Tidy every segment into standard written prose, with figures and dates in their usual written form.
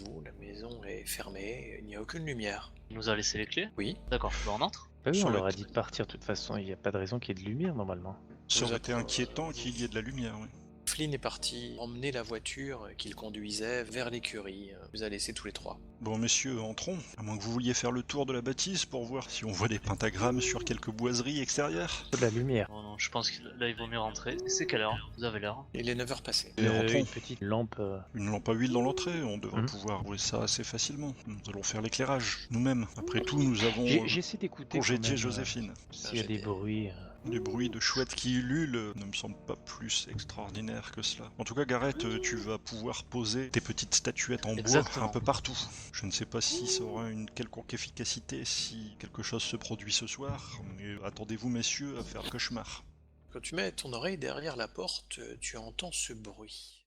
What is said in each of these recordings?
vous, la maison est fermée, il n'y a aucune lumière. Il nous a laissé les clés. Oui. D'accord, on entre. Bah oui, Ça on aurait leur a été- dit de partir de toute façon, il n'y a pas de raison qu'il y ait de lumière normalement. Ça Vous aurait été appre- inquiétant qu'il y ait de la lumière, oui. Flynn est parti emmener la voiture qu'il conduisait vers l'écurie. Vous a laissé tous les trois. Bon, messieurs, entrons. À moins que vous vouliez faire le tour de la bâtisse pour voir si on voit des pentagrammes sur quelques boiseries extérieures. Faut de la lumière. Non, non, je pense que là il vaut mieux rentrer. C'est quelle heure? Vous avez l'heure? Il est 9h passées. Et rentrons. Une petite lampe. Une lampe à huile dans l'entrée, on devrait Mhm. pouvoir trouver ça assez facilement. Nous allons faire l'éclairage, nous-mêmes. Après tout, nous avons J'essaie d'écouter. congédié quand même, Joséphine. S'il y a des bruits. Les bruits de chouettes qui ululent ne me semblent pas plus extraordinaires que cela. En tout cas, Gareth, tu vas pouvoir poser tes petites statuettes en bois Exactement. un peu partout. Je ne sais pas si ça aura une quelconque efficacité si quelque chose se produit ce soir, mais attendez-vous, messieurs, à faire le cauchemar. Quand tu mets ton oreille derrière la porte, tu entends ce bruit.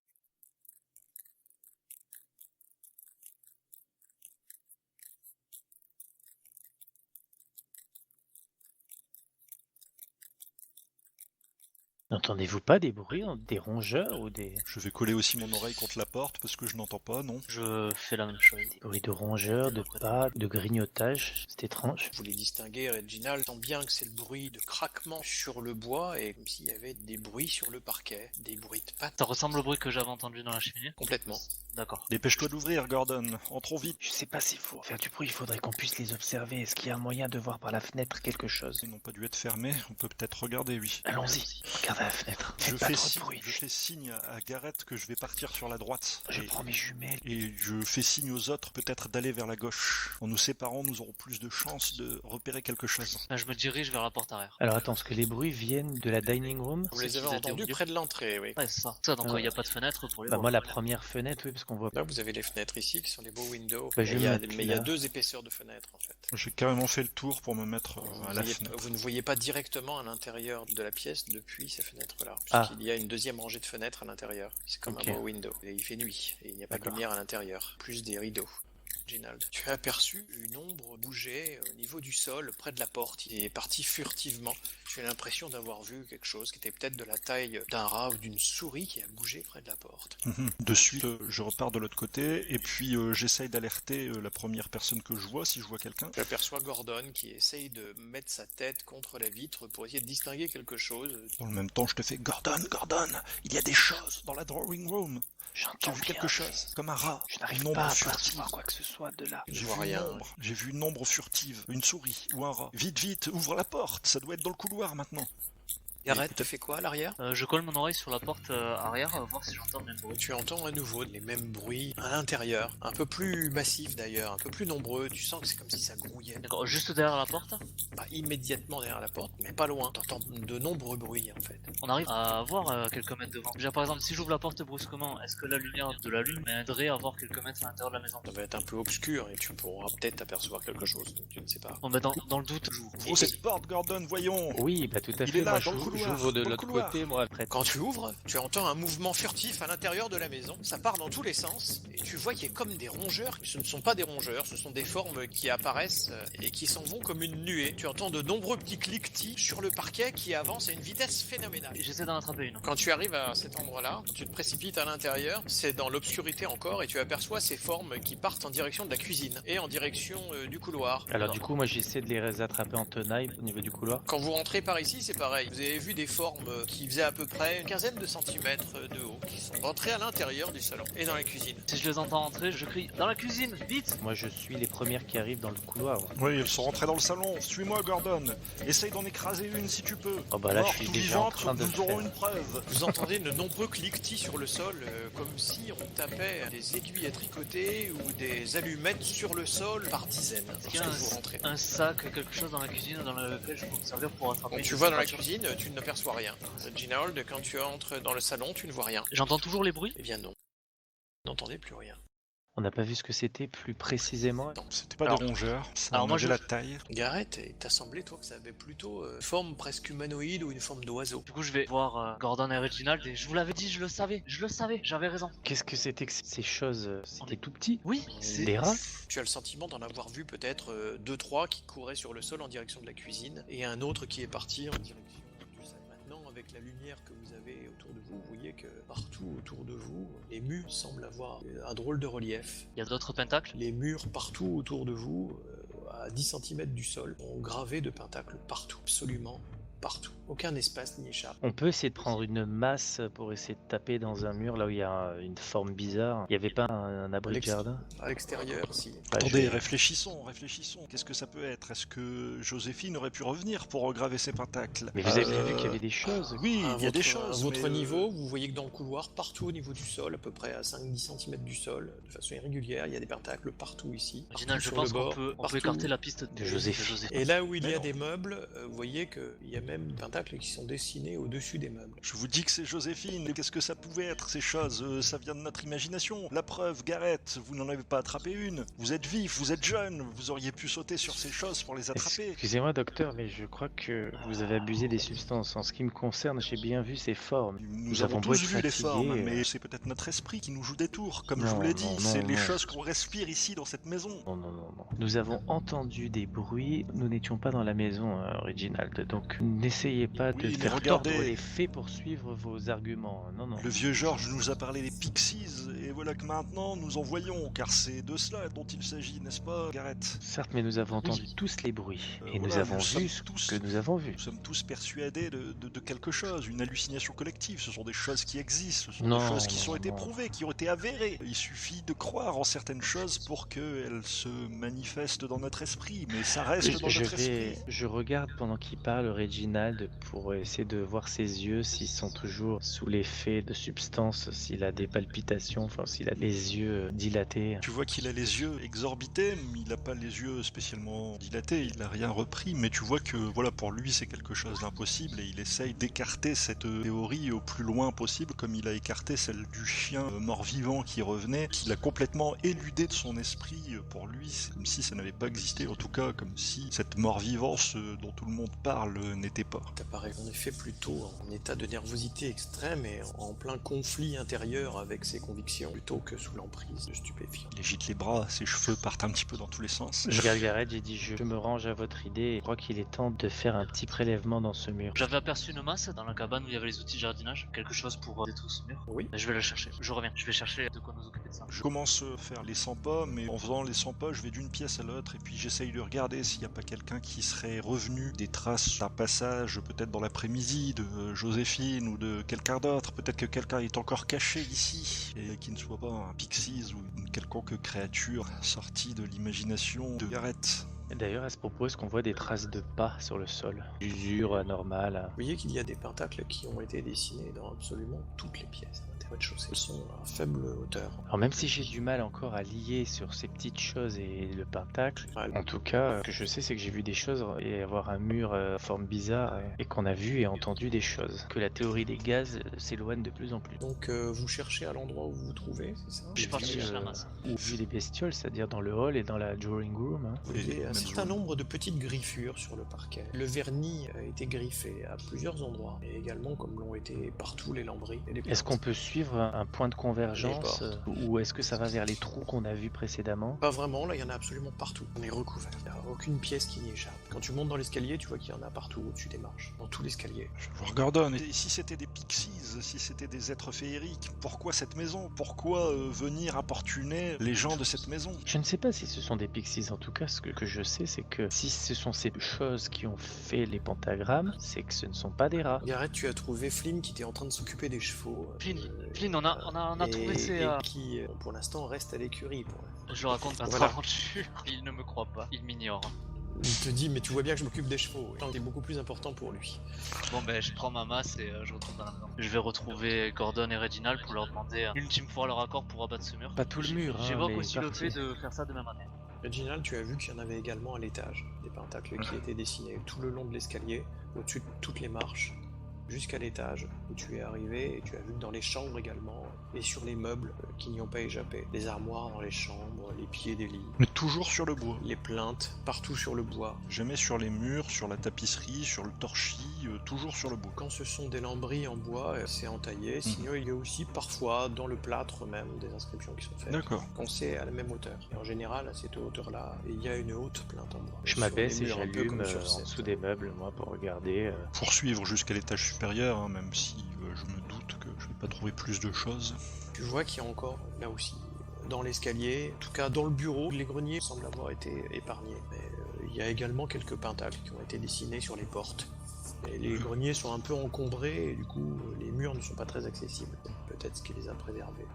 N'entendez-vous pas des bruits, des rongeurs ou des Je vais coller aussi mon oreille contre la porte parce que je n'entends pas, non? Je fais la même chose. bruits de rongeurs, de pas, de grignotage? C'est étrange. Vous les distinguez, Reginald sent bien que c'est le bruit de craquement sur le bois et comme s'il y avait des bruits sur le parquet, des bruits de pattes. Ça ressemble au bruit que j'avais entendu dans la cheminée? Complètement. D'accord. Dépêche-toi d'ouvrir, Gordon. Entrons vite. Je sais pas s'il faut faire du bruit, il faudrait qu'on puisse les observer. Est-ce qu'il y a un moyen de voir par la fenêtre quelque chose? Ils n'ont pas dû être fermés, on peut peut-être regarder, oui. Allons-y, regarde à la fenêtre. Je Faites pas fais, trop de signe, bruit. je fais signe à Gareth que je vais partir sur la droite. Je prends mes jumelles. Et je fais signe aux autres peut-être d'aller vers la gauche. En nous séparant, nous aurons plus de chances de repérer quelque chose. Là, je me dirige vers la porte arrière. Alors attends, est-ce que les bruits viennent de la dining room? Vous les C'est avez qu'ils étaient au entendus milieu. près de l'entrée, oui. Ouais, c'est ça. Ça, donc il n'y a pas de fenêtre pour les Bah voir. moi la première fenêtre, oui, parce qu'on voit. Là, vous avez les fenêtres ici qui sont les beaux windows. Bah, je mais vais me mettre il y a là. 2 épaisseurs de fenêtres en fait. J'ai carrément fait le tour pour me mettre à la voyez- fenêtre. vous ne voyez pas directement à l'intérieur de la pièce depuis ces fenêtres-là, Ah. puisqu'il y a une deuxième rangée de fenêtres à l'intérieur. C'est comme Ok. un beau window. Et il fait nuit, et il n'y a pas de D'accord. lumière à l'intérieur, plus des rideaux. Reginald, tu as aperçu une ombre bouger au niveau du sol, près de la porte. Il est parti furtivement. Tu as l'impression d'avoir vu quelque chose qui était peut-être de la taille d'un rat ou d'une souris qui a bougé près de la porte. De suite, je repars de l'autre côté et puis j'essaye d'alerter la première personne que je vois, si je vois quelqu'un. Tu aperçois Gordon qui essaye de mettre sa tête contre la vitre pour essayer de distinguer quelque chose. Dans le même temps, je te fais Gordon, Gordon, il y a des choses dans la drawing room. J'ai J'entends vu bien. quelque chose, comme un rat. Je n'arrive Une ombre pas à furtive. percevoir quoi que ce soit de là. Je J'ai vois vu rien. une ombre. J'ai vu une ombre furtive, une souris ou un rat. Vite, vite, ouvre la porte, ça doit être dans le couloir maintenant. Gareth, tu fais quoi à l'arrière? Je colle mon oreille sur la porte arrière, voir si j'entends le même bruit. Tu entends à nouveau les mêmes bruits à l'intérieur, un peu plus massifs d'ailleurs, un peu plus nombreux. Tu sens que c'est comme si ça grouillait. D'accord, juste derrière la porte, Pas immédiatement derrière la porte, mais pas loin. T'entends de nombreux bruits en fait. on arrive à voir quelques mètres devant. Déjà, par exemple, si j'ouvre la porte brusquement, est-ce que la lumière de la lune m'aiderait à voir quelques mètres à l'intérieur de la maison? Ça va être un peu obscur et tu pourras peut-être apercevoir quelque chose. Tu ne sais pas. Bon, bah, dans le doute, j'ouvre. Ouvre cette porte, Gordon, voyons. Oui, bah tout à Il fait. est là, Moi, dans le couloir, j'ouvre de dans le l'autre couloir. côté, moi, après. Quand tu ouvres, tu entends un mouvement furtif à l'intérieur de la maison. Ça part dans tous les sens et tu vois qu'il y a comme des rongeurs. Ce ne sont pas des rongeurs, ce sont des formes qui apparaissent et qui s'en vont comme une nuée. Tu entends de nombreux petits cliquetis sur le parquet qui avancent à une vitesse phénoménale. J'essaie d'en attraper une. Quand tu arrives à cet endroit-là, tu te précipites à l'intérieur, c'est dans l'obscurité encore et tu aperçois ces formes qui partent en direction de la cuisine et en direction du couloir. Alors du coup, moi j'essaie de les attraper en tenaille au niveau du couloir. Quand vous rentrez par ici, c'est pareil. Vous avez vu des formes qui faisaient à peu près une quinzaine de centimètres de haut, qui sont rentrées à l'intérieur du salon et dans la cuisine. Si je les entends entrer, je crie dans la cuisine, vite! Moi je suis les premières qui arrivent dans le couloir. Ouais. Oui, elles sont rentrées dans le salon. Suis-moi, Gordon. Essaye d'en écraser une si tu peux. Oh bah là, je Morte suis ou déjà en vivante, train de le nous aurons faire. une preuve. Vous entendez de nombreux cliquetis sur le sol, comme si on tapait des aiguilles à tricoter ou des allumettes sur le sol par dizaines Est-ce qu'il y a lorsque vous rentrez. un sac, quelque chose dans la cuisine dans lequel je peux me servir pour attraper? Donc tu vas dans la cuisine, tu n'aperçois rien. Reginald, quand tu entres dans le salon, tu ne vois rien. J'entends toujours les bruits? Eh bien non. Vous n'entendez plus rien. On n'a pas vu ce que c'était plus précisément. Non. C'était pas Alors- des rongeurs, ça alors en moi, avait je- la taille. Gareth, t'a semblé toi que ça avait plutôt une forme presque humanoïde ou une forme d'oiseau. Du coup, je vais voir Gordon et Reginald et je vous l'avais dit, je le savais, j'avais raison. Qu'est-ce que c'était que ces choses? C'était tout petit? Oui, c'est Des rats? Tu as le sentiment d'en avoir vu peut-être 2-3 qui couraient sur le sol en direction de la cuisine et un autre qui est parti en direction du salon. Maintenant, avec la lumière que vous avez autour de vous, vous voyez que partout autour de vous, les murs semblent avoir un drôle de relief. Il y a d'autres pentacles? Les murs partout autour de vous, à 10 cm du sol, sont gravés de pentacles partout, absolument partout. Aucun espace n'y échappe. On peut essayer de prendre une masse pour essayer de taper dans un mur là où il y a une forme bizarre. Il n'y avait pas un abri de jardin? À l'extérieur, si. Ouais, Attendez, réfléchissons. Qu'est-ce que ça peut être? Est-ce que Joséphine aurait pu revenir pour regraver ses pentacles? Mais vous avez bien vu qu'il y avait des choses. Oui, À il y a des votre- choses. À votre mais, niveau, vous voyez que dans le couloir, partout au niveau du sol, à peu près à 5-10 cm du sol, de façon irrégulière, il y a des pentacles partout ici. Ginal, partout je sur pense le bord, on peut partout. écarter la piste de Joséphine. Et là où il y Mais a non. des meubles, vous voyez qu'il y a même des pentacles qui sont dessinés au-dessus des meubles. Je vous dis que c'est Joséphine. Qu'est-ce que ça pouvait être ces choses? Ça vient de notre imagination. La preuve, Gareth, vous n'en avez pas attrapé une. Vous êtes vif, vous êtes jeune. Vous auriez pu sauter sur ces choses pour les attraper. Excusez-moi docteur, mais je crois que vous avez abusé des substances. En ce qui me concerne, j'ai bien vu ces formes. Nous avons avons beau tous être vu les fatigués, formes, mais c'est peut-être notre esprit qui nous joue des tours. Comme je Non, vous l'ai dit, non, c'est non, les non. choses qu'on respire ici dans cette maison. Non, non, non, non. Nous avons entendu des bruits. Nous n'étions pas dans la maison, Reginald. Donc n'essayez pas de Oui, mais faire regardez. tordre les faits pour suivre vos arguments. Non, non. Le vieux Georges nous a parlé des Pixies, et voilà que maintenant nous en voyons, car c'est de cela dont il s'agit, n'est-ce pas, Gareth? Certes, mais nous avons entendu tous les bruits. Et nous voilà, avons nous vu sommes ce tous- que nous avons vu. Nous sommes tous persuadés de quelque chose, une hallucination collective. Ce sont des choses qui existent, ce sont Non, des choses qui non, ont été non. prouvées, qui ont été avérées. Il suffit de croire en certaines choses pour qu'elles se manifestent dans notre esprit, mais ça reste dans notre esprit. Je regarde pendant qu'il parle Reginald pour essayer de voir ses yeux s'ils sont toujours sous l'effet de substances, s'il a des palpitations, enfin s'il a les yeux dilatés. Tu vois qu'il a les yeux exorbités, mais il n'a pas les yeux spécialement dilatés, il n'a rien repris, mais tu vois que voilà, pour lui c'est quelque chose d'impossible et il essaye d'écarter cette théorie au plus loin possible, comme il a écarté celle du chien mort-vivant qui revenait, qu'il a complètement éludé de son esprit. Pour lui, c'est comme si ça n'avait pas existé, en tout cas comme si cette mort-vivance dont tout le monde parle n'était pas. T'apparaît en effet plutôt en état de nervosité extrême et en plein conflit intérieur avec ses convictions, plutôt que sous l'emprise de stupéfiants. Il agite les bras, ses cheveux partent un petit peu dans tous les sens. Je regarde Gareth, j'ai dit je me range à votre idée et je crois qu'il est temps de faire un petit prélèvement dans ce mur. J'avais aperçu une masse dans la cabane où il y avait les outils de jardinage, quelque chose pour détruire ce mur. Oui. Je vais la chercher, je reviens, je vais chercher de quoi nous occuper de ça. Je commence à faire les 100 pas, mais en faisant les 100 pas, je vais d'une pièce à l'autre et puis j'essaye de regarder s'il n'y a pas quelqu'un qui serait revenu, des traces d'un passage, peut-être dans l'après-midi, de Joséphine ou de quelqu'un d'autre. Peut-être que quelqu'un est encore caché ici et qu'il ne soit pas un Pixies ou une quelconque créature sortie de l'imagination de Gareth. D'ailleurs, à ce propos, est-ce qu'on voit des traces de pas sur le sol? D'usure anormale. Vous voyez qu'il y a des pentacles qui ont été dessinés dans absolument toutes les pièces de rez-de-chaussée. Ils sont à faible hauteur. Alors même si j'ai du mal encore à lier sur ces petites choses et le pentacle, en tout cas, ce que je sais, c'est que j'ai vu des choses et avoir un mur forme bizarre et qu'on a vu et entendu des choses. Que la théorie des gaz s'éloigne de plus en plus. Donc vous cherchez à l'endroit où vous vous trouvez, c'est ça? Je suis parti Vu, chercher la masse. vu les bestioles, c'est-à-dire dans le hall et dans la drawing room. Hein. Vous voyez un Même certain zone. nombre de petites griffures sur le parquet. Le vernis a été griffé à plusieurs endroits, et également comme l'ont été partout les lambris et les Est-ce plaintes. qu'on peut suivre un point de convergence Les portes. ou est-ce que ça va vers les trous qu'on a vus précédemment? Pas vraiment, là il y en a absolument partout. On est recouvert. Il n'y a aucune pièce qui n'y échappe. Quand tu montes dans l'escalier, tu vois qu'il y en a partout au-dessus des marches. Dans tout l'escalier. Je vous regardonne. Et si c'était des Pixies, si c'était des êtres féeriques, pourquoi cette maison? Pourquoi venir importuner les gens de cette maison? Je ne sais pas si ce sont des pixies, en tout cas ce que je sais c'est que si ce sont ces choses qui ont fait les pentagrammes, c'est que ce ne sont pas des rats. Gareth, tu as trouvé Flynn qui était en train de s'occuper des chevaux. Flynn, on a trouvé ces... et qui, pour l'instant, reste à l'écurie. Je raconte notre Voilà. aventure, il ne me croit pas, il m'ignore. Il te dit, mais tu vois bien que je m'occupe des chevaux. C'est beaucoup plus important pour lui. Bon ben je prends ma masse et je retourne dans la maison. Je vais retrouver Gordon et Reginald pour leur demander une ultime fois leur accord pour abattre ce mur. Pas tout le mur, hein, J'évoque mais aussi le partie. fait de faire ça demain matin. Reginald, tu as vu qu'il y en avait également à l'étage. Des pentacles qui étaient dessinés tout le long de l'escalier, au-dessus de toutes les marches, jusqu'à l'étage où tu es arrivé. Et tu as vu que dans les chambres également, et sur les meubles qui n'y ont pas échappé. Les armoires dans les chambres, les pieds des lits, Mais toujours sur le bois. les plaintes, partout sur le bois. Jamais sur les murs, sur la tapisserie, sur le torchis, toujours sur le bois. Quand ce sont des lambris en bois, c'est entaillé. Sinon, il y a aussi parfois dans le plâtre même des inscriptions qui sont faites. D'accord. Quand c'est à la même hauteur. Et en général, à cette hauteur-là, il y a une haute plainte en bois. Je Sur m'abaisse les et murs, un peu j'allume comme sur en cette. dessous des meubles, moi, pour regarder. Poursuivre jusqu'à l'étage supérieur. supérieur, hein, même si je me doute que je vais pas trouver plus de choses. Tu vois qu'il y a encore, là aussi, dans l'escalier, en tout cas dans le bureau, les greniers semblent avoir été épargnés. Mais il y a également quelques pentacles qui ont été dessinés sur les portes. Et les greniers sont un peu encombrés et du coup les murs ne sont pas très accessibles. Peut-être ce qui les a préservés.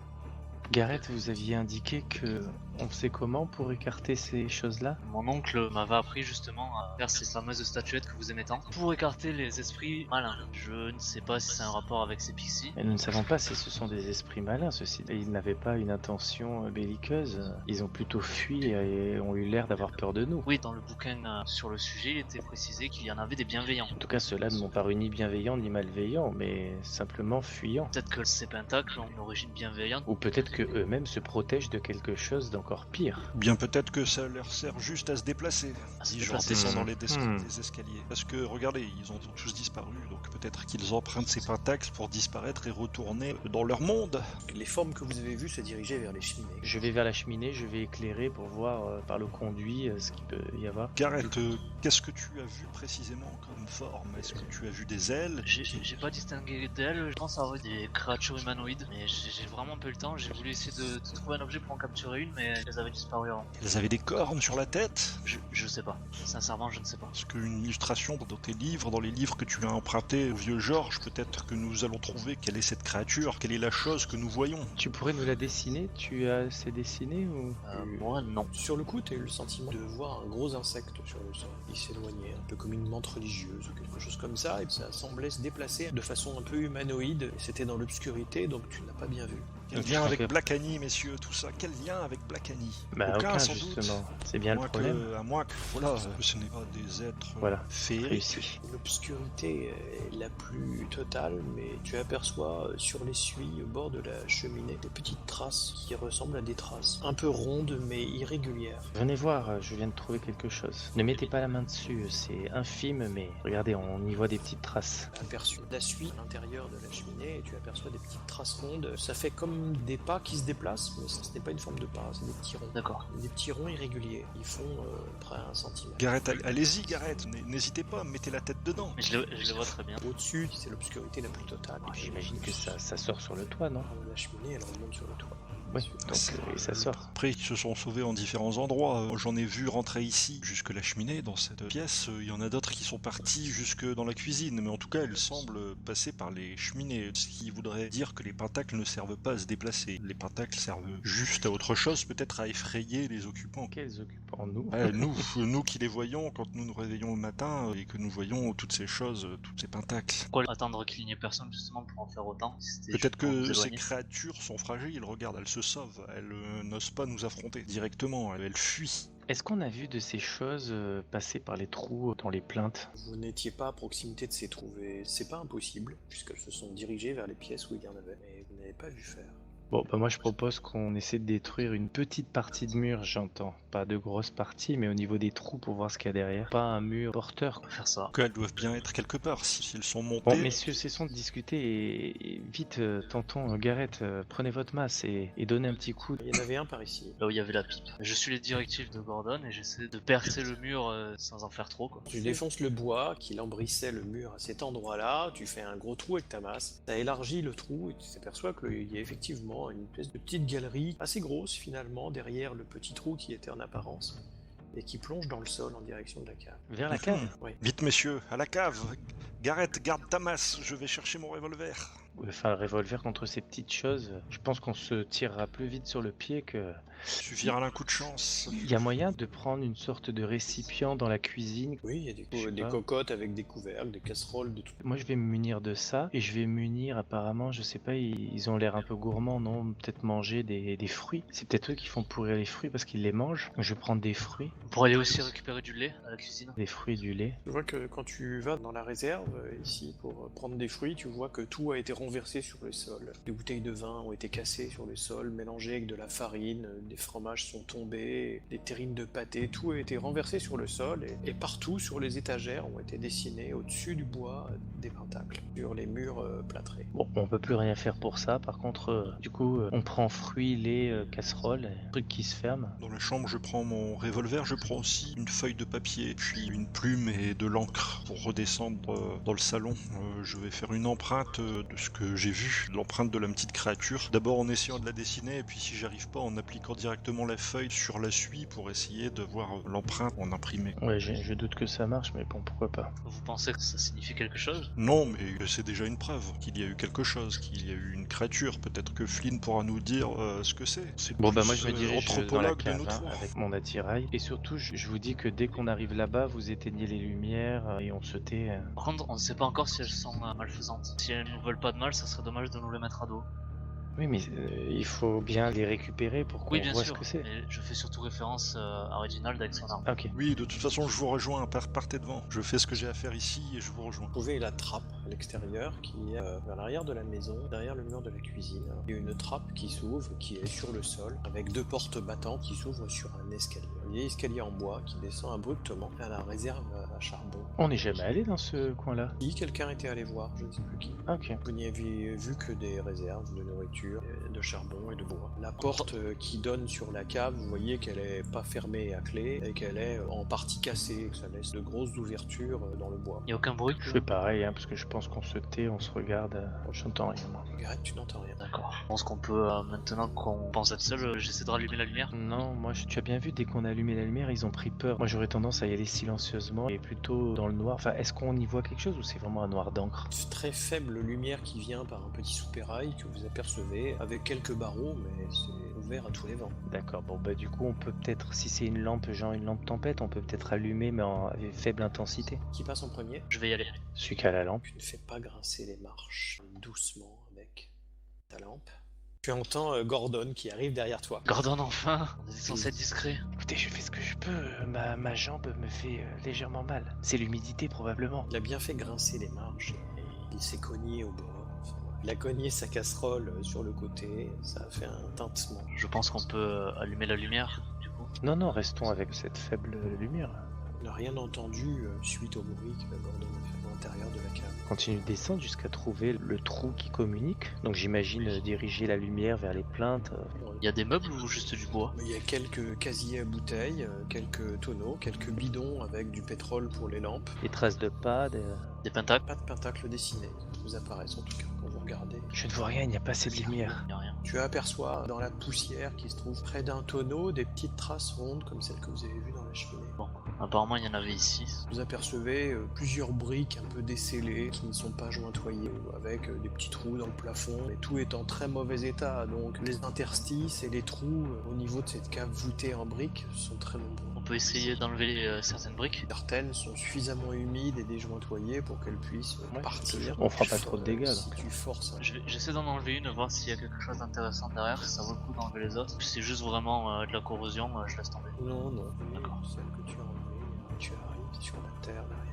Gareth, vous aviez indiqué que on sait comment pour écarter ces choses-là? Mon oncle m'avait appris justement à faire ces fameuses statuettes que vous aimez tant pour écarter les esprits malins. Je ne sais pas si c'est un rapport avec ces pixies. Et nous ne savons pas si ce sont des esprits malins, ceux-ci. Ils n'avaient pas une intention belliqueuse. Ils ont plutôt fui et ont eu l'air d'avoir peur de nous. Oui, dans le bouquin sur le sujet, il était précisé qu'il y en avait des bienveillants. En tout cas, ceux-là ne m'ont paru ni bienveillants ni malveillants, mais simplement fuyants. Peut-être que ces pentacles ont une origine bienveillante. Ou peut-être que eux-mêmes se protègent de quelque chose d'encore pire. Bien peut-être que ça leur sert juste à se déplacer. À se Si je déplacer. redescends dans les escaliers. Parce que regardez, ils ont tous disparu, donc peut-être qu'ils empruntent ces pentacles pour disparaître et retourner dans leur monde. Les formes que vous avez vues se dirigeaient vers les cheminées. Je vais vers la cheminée, je vais éclairer pour voir par le conduit ce qu'il peut y avoir. Gareth, qu'est-ce que tu as vu précisément comme forme? Est-ce que tu as vu des ailes? J'ai pas distingué d'elles, je pense avoir des créatures humanoïdes, mais j'ai vraiment pas eu le temps. J'ai voulu essayer de trouver un objet pour en capturer une, mais elles avaient disparu avant. Elles avaient des cornes sur la tête? Je sais pas, sincèrement je ne sais pas. Est-ce qu'une illustration dans tes livres, dans les livres que tu as empruntés au vieux Georges, peut-être que nous allons trouver quelle est cette créature, quelle est la chose que nous voyons? Tu pourrais nous la dessiner? Tu as assez dessiné ou... Moi non. Sur le coup, tu as eu le sentiment de voir un gros insecte sur le sol. Il s'éloignait, un peu comme une menthe religieuse ou quelque chose comme ça, et ça semblait se déplacer de façon un peu humanoïde. Et c'était dans l'obscurité, donc tu ne l'as pas bien vu. Quel lien avec Black Annie, messieurs, tout ça? Quel lien avec Black Annie? Bah aucun sans justement. doute. C'est bien le problème. À moins que, voilà, ce n'est pas des êtres Voilà. féeriques. Réussi. L'obscurité est la plus totale, mais tu aperçois sur l'essuie au bord de la cheminée des petites traces qui ressemblent à des traces un peu rondes mais irrégulières. Venez voir, je viens de trouver quelque chose. Ne mettez pas la main dessus, c'est infime, mais regardez, on y voit des petites traces. Tu as aperçu la suie à l'intérieur de la cheminée et tu aperçois des petites traces rondes. Ça fait comme des pas qui se déplacent, mais ce n'est pas une forme de pas, c'est des petits ronds. D'accord. Des petits ronds irréguliers. Ils font près à 1 centimètre. Gareth, allez-y, Gareth, n'hésitez pas, mettez la tête dedans. Mais je le vois très bien. Au-dessus, c'est l'obscurité la plus totale. Et puis, J'imagine que ça sort sur le toit, non? La cheminée, elle remonte sur le toit. Oui, donc et ça sort. Après, ils se sont sauvés en différents endroits. J'en ai vu rentrer ici, jusque la cheminée, dans cette pièce. Il y en a d'autres qui sont partis jusque dans la cuisine. Mais en tout cas, elles semblent passer par les cheminées. Ce qui voudrait dire que les pentacles ne servent pas à se déplacer. Les pentacles servent juste à autre chose, peut-être à effrayer les occupants. Quels occupants, nous? Nous qui les voyons quand nous nous réveillons le matin et que nous voyons toutes ces choses, tous ces pentacles. Pourquoi attendre qu'il n'y ait personne justement pour en faire autant si c'était Peut-être juste pour nous que ces éloigner. créatures sont fragiles. Regarde, elles se sauvent. Elles n'osent pas nous affronter directement. Elles fuient. Est-ce qu'on a vu de ces choses passer par les trous dans les plaintes? Vous n'étiez pas à proximité de ces trous, et c'est pas impossible, puisqu'elles se sont dirigées vers les pièces où il y en avait, mais vous n'avez pas vu faire. Bon, bah moi je propose qu'on essaie de détruire une petite partie de mur, j'entends. Pas de grosse partie, mais au niveau des trous pour voir ce qu'il y a derrière. Pas un mur porteur. On va faire ça. Qu'elles doivent bien être quelque part. Si elles sont montées. Bon, messieurs, cessons de discuter et vite, tentons, Gareth, prenez votre masse et donnez un petit coup. Il y en avait un par ici. Là où il y avait la pipe. Je suis les directives de Gordon et j'essaie de percer le mur sans en faire trop quoi. Tu défonces le bois qui lambrissait le mur à cet endroit-là, tu fais un gros trou avec ta masse, ça élargit le trou et tu t'aperçois qu'il y a effectivement une espèce de petite galerie assez grosse finalement derrière le petit trou qui était en apparence et qui plonge dans le sol en direction de la cave. Vers la cave. Oui. Vite, messieurs, à la cave. Gareth, garde ta masse. Je vais chercher mon revolver. Enfin, le revolver contre ces petites choses, je pense qu'on se tirera plus vite sur le pied que... Suffira d'un coup de chance. Il y a moyen de prendre une sorte de récipient dans la cuisine. Oui, il y a Je sais des pas. cocottes avec des couvercles, des casseroles, de tout. Moi, je vais me munir de ça et je vais munir apparemment, je sais pas, ils ont l'air un peu gourmands, non? Peut-être manger des fruits. C'est peut-être eux qui font pourrir les fruits parce qu'ils les mangent. Je vais prendre des fruits, Pour aller aussi récupérer du lait à la cuisine. des fruits et du lait. Tu vois que quand tu vas dans la réserve ici pour prendre des fruits, tu vois que tout a été rongé renversées sur le sol. Des bouteilles de vin ont été cassées sur le sol, mélangées avec de la farine, des fromages sont tombés, des terrines de pâté, tout a été renversé sur le sol et partout sur les étagères ont été dessinés au-dessus du bois des pentacles, sur les murs plâtrés. Bon, on peut plus rien faire pour ça. Par contre, du coup, on prend fruits, lait, casseroles, trucs qui se ferment. Dans la chambre, je prends mon revolver, je prends aussi une feuille de papier, puis une plume et de l'encre pour redescendre dans le salon. Je vais faire une empreinte de ce que j'ai vu, l'empreinte de la petite créature. D'abord en essayant de la dessiner, et puis si j'arrive pas, en appliquant directement la feuille sur la suie pour essayer de voir l'empreinte en imprimé. Ouais, je doute que ça marche, mais bon, pourquoi pas. Vous pensez que ça signifie quelque chose? Non, mais c'est déjà une preuve qu'il y a eu quelque chose, qu'il y a eu une créature. Peut-être que Flynn pourra nous dire ce que c'est. Bon, bah plus, moi je me dirige dans la anthropologue de cave nous trois. avec mon attirail. Et surtout, je vous dis que dès qu'on arrive là-bas, vous éteignez les lumières et on se tait. Par contre, on ne sait pas encore si elles sont malfaisantes. Si elles nous veulent pas de mal, ça serait dommage de nous les mettre à dos. Oui, mais il faut bien les récupérer pour qu'on Oui, bien voit sûr, ce que c'est. mais je fais surtout référence à Reginald avec son arme. Ah, ok. Oui, de toute façon, je vous rejoins. Partez devant. Je fais ce que j'ai à faire ici et je vous rejoins. Vous trouvez la trappe à l'extérieur qui est vers l'arrière de la maison, derrière le mur de la cuisine. Il y a une trappe qui s'ouvre, qui est sur le sol, avec deux portes battantes qui s'ouvrent sur un escalier. Un vieil escalier en bois qui descend abruptement à la réserve à charbon. On n'est jamais allé dans ce coin-là. Si quelqu'un était allé voir, je ne sais plus qui. Ah, ok. Vous n'y avez vu que des réserves de nourriture, de charbon et de bois. La porte qui donne sur la cave, vous voyez qu'elle est pas fermée à clé et qu'elle est en partie cassée. Ça laisse de grosses ouvertures dans le bois. Y a aucun bruit? Je fais pareil, hein, parce que je pense qu'on se tait, on se regarde. Je n'entends rien, moi. Gareth, tu n'entends rien. D'accord. Je pense qu'on peut, maintenant qu'on pense être seul, j'essaie de rallumer la lumière. Non, moi, tu as bien vu, dès qu'on a allumé la lumière, ils ont pris peur. Moi, j'aurais tendance à y aller silencieusement et plutôt dans le noir. Enfin, est-ce qu'on y voit quelque chose ou c'est vraiment un noir d'encre? Une très faible lumière qui vient par un petit soupirail que vous apercevez, avec quelques barreaux, mais c'est ouvert à tous les vents. D'accord, bon bah du coup on peut peut-être, si c'est une lampe, genre une lampe tempête, on peut peut-être allumer mais avec faible intensité. Qui passe en premier? Je vais y aller. Celui qui a la lampe. Tu ne fais pas grincer les marches, doucement avec ta lampe. Tu entends Gordon qui arrive derrière toi. Gordon, enfin! On était censé être discret. Écoutez, je fais ce que je peux, ma jambe me fait légèrement mal. C'est l'humidité probablement. Il a bien fait grincer les marches et il s'est cogné au bord. Il a cogné sa casserole sur le côté, ça a fait un tintement. Je pense qu'on peut allumer la lumière, du coup. Non, restons avec cette faible lumière. Il n'a rien entendu suite au bruit que Gordon a fait à l'intérieur de la cave. Continue de descendre jusqu'à trouver le trou qui communique. Donc j'imagine diriger la lumière vers les plaintes. Il y a des meubles ou juste du bois? Il y a quelques casiers à bouteilles, quelques tonneaux, quelques bidons avec du pétrole pour les lampes. Des traces de pas, Des pentacles? Pas de pentacles dessinés qui vous apparaissent en tout cas quand vous regardez. Je ne vois rien, il n'y a pas assez de lumière. Il y a rien. Tu aperçois dans la poussière qui se trouve près d'un tonneau des petites traces rondes comme celles que vous avez vues dans la cheminée. Bon, apparemment il y en avait ici. Vous apercevez plusieurs briques un peu descellées qui ne sont pas jointoyées, avec des petits trous dans le plafond, et tout est en très mauvais état, donc les interstices et les trous au niveau de cette cave voûtée en briques sont très nombreux. On peut essayer d'enlever certaines briques. Certaines sont suffisamment humides et déjointoyées pour qu'elles puissent partir. On fera pas trop de dégâts, Si donc. tu forces un J'essaie d'en enlever une, voir s'il y a quelque chose d'intéressant derrière, si ça vaut le coup d'enlever les autres. Si c'est juste vraiment de la corrosion, je laisse tomber. Non, D'accord. Celle que tu as enlevée, tu arrives sur la terre derrière.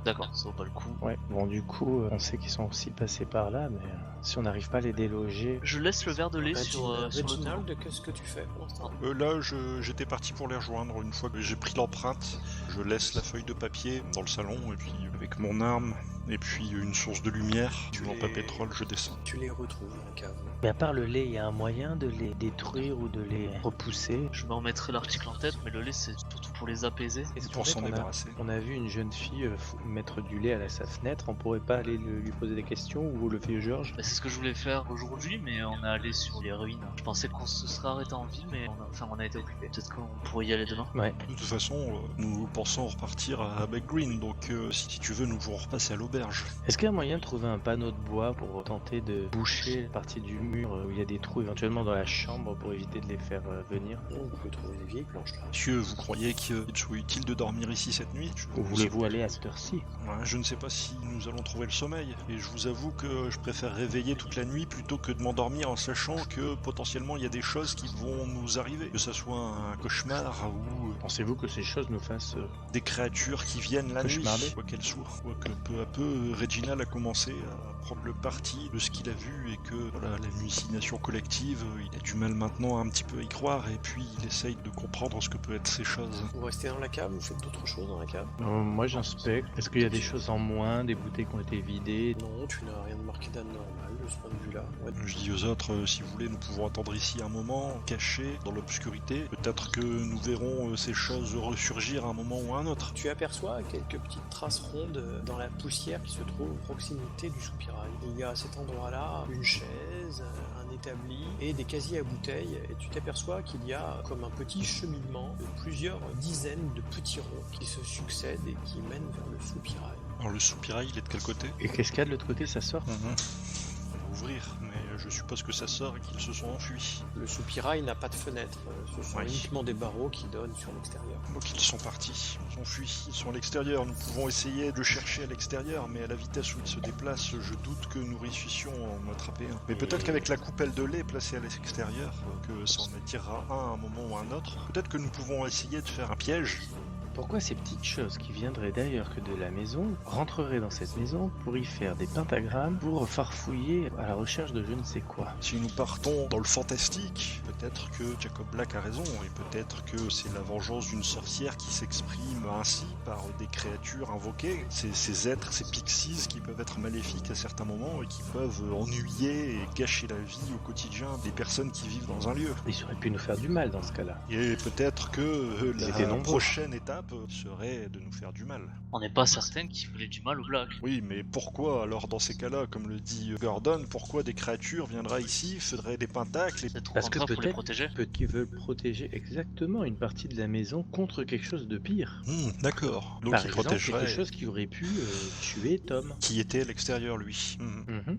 D'accord, ça vaut pas le coup. Ouais, bon du coup, on sait qu'ils sont aussi passés par là, mais si on n'arrive pas à les déloger... Je laisse le verre de lait sur le tonneau. Reginald, qu'est-ce que tu fais pour l'instant? Là, j'étais parti pour les rejoindre. Une fois que j'ai pris l'empreinte, je laisse la feuille de papier dans le salon, et puis avec mon arme, et puis une source de lumière, une lampe à pétrole, je descends. Tu les retrouves dans la cave. Mais à part le lait, il y a un moyen de les détruire ou de les repousser? Je me remettrai l'article en tête, mais le lait c'est surtout pour les apaiser. Est-ce Pour s'en qu'on a- débarrasser. On a vu une jeune fille mettre du lait à sa fenêtre, on pourrait pas aller lui poser des questions ou le vieux Georges? Bah, c'est ce que je voulais faire aujourd'hui, mais on est allé sur les ruines. Je pensais qu'on se serait arrêté en ville, mais on a été occupé. Peut-être qu'on pourrait y aller demain. Ouais. De toute façon, nous pensons repartir à Beck Green, donc si tu veux, nous pourrons repasser à l'auberge. Est-ce qu'il y a moyen de trouver un panneau de bois pour tenter de boucher la partie du mur où il y a des trous éventuellement dans la chambre pour éviter de les faire venir? Vous pouvez trouver des vieilles planches là. Monsieur, vous croyez qu'il soit utile de dormir ici cette nuit? Ou voulez-vous aller à cette heure-ci? Ouais, je ne sais pas si nous allons trouver le sommeil, et je vous avoue que je préfère réveiller toute la nuit plutôt que de m'endormir en sachant que potentiellement il y a des choses qui vont nous arriver, que ça soit un cauchemar ou Pensez-vous que ces choses nous fassent... des créatures qui viennent la nuit, Cauchemarder. quoi qu'elles soient. Je vois que peu à peu, Reginald a commencé prendre le parti de ce qu'il a vu et que voilà, l'hallucination collective, il a du mal maintenant à un petit peu y croire et puis il essaye de comprendre ce que peut être ces choses. Vous restez dans la cave, vous faites d'autres choses dans la cave? Moi j'inspecte. Est-ce qu'il y a des choses en moins, des bouteilles qui ont été vidées? Non, tu n'as rien de marqué d'anormal de ce point de vue-là. Ouais. Je dis aux autres, si vous voulez, nous pouvons attendre ici un moment, cachés dans l'obscurité. Peut-être que nous verrons ces choses ressurgir à un moment ou à un autre. Tu aperçois quelques petites traces rondes dans la poussière qui se trouve à proximité du soupirail. Il y a à cet endroit-là une chaise, un établi et des casiers à bouteilles. Et tu t'aperçois qu'il y a comme un petit cheminement de plusieurs dizaines de petits ronds qui se succèdent et qui mènent vers le soupirail. Alors le soupirail, il est de quel côté? Et qu'est-ce qu'il y a de l'autre côté, ça sort? On va ouvrir, mais je suppose que ça sort et qu'ils se sont enfuis. Le soupirail n'a pas de fenêtre, ce sont Oui. uniquement des barreaux qui donnent sur l'extérieur. Donc ils sont partis, ils ont fui, ils sont à l'extérieur. Nous pouvons essayer de chercher à l'extérieur, mais à la vitesse où ils se déplacent, je doute que nous réussissions à en attraper un. Mais peut-être qu'avec la coupelle de lait placée à l'extérieur, que ça en attirera un à un moment ou à un autre, peut-être que nous pouvons essayer de faire un piège. Pourquoi ces petites choses qui viendraient d'ailleurs que de la maison rentreraient dans cette maison pour y faire des pentagrammes, pour farfouiller à la recherche de je ne sais quoi? Si nous partons dans le fantastique, peut-être que Jacob Black a raison, et peut-être que c'est la vengeance d'une sorcière qui s'exprime ainsi par des créatures invoquées, ces êtres, ces pixies qui peuvent être maléfiques à certains moments et qui peuvent ennuyer et gâcher la vie au quotidien des personnes qui vivent dans un lieu. Ils auraient pu nous faire du mal dans ce cas-là. Et peut-être que Ils étaient la nombreux. prochaine étape serait de nous faire du mal. On n'est pas certain qu'ils voulaient du mal au Black. Oui, mais pourquoi alors dans ces cas-là, comme le dit Gordon, pourquoi des créatures viendraient ici, feraient des pentacles et... Peut-être au Parce que contraire pour les peut-être protéger. qu'ils veulent protéger exactement une partie de la maison contre quelque chose de pire. D'accord. Donc Par ils exemple, protégeraient quelque chose qui aurait pu tuer Tom. qui était à l'extérieur lui.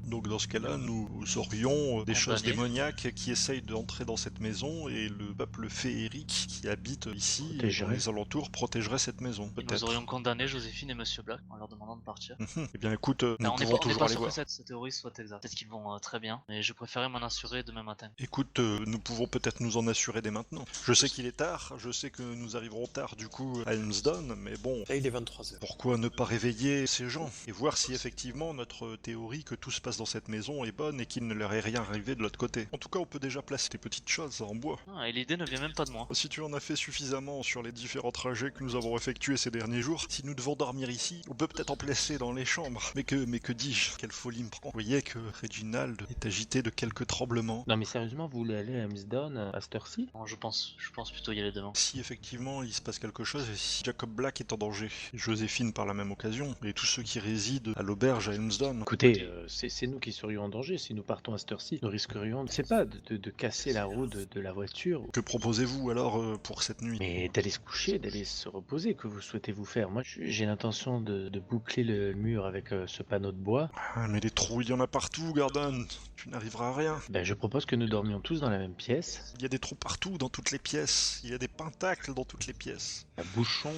Donc dans ce cas-là, nous aurions des choses Condamné. démoniaques qui essayent d'entrer dans cette maison et le peuple féerique qui habite ici et dans Protégerait. les alentours protégerait cette maison, Nous peut-être. aurions condamné Joséphine et Monsieur Black en leur demandant de partir. Eh bien écoute, nous Mais on n'est pouvons pas, on n'est toujours pas aller sûr que voir. cette théorie soit exacte. Peut-être qu'ils vont très bien, mais je préférais m'en assurer demain matin. Écoute, nous pouvons peut-être nous en assurer dès maintenant. Je sais qu'il est tard, je sais que nous arriverons tard du coup à Helmsdon, mais bon, Là, il est 23h. pourquoi ne pas réveiller ces gens et voir si effectivement notre théorie que tout se passe dans cette maison est bonne et qu'il ne leur est rien arrivé de l'autre côté. En tout cas, on peut déjà placer des petites choses en bois. Ah, et l'idée ne vient même pas de moi. Si tu en as fait suffisamment sur les différents trajets que nous avons effectués ces derniers jours, si nous devons dormir ici, on peut peut-être en placer dans les chambres. Mais que dis-je? Quelle folie me prend. Vous voyez que Reginald est agité de quelques tremblements. Non mais sérieusement, vous voulez aller à Helmsdon à cette heure-ci? Non, je pense plutôt y aller demain. Si effectivement il se passe quelque chose et si Jacob Black est en danger, et Joséphine par la même occasion, et tous ceux qui résident à l'auberge à Helmsdon. Écoutez, c'est nous qui serions en danger si nous partons à cette heure-ci. Nous risquerions, c'est pas de casser la roue de la voiture, Que proposez-vous alors pour cette nuit? mais d'aller se coucher, d'aller se reposer. Que vous souhaitez-vous faire? Moi, j'ai l'intention de boucler le mur avec ce panneau de bois. Ah, mais des trous, il y en a partout, Gordon. Tu n'arriveras à rien. Ben, je propose que nous dormions tous dans la même pièce. Il y a des trous partout dans toutes les pièces. Il y a des pentacles dans toutes les pièces. À Bouchon,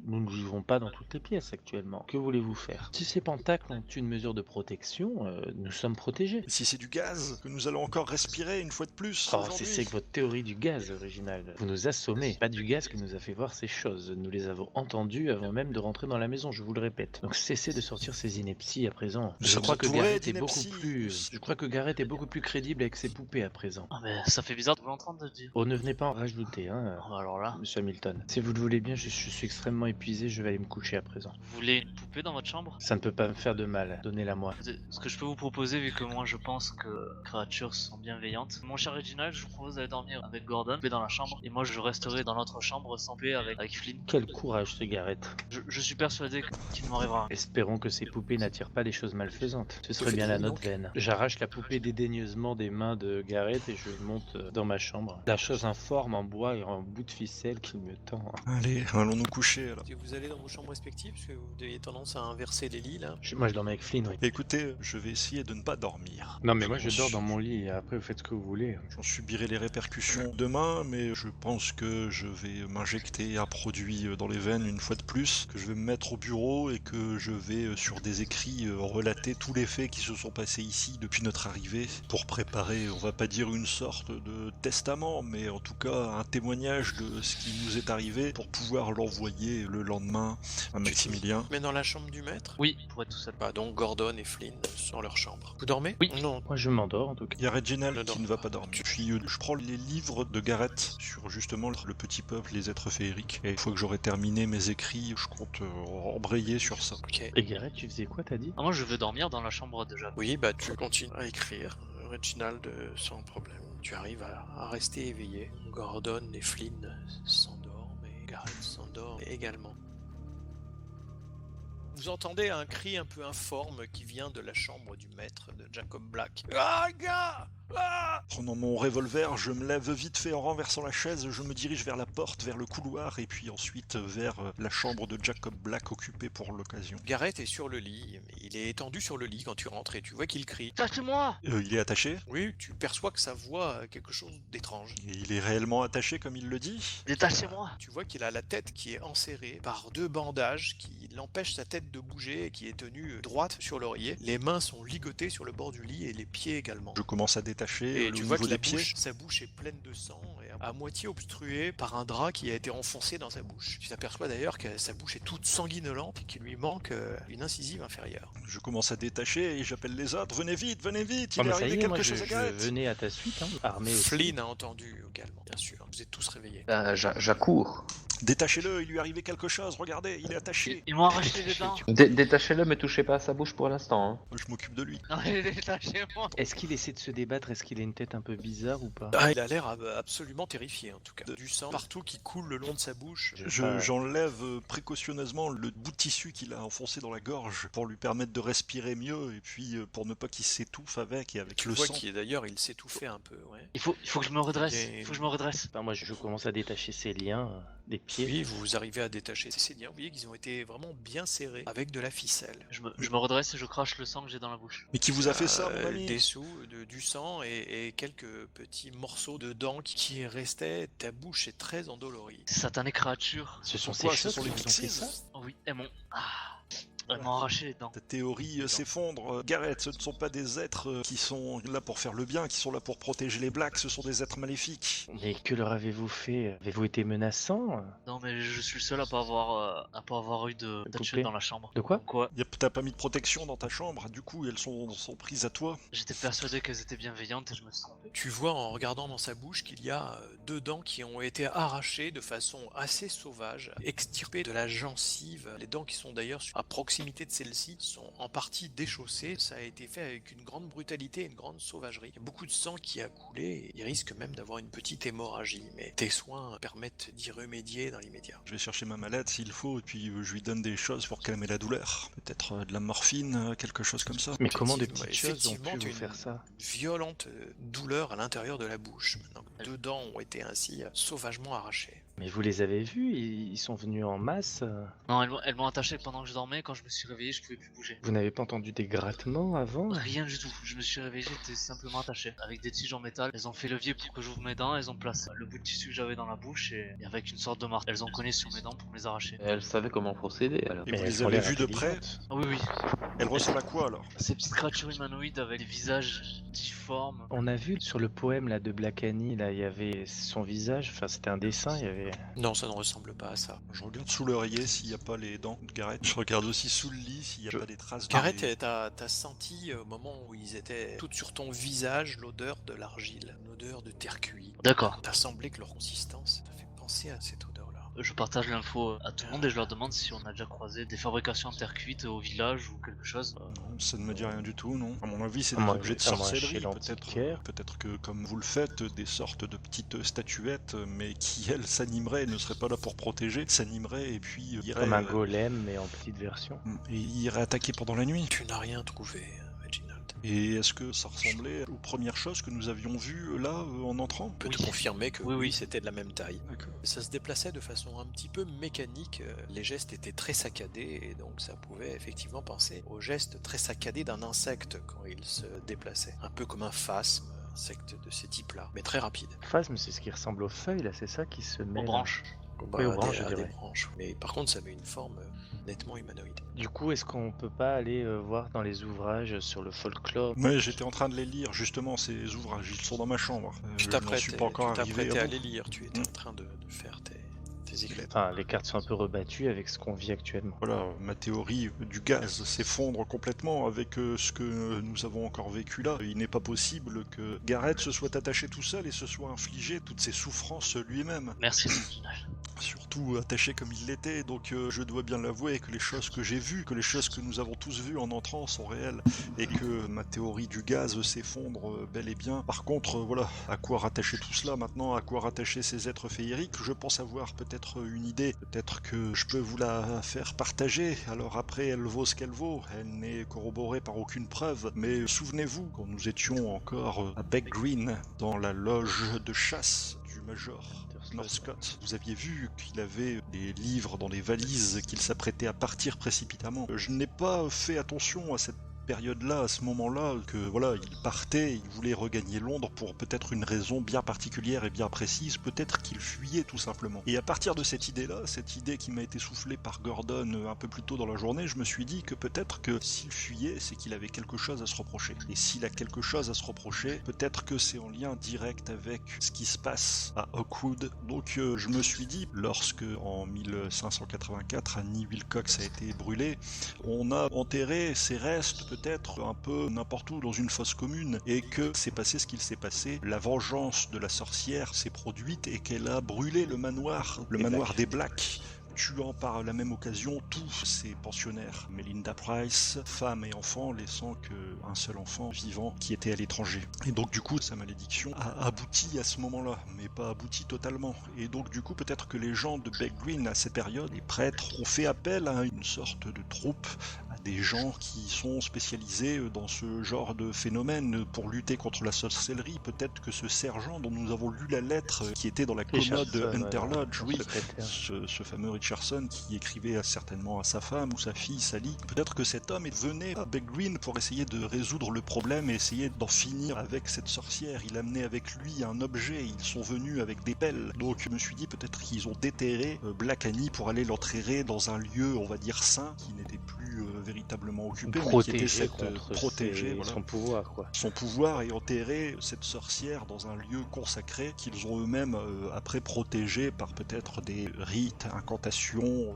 nous ne vivons pas dans toutes les pièces actuellement. Que voulez-vous faire? Si ces pentacles ont une mesure de protection, nous sommes protégés. Et si c'est du gaz que nous allons encore respirer une fois de plus Oh, aujourd'hui. c'est que votre théorie du gaz, Reginald. Vous nous assommez. Pas du gaz qui nous a fait voir ces choses. Nous les avons entendues avant même de rentrer dans la maison, je vous le répète. Donc cessez de sortir ces inepties à présent. Ça Je crois que pourrait Garrett être est beaucoup ineptie. plus... Je crois que Garrett est beaucoup plus crédible avec ses poupées à présent. Ah, mais ça fait bizarre de vous l'entendre de dire. Oh, ne venez pas en rajouter, hein, Ah, bah alors là, Monsieur Hamilton. Si vous le voulez bien, je suis extrêmement épuisé, je vais aller me coucher à présent. vous voulez une poupée dans votre chambre? Ça ne peut pas me faire de mal, donnez-la moi. Ce que je peux vous proposer, vu que moi je pense que les créatures sont bienveillantes. Mon cher Reginald, je vous propose d'aller dormir avec Gordon, dans la chambre, et moi je resterai dans notre chambre sans paix avec Flynn. Quel courage ce Garrett. Je suis persuadé qu'il m'arrivera. Espérons que ces poupées n'attirent pas des choses malfaisantes. Ce serait bien la notre veine. J'arrache la poupée dédaigneusement des mains de Garrett et je monte dans ma chambre. La chose informe en bois et en bout de ficelle qui me tend. Allez, allons nous coucher alors. Vous allez dans vos chambres respectives, parce que vous avez tendance à inverser les lits, là. Moi je dormais avec Flynn, oui. Écoutez, je vais essayer de ne pas dormir. Non mais moi je dors dans mon lit et après vous faites ce que vous voulez. J'en subirai les répercussions demain, mais je pense que je vais m'injecter un produit dans les veines une fois de plus, que je vais me mettre au bureau et que je vais sur des écrits relater tous les faits qui se sont passés ici depuis notre arrivée pour préparer, on va pas dire une sorte de testament, mais en tout cas un témoignage de ce qui nous est arrivé pour pouvoir l'envoyer le lendemain à Maximilien. Mais dans la chambre du maître? Oui, pour être tout seul. Bah donc Gordon et Flynn sont dans leur chambre. Vous dormez? Oui. Non. Moi je m'endors en tout cas. Il y a Reginald Ne qui dors ne va pas. pas dormir. Puis je prends les livres de Gareth sur justement le petit peuple, les êtres féeriques. Et une fois que j'aurai terminé mes écrits, je compte embrayer sur ça. Ok. Et Gareth, tu faisais quoi t'as dit? Ah, moi je vais dormir dans la chambre de Jacques. Oui, bah tu continues à écrire, Reginald, sans problème. Tu arrives à rester éveillé. Gordon et Flynn s'endorment et Gareth s'endort également. Vous entendez un cri un peu informe qui vient de la chambre du maître de Jacob Black. Ah, gars! Ah! Prenant mon revolver, je me lève vite fait en renversant la chaise, je me dirige vers la porte, vers le couloir, et puis ensuite vers la chambre de Jacob Black occupée pour l'occasion. Gareth est sur le lit, mais il est étendu sur le lit quand tu rentres et tu vois qu'il crie. Lâchez-moi! Il est attaché? Oui, tu perçois que sa voix a quelque chose d'étrange. Et il est réellement attaché comme il le dit? Détachez-moi! Tu vois qu'il a la tête qui est enserrée par 2 bandages qui l'empêchent sa tête de bouger et qui est tenue droite sur l'oreiller. Les mains sont ligotées sur le bord du lit et les pieds également. Je commence à détacher Et le tu vois niveau que des pieds. sa bouche est pleine de sang et à moitié obstruée par un drap qui a été enfoncé dans sa bouche. Tu t'aperçois d'ailleurs que sa bouche est toute sanguinolente et qu'il lui manque une incisive inférieure. Je commence à détacher et j'appelle les autres. Venez vite, il Oh, est mais ça arrivé y est, moi quelque je chose à Gareth. venais à ta suite, hein, armé aussi. Flynn a entendu également, bien sûr. Vous êtes tous réveillés. J'accours. Détachez-le, il lui est arrivé quelque chose, regardez, il est attaché. Ils m'ont arraché les dents! Détachez-le, mais touchez pas à sa bouche pour l'instant. Hein. Je m'occupe de lui. Non, mais détachez-moi! Est-ce qu'il essaie de se débattre? Est-ce qu'il a une tête un peu bizarre ou pas? Ah, il a l'air absolument terrifié en tout cas. Du sang partout qui coule le long de sa bouche. J'enlève précautionneusement le bout de tissu qu'il a enfoncé dans la gorge pour lui permettre de respirer mieux et puis pour ne pas qu'il s'étouffe avec et avec Tu le vois sang. qu'il d'ailleurs il s'étouffait un peu, ouais. Il faut que je me redresse! Et- Il faut que je me redresse! Enfin, moi je commence à détacher ses liens des pieds. Puis vous arrivez à détacher ces liens. Vous voyez qu'ils ont été vraiment bien serrés avec de la ficelle. Je me redresse et je crache le sang que j'ai dans la bouche. Mais qui vous a fait ça, mon ami? Des sous, du sang et quelques petits morceaux de dents qui restaient. Ta bouche est très endolorie. Satanées créatures! Ce sont quoi, ces ce choses sont qui les vous ont fait pixies ça? Oh oui, elles m'ont arraché les dents. Ta théorie s'effondre. Gareth, ce ne sont pas des êtres qui sont là pour faire le bien, qui sont là pour protéger les Blacks, ce sont des êtres maléfiques. Mais que leur avez-vous fait? Avez-vous été menaçant? Non, mais je suis le seul à pas avoir eu d'attitude Poupée. dans la chambre. De quoi? Quoi? T'as pas mis de protection dans ta chambre, du coup elles sont prises à toi. J'étais persuadé qu'elles étaient bienveillantes et je me suis trompé. Tu vois en regardant dans sa bouche qu'il y a 2 dents qui ont été arrachées de façon assez sauvage, extirpées de la gencive. Les dents qui sont d'ailleurs à proximité de celle-ci sont en partie déchaussées. Ça a été fait avec une grande brutalité et une grande sauvagerie. Il y a beaucoup de sang qui a coulé et il risque même d'avoir une petite hémorragie. Mais tes soins permettent d'y remédier dans l'immédiat. Je vais chercher ma mallette s'il faut, et puis je lui donne des choses pour calmer la douleur. Peut-être de la morphine, quelque chose comme ça. Mais comment de Effectivement, petites choses ont effectivement, pu tu as vous faire ça? violente douleur à l'intérieur de la bouche. Maintenant que 2 dents ont été ainsi sauvagement arrachées. Mais vous les avez vus? Ils sont venus en masse? Non, elles m'ont attaché pendant que je dormais. Quand je me suis réveillé, je pouvais plus bouger. Vous n'avez pas entendu des grattements avant? Rien du tout. Je me suis réveillé, j'étais simplement attaché. Avec des tiges en métal. Elles ont fait levier pour que j'ouvre mes dents. Elles ont placé le bout de tissu que j'avais dans la bouche et avec une sorte de marteau. Elles ont cogné sur mes dents pour me les arracher. Elle savait comment procéder alors. Et Mais vous elles les ont avez l'air vus de près? intelligentes. Ah oui, oui. Elles ressemblent à quoi alors? Ces petites créatures humanoïdes avec des visages difformes. On a vu sur le poème là de Black Annie, là il y avait son visage, enfin c'était un dessin, il y avait... Non, ça ne ressemble pas à ça. Je regarde sous l'oreiller s'il n'y a pas les dents de Gareth. Je regarde aussi sous le lit s'il n'y a pas des traces de... Gareth, t'as senti au moment où ils étaient toutes sur ton visage l'odeur de l'argile, l'odeur de terre cuite. D'accord. T'as semblé que leur consistance t'a fait penser à cette odeur-là. Je partage l'info à tout le monde et je leur demande si on a déjà croisé des fabrications en terre cuite au village ou quelque chose. Non, ça ne me dit rien du tout, non. À mon avis, c'est À des moins- objets de à moins sorcellerie, chez peut-être. l'antiquaire. Peut-être que, comme vous le faites, des sortes de petites statuettes, mais qui, elles, s'animeraient et ne seraient pas là pour protéger, s'animeraient et puis iraient... Comme un golem mais en petite version. Et iraient attaquer pendant la nuit. Tu n'as rien trouvé, Reginald. Et est-ce que ça ressemblait aux premières choses que nous avions vues là, en entrant? Je peux te confirmer que Oui, oui, oui. c'était de la même taille. D'accord. Ça se déplaçait de façon un petit peu mécanique, les gestes étaient très saccadés et donc ça pouvait effectivement penser aux gestes très saccadés d'un insecte quand il se déplaçait. Un peu comme un phasme, insecte de ces types-là, mais très rapide. Phasme, c'est ce qui ressemble aux feuilles là, c'est ça qui se met Aux là. branches. Oui, aux branches, je des dirais. branches. Mais par contre, ça met une forme nettement humanoïde. Du coup, est-ce qu'on peut pas aller voir dans les ouvrages sur le folklore? Mais j'étais en train de les lire, justement, ces ouvrages. Ils sont dans ma chambre. Tu Je n'en suis pas encore arrivé t'apprêtais à à bout. les lire, tu étais en train de faire tes éclairs. Enfin, les cartes sont un peu rebattues avec ce qu'on vit actuellement. Voilà, ma théorie du gaz s'effondre complètement avec ce que nous avons encore vécu là. Il n'est pas possible que Gareth se soit attaché tout seul et se soit infligé toutes ces souffrances lui-même. Merci, Reginald. Surtout attaché comme il l'était, donc je dois bien l'avouer que les choses que j'ai vues, que les choses que nous avons tous vues en entrant sont réelles, et que ma théorie du gaz s'effondre bel et bien. Par contre, voilà, à quoi rattacher tout cela maintenant, à quoi rattacher ces êtres féeriques, je pense avoir peut-être une idée, peut-être que je peux vous la faire partager, alors après elle vaut ce qu'elle vaut, elle n'est corroborée par aucune preuve, mais souvenez-vous, quand nous étions encore à Beck Green, dans la loge de chasse du Major Northcott, vous aviez vu qu'il avait des livres dans les valises, qu'il s'apprêtait à partir précipitamment. Je n'ai pas fait attention à cette période-là, à ce moment-là, que voilà, il partait, il voulait regagner Londres pour peut-être une raison bien particulière et bien précise, peut-être qu'il fuyait tout simplement. Et à partir de cette idée-là, cette idée qui m'a été soufflée par Gordon un peu plus tôt dans la journée, je me suis dit que peut-être que s'il fuyait, c'est qu'il avait quelque chose à se reprocher. Et s'il a quelque chose à se reprocher, peut-être que c'est en lien direct avec ce qui se passe à Oakwood. Donc je me suis dit, lorsque en 1584 Annie Wilcox a été brûlée, on a enterré ses restes peut-être un peu n'importe où dans une fosse commune, et que s'est passé ce qu'il s'est passé. La vengeance de la sorcière s'est produite et qu'elle a brûlé le manoir des Blacks, tuant par la même occasion tous ses pensionnaires, Melinda Price, femme et enfant, laissant qu'un seul enfant vivant qui était à l'étranger. Et donc du coup, sa malédiction a abouti à ce moment-là, mais pas abouti totalement. Et donc du coup, peut-être que les gens de Beck Green, à cette période, les prêtres, ont fait appel à une sorte de troupe, à des gens qui sont spécialisés dans ce genre de phénomène pour lutter contre la sorcellerie. Peut-être que ce sergent dont nous avons lu la lettre, qui était dans la commode de Hunter Lodge, oui, ce fameux Richardson qui écrivait certainement à sa femme ou sa fille Sally, peut-être que cet homme venait à Beck Green pour essayer de résoudre le problème et essayer d'en finir avec cette sorcière. Il amenait avec lui un objet, ils sont venus avec des pelles. Donc je me suis dit peut-être qu'ils ont déterré Black Annie pour aller l'enterrer dans un lieu, on va dire sain, qui n'était plus véritablement occupé, mais qui était protégé, voilà, son pouvoir, quoi. Son pouvoir, et enterrer cette sorcière dans un lieu consacré qu'ils ont eux-mêmes après protégé par peut-être des rites, incantations,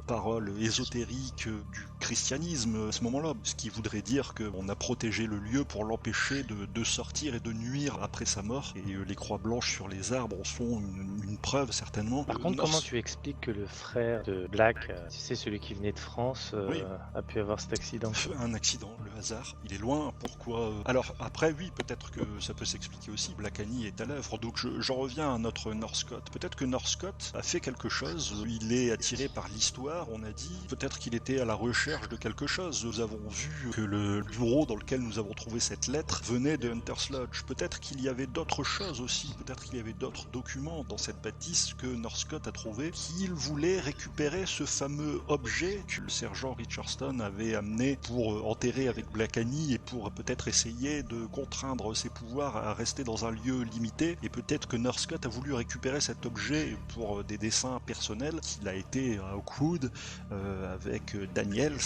paroles ésotériques du christianisme à ce moment-là, ce qui voudrait dire qu'on a protégé le lieu pour l'empêcher de sortir et de nuire après sa mort, et les croix blanches sur les arbres en sont une preuve certainement. Par contre, comment tu expliques que le frère de Black, c'est celui qui venait de France, oui, a pu avoir cet accident? Un accident, le hasard, il est loin, pourquoi Alors après oui, peut-être que ça peut s'expliquer aussi, Black Annie est à l'œuvre, donc j'en reviens à notre Northcott. Peut-être que Northcott a fait quelque chose, il est attiré par l'histoire, on a dit, peut-être qu'il était à la recherche de quelque chose. Nous avons vu que le bureau dans lequel nous avons trouvé cette lettre venait de Hunter's Lodge. Peut-être qu'il y avait d'autres choses aussi, peut-être qu'il y avait d'autres documents dans cette bâtisse que Northcott a trouvé, qu'il voulait récupérer ce fameux objet que le sergent Richardson avait amené pour enterrer avec Black Annie et pour peut-être essayer de contraindre ses pouvoirs à rester dans un lieu limité. Et peut-être que Northcott a voulu récupérer cet objet pour des dessins personnels, qu'il a été à Oakwood avec Daniels,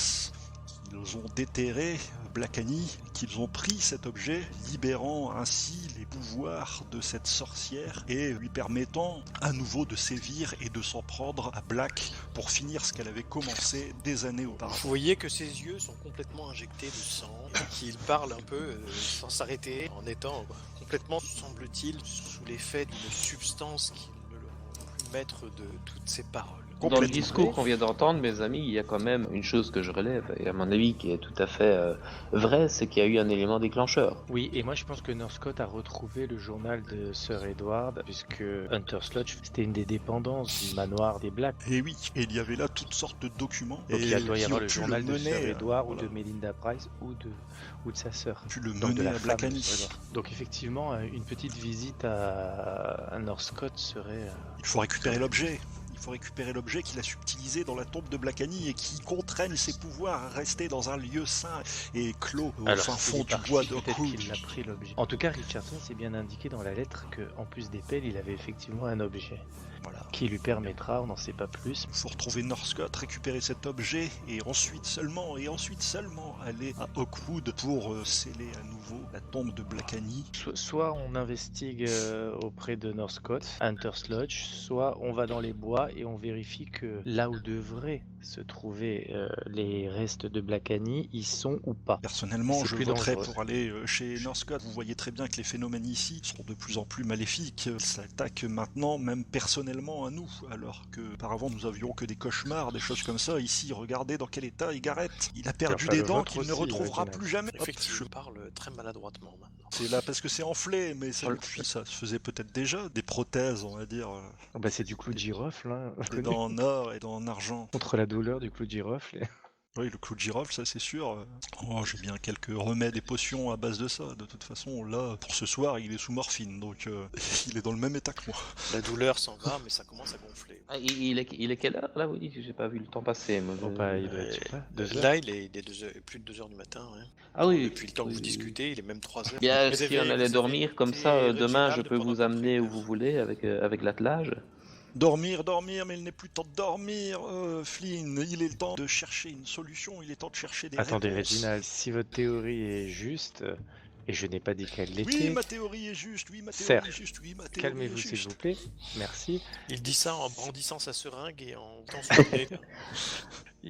qu'ils ont déterré Black Annie, qu'ils ont pris cet objet, libérant ainsi les pouvoirs de cette sorcière et lui permettant à nouveau de sévir et de s'en prendre à Black pour finir ce qu'elle avait commencé des années auparavant. Vous voyez que ses yeux sont complètement injectés de sang, et qu'il parle un peu sans s'arrêter, en étant complètement, semble-t-il, sous l'effet d'une substance qui ne le rend plus maître de toutes ses paroles. Dans le discours qu'on vient d'entendre, mes amis, il y a quand même une chose que je relève, et à mon avis qui est tout à fait vraie, c'est qu'il y a eu un élément déclencheur. Oui, et moi je pense que Northcott a retrouvé le journal de Sir Edward, puisque Hunter's Lodge, c'était une des dépendances du manoir des Blacks. Et oui, et il y avait là toutes sortes de documents. Donc il doit y avoir le qui journal de Sir Edward, voilà, ou de Melinda Price, ou de sa sœur. Pu le Donc de mener la à Black femme de Annie. Sir Edward. Donc effectivement, une petite visite à Northcott serait... Il faut récupérer l'objet. Il faut récupérer l'objet qu'il a subtilisé dans la tombe de Black Annie et qui contraigne ses pouvoirs à rester dans un lieu sain et clos au fin fond du bois de peut-être Hood. qu'il a pris l'objet. En tout cas, Richardson s'est bien indiqué dans la lettre que, en plus des pelles, il avait effectivement un objet Voilà. qui lui permettra, on n'en sait pas plus. Il faut retrouver Northcott, récupérer cet objet et ensuite seulement aller à Oakwood pour sceller à nouveau la tombe de Black Annie. Soit on investigue auprès de Northcott, Hunter's Lodge, soit on va dans les bois et on vérifie que là où devraient se trouver les restes de Black Annie, ils sont ou pas. Personnellement, C'est je plus voterais dangereux. pour aller chez Northcott. Vous voyez très bien que les phénomènes ici sont de plus en plus maléfiques. Ils s'attaquent maintenant, même personnellement, à nous, alors que auparavant nous avions que des cauchemars, des choses comme ça. Ici, regardez dans quel état est Garrett. Il a perdu Enfin, des le dents vôtre qu'il ne aussi, retrouvera Reginald. plus jamais. Hop, Effectivement, je parle très maladroitement maintenant. c'est là parce que c'est enflé, mais ça, depuis, ça se faisait peut-être déjà. Des prothèses, on va dire, Oh bah c'est du clou de girofle, hein. des dents en or et dents en argent. Contre la douleur du clou de girofle. Oui, le clou de girofle, ça c'est sûr. Oh, j'ai bien quelques remèdes et potions à base de ça. De toute façon, là, pour ce soir, il est sous morphine, donc il est dans le même état que moi. La douleur s'en va, mais ça commence à gonfler. Ah, il est quelle heure là? Oui, j'ai pas vu le temps passer. Moi, Bon, bah, il doit être, je sais pas, 2 heures. Là, il est plus de 2h du matin. Ouais. Ah oui. Depuis le temps que vous discutez, il est même 3h. Bien, Vous si avez- on allait vous dormir avez comme été ça, demain je Reginald peux pendant vous à peu amener près où une vous heure. voulez avec l'attelage. Dormir, mais il n'est plus temps de dormir, Flynn. Il est le temps de chercher une solution, il est temps de chercher des Attendez, réponses. Reginald, si votre théorie est juste, et je n'ai pas dit qu'elle Oui, l'était, ma théorie est juste, oui, ma théorie Certes. est juste, oui, ma théorie calmez-vous est s'il juste. vous plaît. Merci. Il dit ça en brandissant sa seringue et en temps sur le nez.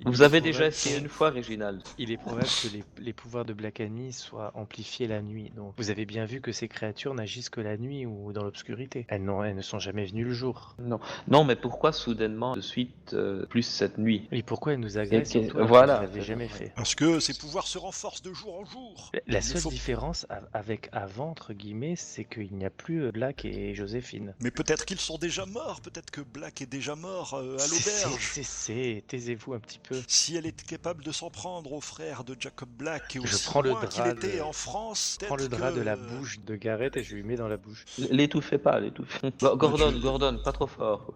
Vous avez déjà essayé une fois, Réginald. Il est probable que les pouvoirs de Black Annie soient amplifiés la nuit. Donc, vous avez bien vu que ces créatures n'agissent que la nuit ou dans l'obscurité. Elles ne sont jamais venues le jour. Non, mais pourquoi soudainement de suite plus cette nuit? Et pourquoi elles nous agressent Et que- surtout alors voilà. qu'elles ne l'avaient jamais fait? Parce que ses pouvoirs se renforcent de jour en jour. La Il seule faut- différence avec avant, entre guillemets, c'est qu'il n'y a plus Black et Joséphine. Mais peut-être qu'ils sont déjà morts, peut-être que Black est déjà mort à l'auberge. Taisez-vous un petit peu. Si elle est capable de s'en prendre au frère de Jacob Black et Je aussi prends le loin qu'il drap était de- en France, Je prends le peut-être drap que- de la bouche de Garrett et je lui mets dans la bouche. L'étouffez pas, l'étouffez. Gordon, pas trop fort.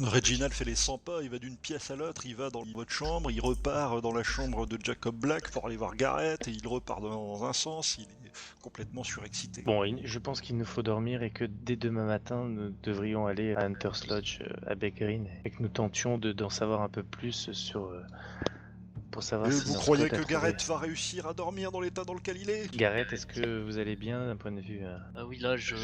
Reginald fait les 100 pas, il va d'une pièce à l'autre, il va dans votre chambre, il repart dans la chambre de Jacob Black pour aller voir Garrett, et il repart dans un sens, il est complètement surexcité. Bon, je pense qu'il nous faut dormir et que dès demain matin, nous devrions aller à Hunter's Lodge à Beck Green et que nous tentions d'en savoir un peu plus sur... pour savoir Et si vous Northcott croyez a que trouvé- Garrett va réussir à dormir dans l'état dans lequel il est? Garrett, est-ce que vous allez bien d'un point de vue... Ah oui, là, j'ai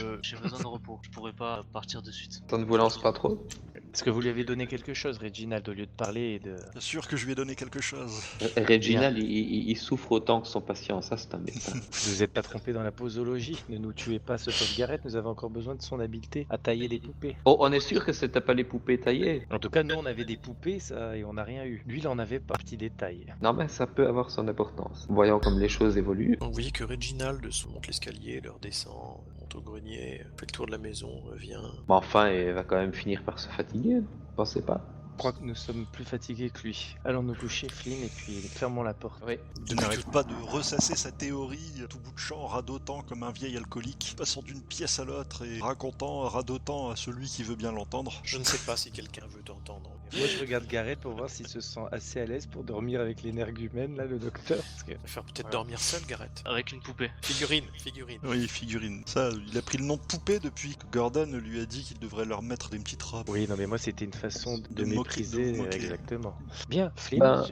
besoin de repos. Je pourrais pas partir de suite. Ça ne vous lance pas trop? Est-ce que vous lui avez donné quelque chose, Reginald, au lieu de parler et de... Bien sûr que je lui ai donné quelque chose. Reginald, il souffre autant que son patient, ça c'est un médecin. Vous vous êtes pas trompé dans la posologie? Ne nous tuez pas ce pauvre Garrett, nous avons encore besoin de son habileté à tailler des poupées. Oh, on est sûr que c'était pas les poupées taillées? En tout cas, nous on avait des poupées, ça, et on n'a rien eu. Lui, il en avait pas. Petit détail. Non, mais ça peut avoir son importance. Voyons comme les choses évoluent. Donc vous voyez que Reginald se monte l'escalier, leur descend, monte au grenier, fait le tour de la maison, revient. Mais enfin, il va quand même finir par se fatiguer, pensez pas? Je crois que nous sommes plus fatigués que lui. Allons nous coucher, Flynn, et puis fermons la porte. Oui. Il n'arrête pas de ressasser sa théorie à tout bout de champ, radotant comme un vieil alcoolique, passant d'une pièce à l'autre et radotant à celui qui veut bien l'entendre. Je ne sais pas si quelqu'un veut t'entendre. Moi, je regarde Garrett pour voir s'il se sent assez à l'aise pour dormir avec l'énergumène, là, le docteur. Parce que... Il va faire peut-être dormir seul, Garrett. Avec une poupée. Figurine. Oui, figurine. Ça, il a pris le nom de poupée depuis que Gordon lui a dit qu'il devrait leur mettre des petites robes. Oui, non, mais moi, c'était une façon de De moquer, mépriser, de moquer. exactement. Bien, Flynn, Ben,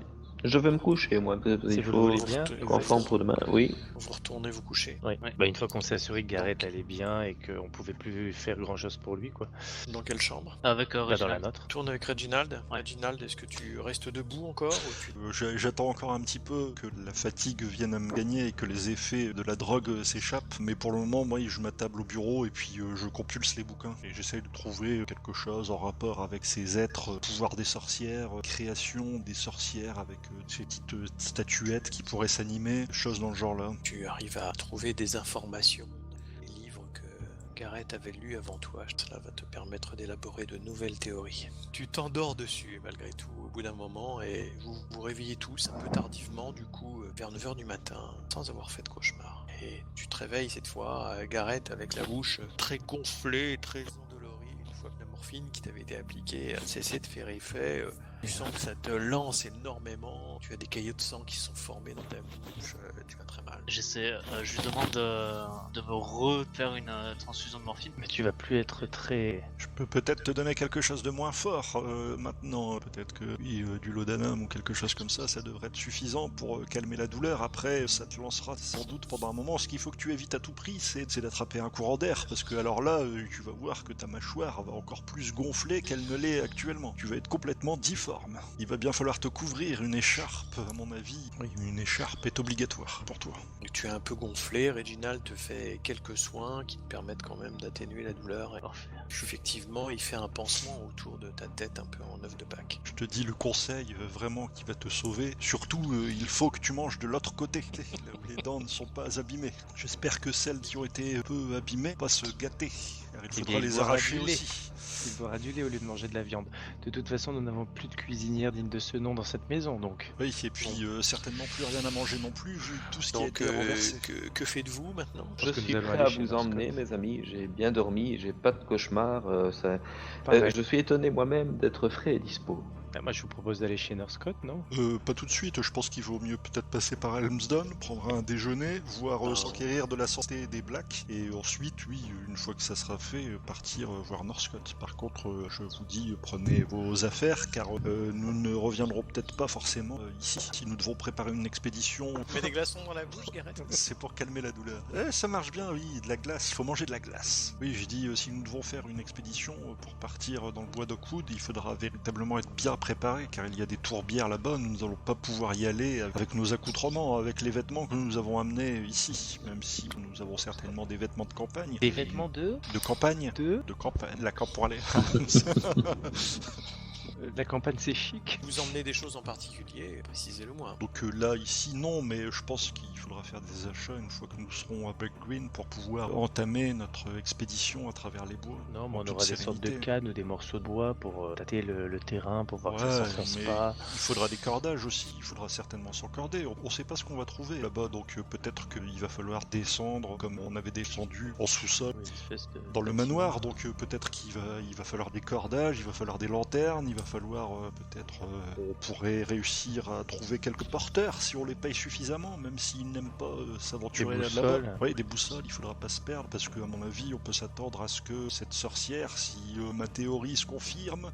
Je vais me coucher, moi. si Il vous le faut voulez bien. qu'on forme pour demain. Oui. Vous retournez vous coucher. Oui. Ouais. Bah, une fois qu'on s'est assuré que Garrett allait bien et qu'on pouvait plus faire grand chose pour lui, quoi. Dans quelle chambre? Avec Bah, dans la Reginald. nôtre. Tourne avec Reginald. Ouais. Reginald, est-ce que tu restes debout encore ou tu... J'attends encore un petit peu que la fatigue vienne à me gagner et que les effets de la drogue s'échappent, mais pour le moment, moi, je m'attable au bureau et puis je compulse les bouquins. Et j'essaye de trouver quelque chose en rapport avec ces êtres, pouvoir des sorcières, création des sorcières avec ces petites statuettes qui pourraient s'animer, choses dans le genre là. Tu arrives à trouver des informations, les livres que Garrett avait lus avant toi. Cela va te permettre d'élaborer de nouvelles théories. Tu t'endors dessus malgré tout au bout d'un moment et vous vous réveillez tous un peu tardivement du coup vers 9h du matin sans avoir fait de cauchemar. Et tu te réveilles cette fois, Garrett avec la bouche très gonflée, très endolorie une fois que la morphine morphine qui t'avait été appliquée a cessé de faire effet. Tu sens que ça te lance énormément. Tu as des caillots de sang qui sont formés dans ta bouche. Tu vas très mal. J'essaie, je lui demande de me refaire une transfusion de morphine. Mais tu vas plus être très... Je peux peut-être te donner quelque chose de moins fort maintenant. Peut-être que oui, du laudanum ou quelque chose comme ça devrait être suffisant pour calmer la douleur. Après, ça te lancera sans doute pendant un moment. Ce qu'il faut que tu évites à tout prix, c'est d'attraper un courant d'air. Parce que alors là, tu vas voir que ta mâchoire va encore plus gonfler qu'elle ne l'est actuellement. Tu vas être complètement difforme. Il va bien falloir te couvrir une écharpe, à mon avis. Oui, une écharpe est obligatoire pour toi. Tu es un peu gonflé. Reginald te fait quelques soins qui te permettent quand même d'atténuer la douleur. Parfait. Effectivement, il fait un pansement autour de ta tête un peu en œuf de Pâques. Je te dis le conseil vraiment qui va te sauver. Surtout, il faut que tu manges de l'autre côté, là où les dents ne sont pas abîmées. J'espère que celles qui ont été un peu abîmées ne vont pas se gâter, car il faudra les arracher aussi. Il boira du lait au lieu de manger de la viande. De toute façon, nous n'avons plus de cuisinière digne de ce nom dans cette maison, donc... Oui, et puis certainement plus rien à manger non plus, vu tout ce qui a Donc, été renversé. que faites-vous maintenant? Je pense que suis nous allons prêt aller à chez vous North emmener, Scott. mes amis. J'ai bien dormi, j'ai pas de cauchemar. Pareil. Je suis étonné moi-même d'être frais et dispo. Ah, moi, je vous propose d'aller chez Northcott, non? Pas tout de suite, je pense qu'il vaut mieux peut-être passer par Helmsdon, prendre un déjeuner, voire s'enquérir de la santé des Blacks, et ensuite, oui, une fois que ça sera fait, partir voir Northcott. Par contre, je vous dis, prenez vos affaires, car nous ne reviendrons peut-être pas forcément ici. Si nous devons préparer une expédition, Mets des glaçons dans la bouche, Gareth. c'est pour calmer la douleur. Ça marche bien, oui, de la glace, il faut manger de la glace. Oui, j'ai dit, si nous devons faire une expédition pour partir dans le bois d'Oakwood, il faudra véritablement être bien préparé, car il y a des tourbières là-bas, nous n'allons pas pouvoir y aller avec nos accoutrements, avec les vêtements que nous avons amenés ici, même si nous avons certainement des vêtements de campagne. Des vêtements de campagne. De campagne, la camp pour aller. La campagne, c'est chic. Vous emmenez des choses en particulier, précisez-le moi. Donc là, ici, non, mais je pense qu'il faudra faire des achats une fois que nous serons à Black Green pour pouvoir entamer notre expédition à travers les bois. Non, mais En on toute aura des sortes de sérénité. cannes ou des morceaux de bois pour tâter le terrain, pour voir que Ouais, ça s'enfonce mais pas. il faudra des cordages aussi, il faudra certainement s'encorder. On sait pas ce qu'on va trouver là-bas, donc peut-être qu'il va falloir descendre comme on avait descendu en sous-sol Une espèce de- dans le manoir, donc peut-être il va falloir des cordages, il va falloir des lanternes, il va falloir peut-être on pourrait réussir à trouver quelques porteurs si on les paye suffisamment, même s'ils n'aiment pas s'aventurer Des là-bas. boussoles. Oui, des boussoles, il faudra pas se perdre, parce que à mon avis, on peut s'attendre à ce que cette sorcière, si ma théorie se confirme,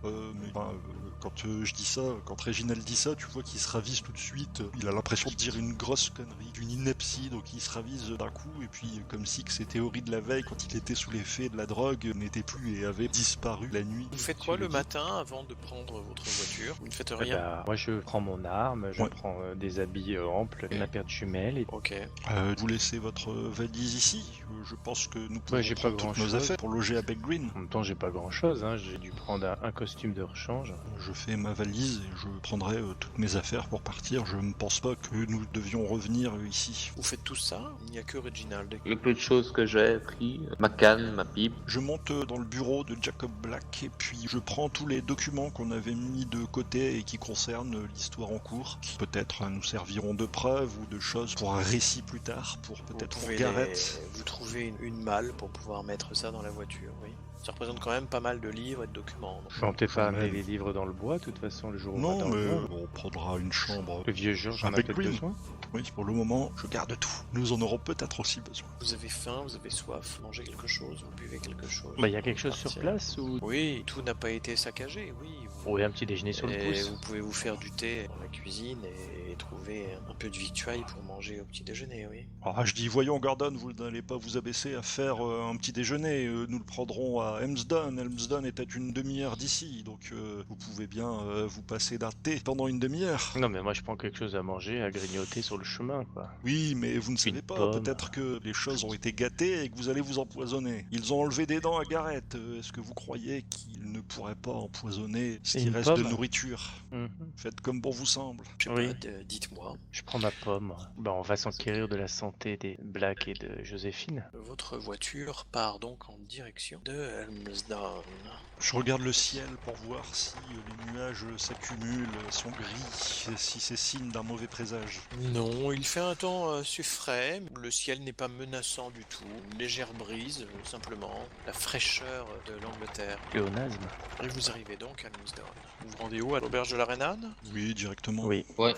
quand je dis ça, quand Reginald dit ça, tu vois qu'il se ravise tout de suite, il a l'impression de dire une grosse connerie, d'une ineptie, donc il se ravise d'un coup, et puis comme si que ses théories de la veille, quand il était sous l'effet de la drogue, n'étaient plus et avaient disparu la nuit. Vous faites quoi le matin avant de prendre votre voiture? Vous ne faites Eh rien? ben, moi, je prends mon arme, je Ouais. prends des habits amples, ma paire de jumelles. Et... Ok. Vous laissez votre valise ici, je pense que nous pouvons j'ai pas prendre toutes nos grand-chose. affaires pour loger à Beck Green. En même temps, j'ai pas grand chose, hein. J'ai dû prendre un costume de rechange. Je fais ma valise et je prendrai toutes mes affaires pour partir. Je ne pense pas que nous devions revenir ici. Vous faites tout ça? Il n'y a que Reginald. Le peu de choses que j'ai pris, ma canne, ma pipe. Je monte dans le bureau de Jacob Black et puis je prends tous les documents qu'on avait mis de côté et qui concernent l'histoire en cours, qui peut-être nous serviront de preuve ou de choses pour un récit plus tard, pour peut-être pour Gareth. Vous trouvez une malle pour pouvoir mettre ça dans la voiture, oui. Ça représente quand même pas mal de livres et de documents. donc. On peut-être pas même. amener les livres dans le bois, de toute façon, le jour où on Non, va dans le mais bois. on prendra une chambre. Le vieux Georges en a Avec peut-être Green. besoin. Oui, pour le moment, je garde tout. Nous en aurons peut-être aussi besoin. Vous avez faim, vous avez soif, mangez quelque chose, vous buvez quelque chose. Bah, il y a quelque chose sur Partir. place ou... Oui, tout n'a pas été saccagé, oui. Oui, un petit déjeuner sur le Et pouce. vous pouvez vous faire du thé dans la cuisine et trouver un peu de victuailles pour manger au petit déjeuner, oui. Ah, je dis, voyons Gordon, vous n'allez pas vous abaisser à faire un petit déjeuner. Nous le prendrons à Helmsdon. Helmsdon est à une demi-heure d'ici, donc vous pouvez bien vous passer d'un thé pendant une demi-heure. Non, mais moi, je prends quelque chose à manger, à grignoter sur le chemin, quoi. Oui, mais vous ne savez Une pas, pomme. peut-être que les choses ont été gâtées et que vous allez vous empoisonner. Ils ont enlevé des dents à Gareth. Est-ce que vous croyez qu'ils ne pourraient pas empoisonner ce Et qui une reste de pomme nourriture? Mhm. Faites comme bon vous semble. Je sais Oui. pas, dites-moi. Je prends ma pomme. Bah, on va s'enquérir de la santé des Black et de Joséphine. Votre voiture part donc en direction de Helmsdown. Je regarde le ciel pour voir si les nuages s'accumulent, sont gris, si c'est signe d'un mauvais présage. Non, il fait un temps assez frais, le ciel n'est pas menaçant du tout, une légère brise, simplement, la fraîcheur de l'Angleterre. Pléonasme. Et vous arrivez donc à Helmsdown. Vous vous rendez où, à l'auberge de la Rhénane? Oui, directement. Oui. Ouais.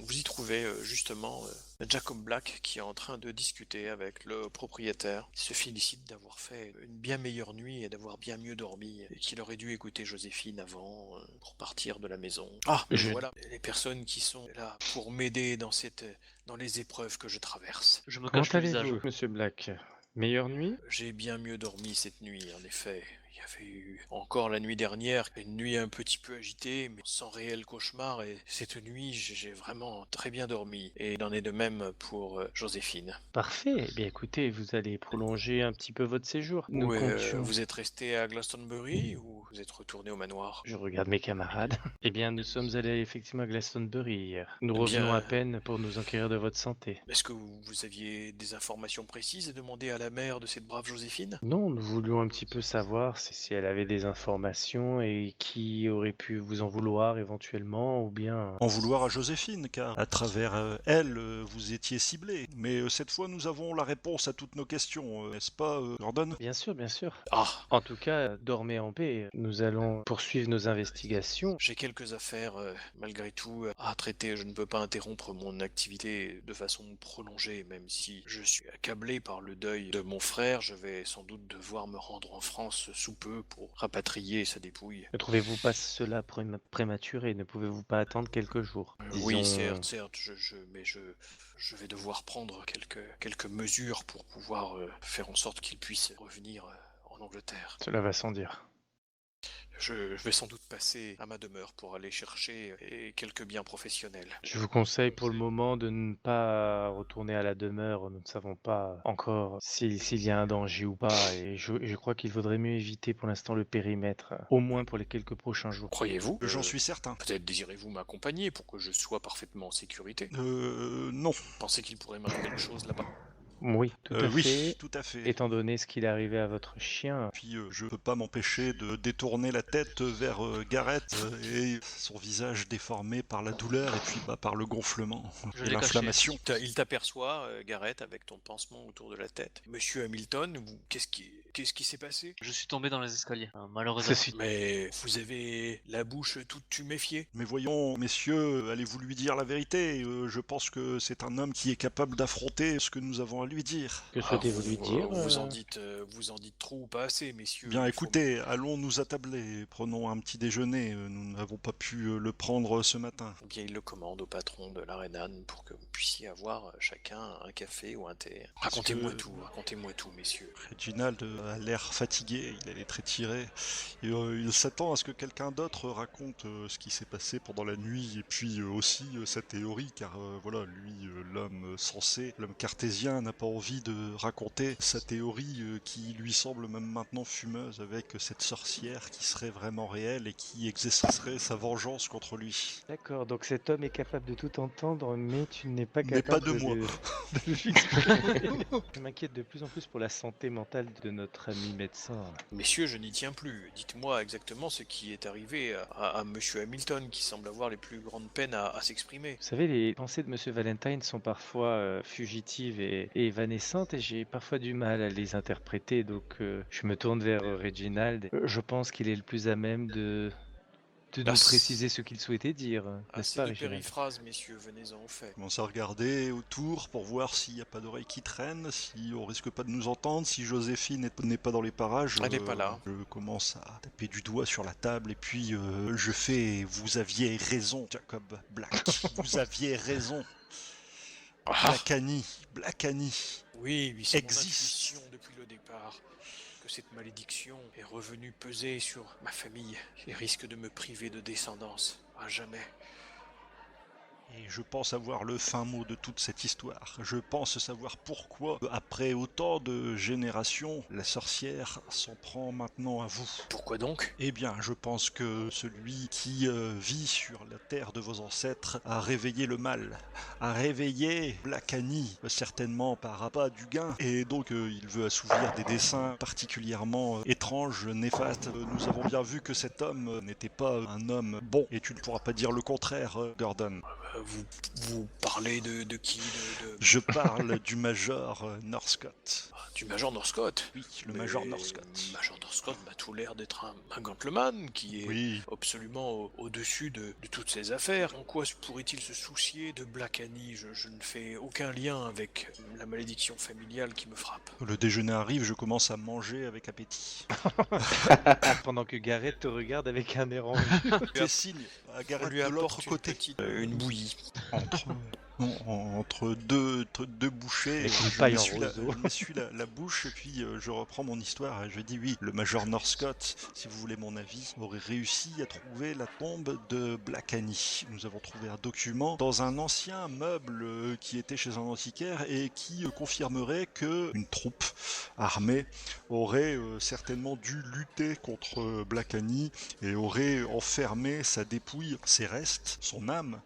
Vous y trouvez justement Jacob Black qui est en train de discuter avec le propriétaire. Il se félicite d'avoir fait une bien meilleure nuit et d'avoir bien mieux dormi et qu'il aurait dû écouter Joséphine avant pour partir de la maison. Ah, voilà les personnes qui sont là pour m'aider dans les épreuves que je traverse. Je me Comment cache le visage. allez-vous, monsieur Black? Meilleure nuit? J'ai bien mieux dormi cette nuit, en effet. Il y avait eu encore la nuit dernière, une nuit un petit peu agitée, mais sans réel cauchemar, et cette nuit, j'ai vraiment très bien dormi. Et il en est de même pour Joséphine. Parfait. Eh bien, écoutez, vous allez prolonger un petit peu votre séjour. Nous comptions... Vous êtes resté à Glastonbury ou vous êtes retourné au manoir? Je regarde mes camarades. Eh bien, nous sommes allés effectivement à Glastonbury hier. Nous Eh bien, revenons à peine pour nous enquérir de votre santé. Est-ce que vous aviez des informations précises et demandé à la mère de cette brave Joséphine? Non, nous voulions un petit peu savoir si elle avait des informations et qui aurait pu vous en vouloir éventuellement, ou bien... En vouloir à Joséphine, car à travers elle, vous étiez ciblé. Mais cette fois, nous avons la réponse à toutes nos questions, n'est-ce pas, Gordon? Bien sûr, bien sûr. Ah, En tout cas, dormez en paix. Nous allons poursuivre nos investigations. j'ai quelques affaires, malgré tout, à traiter. Je ne peux pas interrompre mon activité de façon prolongée, même si je suis accablé par le deuil de mon frère. Je vais sans doute devoir me rendre en France sous peu pour rapatrier sa dépouille. Ne trouvez-vous pas cela prématuré? Ne pouvez-vous pas attendre quelques jours? Oui, Disons- certes, mais je vais devoir prendre quelques mesures pour pouvoir faire en sorte qu'il puisse revenir en Angleterre. Cela va sans dire. Je vais sans doute passer à ma demeure pour aller chercher quelques biens professionnels. Je vous conseille pour le moment de ne pas retourner à la demeure. Nous ne savons pas encore s'il y a un danger ou pas. Et je crois qu'il vaudrait mieux éviter pour l'instant le périmètre, au moins pour les quelques prochains jours. Croyez-vous? J'en suis certain. Peut-être désirez-vous m'accompagner pour que je sois parfaitement en sécurité? Non. Pensez qu'il pourrait m'arriver quelque chose là-bas? Oui, tout à Oui, fait. tout à fait. Étant donné ce qu'il est arrivé à votre chien, Puis je peux pas m'empêcher de détourner la tête vers Gareth et son visage déformé par la douleur et puis par le gonflement Je et l'ai l'inflammation. Il t'aperçoit, Gareth, avec ton pansement autour de la tête. Monsieur Hamilton, qu'est-ce qui s'est passé? Je suis tombé dans les escaliers, malheureusement. ceci Mais vous avez la bouche toute tuméfiée. Mais voyons, messieurs, allez-vous lui dire la vérité? Je pense que c'est un homme qui est capable d'affronter ce que nous avons à lui dire. que souhaitez-vous lui dire Vous en dites trop ou pas assez, messieurs. Bien, Il faut- écoutez, allons nous attabler, prenons un petit déjeuner, nous n'avons pas pu le prendre ce matin. Eh bien, il le commande au patron de la Rhénane pour que vous puissiez avoir chacun un café ou un thé. Racontez-moi tout, messieurs. Reginald a l'air fatigué, il a les traits tirés. Et, il s'attend à ce que quelqu'un d'autre raconte ce qui s'est passé pendant la nuit et puis aussi sa théorie, car voilà, lui, l'homme sensé, l'homme cartésien, n'a pas envie de raconter sa théorie qui lui semble même maintenant fumeuse avec cette sorcière qui serait vraiment réelle et qui exercerait sa vengeance contre lui. D'accord, donc cet homme est capable de tout entendre, mais tu n'es pas Mais capable pas de moi. de lui expliquer. Je m'inquiète de plus en plus pour la santé mentale de notre ami médecin. Messieurs, je n'y tiens plus. Dites-moi exactement ce qui est arrivé à Monsieur Hamilton, qui semble avoir les plus grandes peines à s'exprimer. Vous savez, les pensées de Monsieur Valentine sont parfois fugitives et évanescentes, et j'ai parfois du mal à les interpréter, donc je me tourne vers Reginald. Je pense qu'il est le plus à même de nous préciser ce qu'il souhaitait dire, n'est-ce Assez pas, de Reginald? périphrases, messieurs, venez-en au fait. Je commence à regarder autour pour voir s'il n'y a pas d'oreilles qui traînent, si on risque pas de nous entendre, si Joséphine n'est pas dans les parages. Elle n'est pas là. Je commence à taper du doigt sur la table et puis je fais « Vous aviez raison, Jacob Black. Vous aviez raison. Ah, Black Annie. oui, c'est mon Existe. intuition depuis le départ. Que cette malédiction est revenue peser sur ma famille et risque de me priver de descendance à jamais. Et je pense avoir le fin mot de toute cette histoire. Je pense savoir pourquoi, après autant de générations, la sorcière s'en prend maintenant à vous. Pourquoi donc? Eh bien, je pense que celui qui vit sur la terre de vos ancêtres a réveillé le mal, a réveillé Black Annie, certainement par appât du gain, et donc il veut assouvir des desseins particulièrement étranges, néfastes. Nous avons bien vu que cet homme n'était pas un homme bon, et tu ne pourras pas dire le contraire, Gordon. Vous parlez de qui Je parle du Major Northcott. Du Major Northcott? Oui, le Major Northcott. Major Northcott m'a tout l'air d'être un gentleman qui est Oui. absolument au-dessus de toutes ces affaires. En quoi pourrait-il se soucier de Black Annie? Je ne fais aucun lien avec la malédiction familiale qui me frappe. Le déjeuner arrive, je commence à manger avec appétit. Pendant que Gareth te regarde avec un air envieux. Fais signe à On Gareth lui de apporte l'autre une côté. une bouillie. Entre deux bouchées, Avec une je paille en m'essuie roseau. je m'essuie la bouche et puis je reprends mon histoire et je dis oui, le Major Northcott, si vous voulez mon avis, aurait réussi à trouver la tombe de Black Annie. Nous avons trouvé un document dans un ancien meuble qui était chez un antiquaire et qui confirmerait que une troupe armée aurait certainement dû lutter contre Black Annie et aurait enfermé sa dépouille, ses restes, son âme,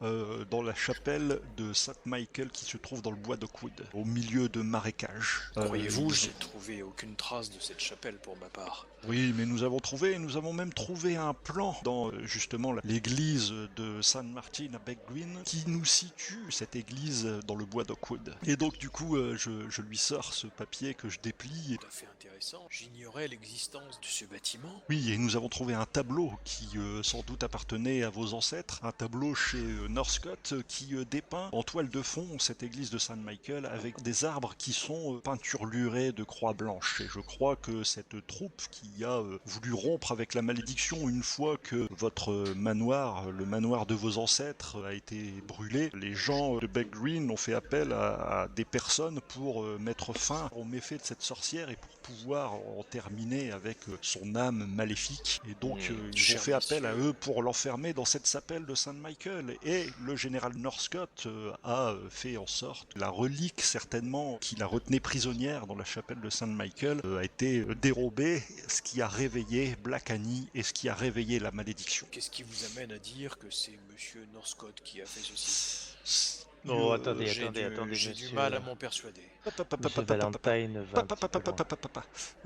dans la chapelle de Saint Michael qui se trouve dans le bois d'Oakwood, au milieu de marécages. Croyez-vous, j'ai trouvé aucune trace de cette chapelle pour ma part. Oui, mais nous avons même trouvé un plan dans justement l'église de San Martin à Beck Green qui nous situe cette église dans le bois d'Oakwood. Et donc du coup, je lui sors ce papier que je déplie. Tout à fait intéressant. J'ignorais l'existence de ce bâtiment. Oui, et nous avons trouvé un tableau qui sans doute appartenait à vos ancêtres, un tableau chez Northcott qui dépeint en toile de fond cette église de Saint Michael avec des arbres qui sont peinturlurés de croix blanches. Et je crois que cette troupe qui a voulu rompre avec la malédiction une fois que votre manoir, le manoir de vos ancêtres, a été brûlé, les gens de Beck Green ont fait appel à des personnes pour mettre fin aux méfaits de cette sorcière et pour pouvoir en terminer avec son âme maléfique. Et donc ils ont fait appel à eux pour l'enfermer dans cette chapelle de Saint Michael. Et le général Northcott a fait en sorte que la relique certainement qui la retenait prisonnière dans la chapelle de Saint Michael a été dérobée, ce qui a réveillé Black Annie et ce qui a réveillé la malédiction. Qu'est-ce qui vous amène à dire que c'est Monsieur Northcott qui a fait ceci? Oh, attendez, J'ai monsieur. du mal à m'en persuader. Monsieur Valentine va un petit peu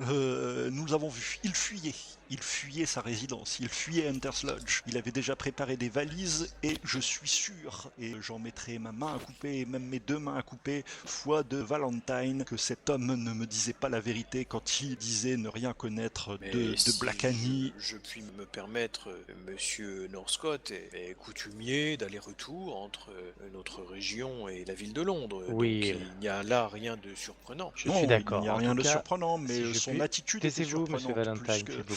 loin. Nous l'avons vu, il fuyait sa résidence, il fuyait Hunter's Lodge. Il avait déjà préparé des valises et je suis sûr, et j'en mettrai ma main à couper, et même mes deux mains à couper, foi de Valentine, que cet homme ne me disait pas la vérité quand il disait ne rien connaître de Black Annie. Je puis me permettre, Monsieur Northcott est coutumier d'aller-retour entre notre région et la ville de Londres. Oui. Donc il n'y a là rien de surprenant. Je suis d'accord. Il n'y a En rien tout de cas, surprenant, mais si je son puis- attitude était Taisez-vous, monsieur surprenante. Valentine, plus s'il que... vous